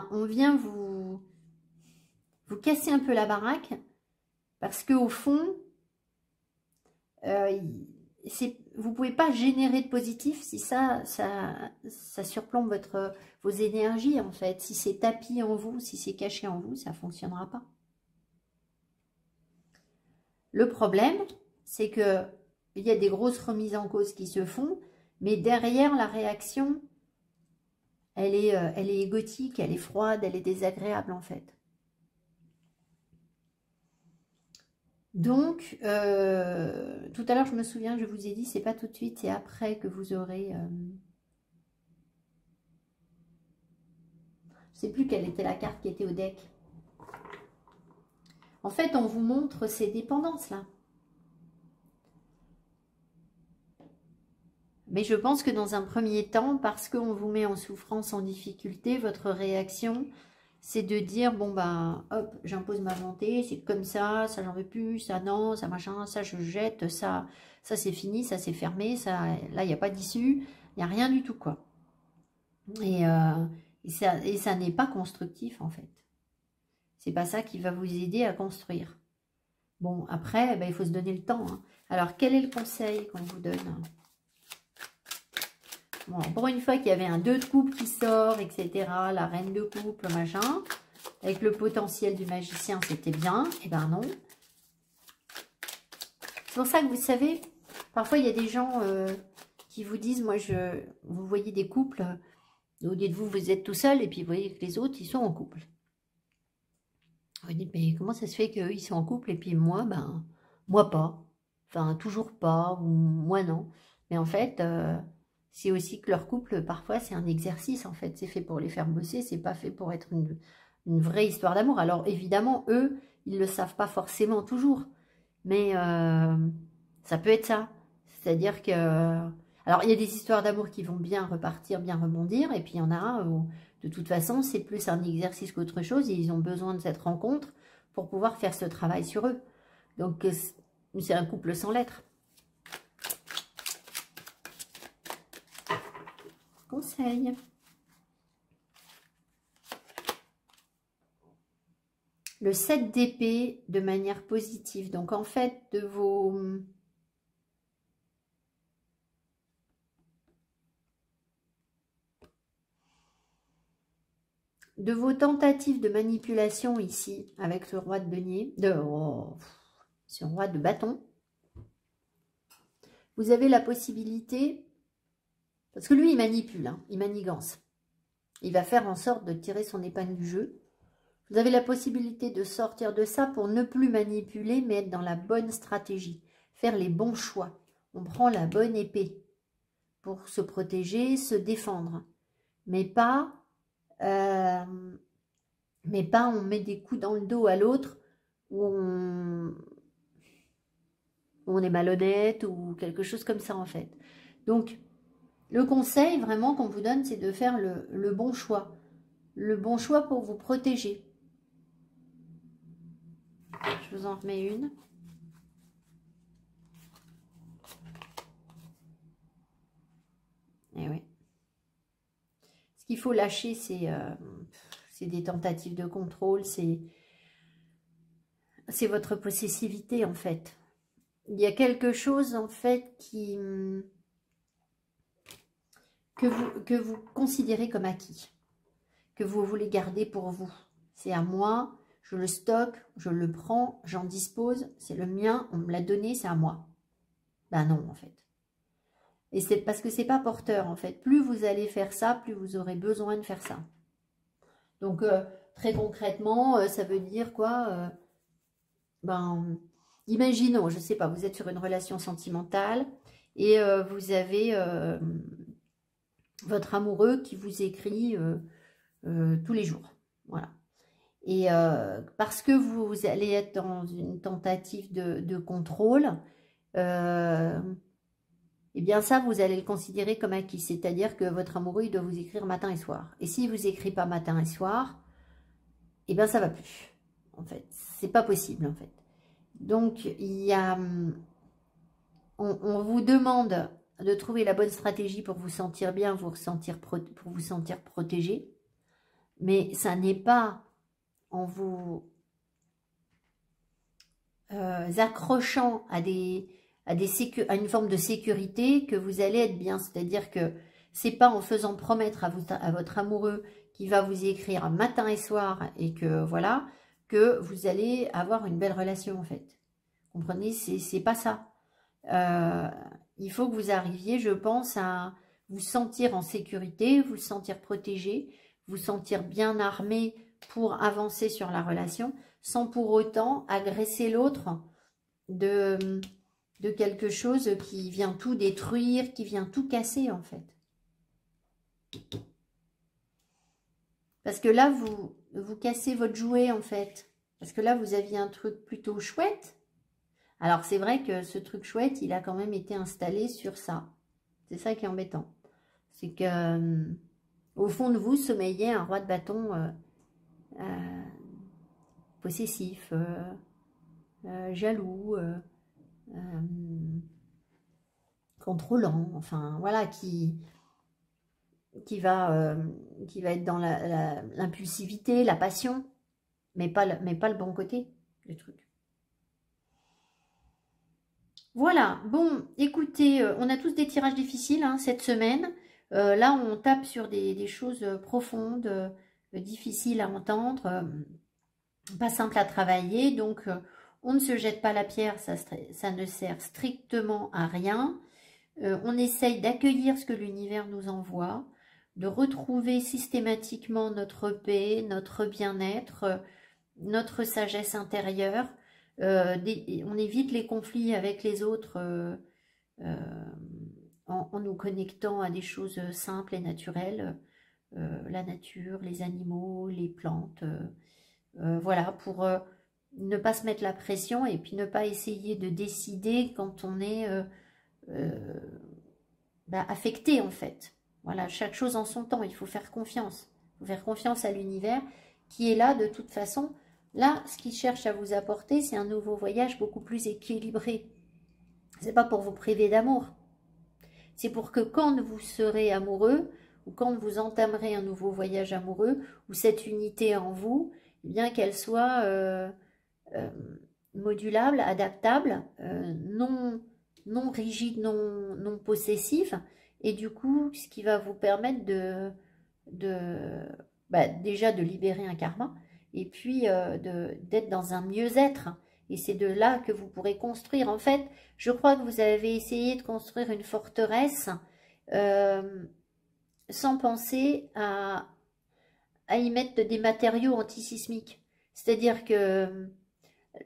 on vient vous casser un peu la baraque parce qu'au fond, vous ne pouvez pas générer de positif si ça surplombe vos énergies, en fait. Si c'est tapis en vous, si c'est caché en vous, ça ne fonctionnera pas. Le problème, c'est qu'il y a des grosses remises en cause qui se font, mais derrière la réaction, elle est égotique, elle est froide, elle est désagréable, en fait. Donc, tout à l'heure, je me souviens, je vous ai dit, c'est pas tout de suite, c'est après que vous aurez... je sais plus quelle était la carte qui était au deck. En fait, on vous montre ces dépendances-là. Mais je pense que dans un premier temps, parce qu'on vous met en souffrance, en difficulté, votre réaction... c'est de dire, bon ben, hop, j'impose ma volonté, c'est comme ça j'en veux plus, ça non, ça machin, ça je jette, ça c'est fini, ça c'est fermé, ça, là il n'y a pas d'issue, il n'y a rien du tout, quoi. Et ça n'est pas constructif, en fait. C'est pas ça qui va vous aider à construire. Bon, après, il faut se donner le temps, hein. Alors, quel est le conseil qu'on vous donne? Bon, pour une fois qu'il y avait un 2 de coupe qui sort, etc., la reine de coupe, le machin, avec le potentiel du magicien, c'était bien. Eh ben non. C'est pour ça que vous savez, parfois il y a des gens qui vous disent, moi, vous voyez des couples, vous dites vous êtes tout seul, et puis vous voyez que les autres, ils sont en couple. Vous dites, mais comment ça se fait qu'eux, ils sont en couple, et puis moi, moi pas. Enfin, toujours pas, ou moi non. Mais en fait... c'est aussi que leur couple, parfois, c'est un exercice, en fait. C'est fait pour les faire bosser, c'est pas fait pour être une vraie histoire d'amour. Alors, évidemment, eux, ils le savent pas forcément toujours. Mais ça peut être ça. C'est-à-dire que... Alors, il y a des histoires d'amour qui vont bien repartir, bien rebondir. Et puis, il y en a un où, de toute façon, c'est plus un exercice qu'autre chose. Et ils ont besoin de cette rencontre pour pouvoir faire ce travail sur eux. Donc, c'est un couple sans lettres. Conseil. Le 7 d'épée de manière positive. Donc, en fait, de vos tentatives de manipulation ici, avec ce roi de denier, ce roi de bâton, vous avez la possibilité, parce que lui, il manipule, hein, il manigance. Il va faire en sorte de tirer son épingle du jeu. Vous avez la possibilité de sortir de ça pour ne plus manipuler, mais être dans la bonne stratégie. Faire les bons choix. On prend la bonne épée pour se protéger, se défendre. Mais pas on met des coups dans le dos à l'autre où on est malhonnête ou quelque chose comme ça en fait. Donc, le conseil vraiment qu'on vous donne, c'est de faire le bon choix. Le bon choix pour vous protéger. Je vous en remets une. Et oui. Ce qu'il faut lâcher, c'est des tentatives de contrôle, c'est votre possessivité en fait. Il y a quelque chose en fait que vous considérez comme acquis, que vous voulez garder pour vous. C'est à moi, je le stocke, je le prends, j'en dispose, c'est le mien, on me l'a donné, c'est à moi. Ben non en fait. Et c'est parce que c'est pas porteur en fait. Plus vous allez faire ça, plus vous aurez besoin de faire ça. Donc très concrètement, ça veut dire quoi imaginons, je sais pas, vous êtes sur une relation sentimentale et vous avez votre amoureux qui vous écrit tous les jours. Voilà. Et parce que vous allez être dans une tentative de contrôle, eh bien ça, vous allez le considérer comme acquis. C'est-à-dire que votre amoureux, il doit vous écrire matin et soir. Et s'il ne vous écrit pas matin et soir, eh bien ça ne va plus. En fait, c'est pas possible en fait. Donc, il y a... On vous demande de trouver la bonne stratégie pour vous sentir bien, pour vous sentir protégé. Mais ça n'est pas en vous accrochant à une forme de sécurité que vous allez être bien. C'est-à-dire que c'est pas en faisant promettre à votre amoureux qui va vous écrire matin et soir et que voilà, que vous allez avoir une belle relation en fait. Comprenez, c'est pas ça. Il faut que vous arriviez, je pense, à vous sentir en sécurité, vous sentir protégé, vous sentir bien armé pour avancer sur la relation, sans pour autant agresser l'autre de quelque chose qui vient tout détruire, qui vient tout casser en fait. Parce que là, vous cassez votre jouet en fait. Parce que là, vous aviez un truc plutôt chouette. Alors, c'est vrai que ce truc chouette, il a quand même été installé sur ça. C'est ça qui est embêtant. C'est que, au fond de vous, sommeillait un roi de bâton possessif, jaloux, contrôlant, enfin, voilà, qui va être dans l'impulsivité, la passion, mais pas le bon côté du truc. Voilà, bon, écoutez, on a tous des tirages difficiles hein, cette semaine. Là, on tape sur des choses profondes, difficiles à entendre, pas simples à travailler. Donc, on ne se jette pas la pierre, ça ne sert strictement à rien. On essaye d'accueillir ce que l'univers nous envoie, de retrouver systématiquement notre paix, notre bien-être, notre sagesse intérieure. On évite les conflits avec les autres en nous connectant à des choses simples et naturelles, la nature, les animaux, les plantes, voilà, pour ne pas se mettre la pression et puis ne pas essayer de décider quand on est affecté en fait. Voilà, chaque chose en son temps, il faut faire confiance. Il faut faire confiance à l'univers qui est là de toute façon. Là, ce qu'il cherche à vous apporter, c'est un nouveau voyage beaucoup plus équilibré. C'est pas pour vous priver d'amour. C'est pour que quand vous serez amoureux, ou quand vous entamerez un nouveau voyage amoureux, ou cette unité en vous, eh bien qu'elle soit modulable, adaptable, non rigide, non possessive, et du coup, ce qui va vous permettre déjà de libérer un karma, et puis d'être dans un mieux-être. Et c'est de là que vous pourrez construire. En fait, je crois que vous avez essayé de construire une forteresse sans penser à y mettre des matériaux antisismiques. C'est-à-dire que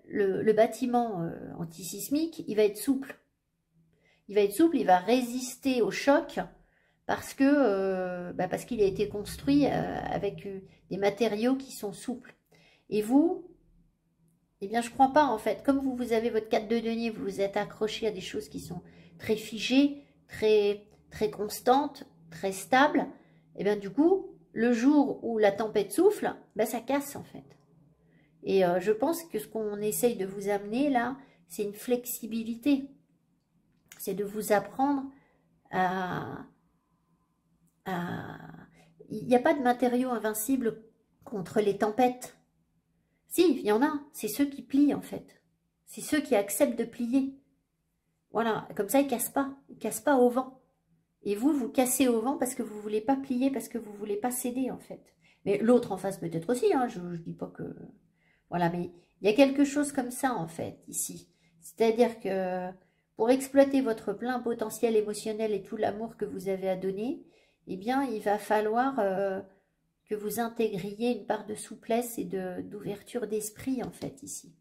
le bâtiment antisismique, il va être souple. Il va être souple, il va résister au choc parce qu'il a été construit avec des matériaux qui sont souples. Et vous, eh bien, je ne crois pas, en fait. Comme vous avez votre 4 de denier, vous vous êtes accroché à des choses qui sont très figées, très constantes, très stables. Et bien, du coup, le jour où la tempête souffle, ça casse, en fait. Et je pense que ce qu'on essaye de vous amener, là, c'est une flexibilité. C'est de vous apprendre à... Il n'y a pas de matériaux invincibles contre les tempêtes. Si, il y en a. C'est ceux qui plient, en fait. C'est ceux qui acceptent de plier. Voilà. Comme ça, ils ne cassent pas. Ils ne cassent pas au vent. Et vous cassez au vent parce que vous ne voulez pas plier, parce que vous ne voulez pas céder, en fait. Mais l'autre en face, peut-être aussi. Hein, je ne dis pas que... Voilà, mais il y a quelque chose comme ça, en fait, ici. C'est-à-dire que pour exploiter votre plein potentiel émotionnel et tout l'amour que vous avez à donner, eh bien, il va falloir... que vous intégriez une part de souplesse et d'ouverture d'esprit, en fait, ici.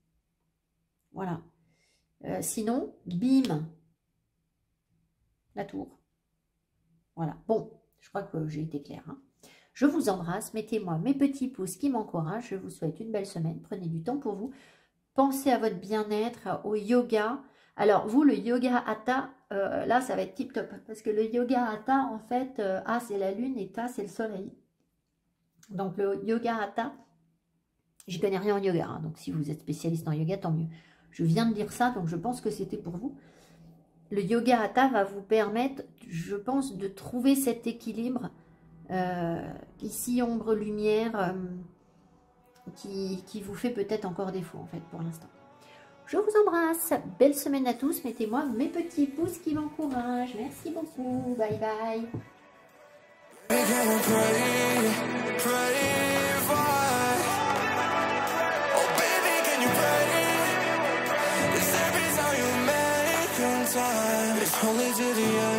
Voilà. Sinon, bim, la tour. Voilà. Bon, je crois que j'ai été claire. Hein. Je vous embrasse. Mettez-moi mes petits pouces qui m'encouragent. Je vous souhaite une belle semaine. Prenez du temps pour vous. Pensez à votre bien-être, au yoga. Alors, vous, le yoga hatha, là, ça va être tip-top. Parce que le yoga hatha, en fait, A, c'est la lune et Ta, c'est le soleil. Donc, le yoga hatha, je ne connais rien en yoga, hein, donc si vous êtes spécialiste en yoga, tant mieux. Je viens de dire ça, donc je pense que c'était pour vous. Le yoga hatha va vous permettre, je pense, de trouver cet équilibre, ici, ombre-lumière, qui vous fait peut-être encore défaut, en fait, pour l'instant. Je vous embrasse, belle semaine à tous, mettez-moi mes petits pouces qui m'encouragent. Merci beaucoup, bye bye. It's only to the end.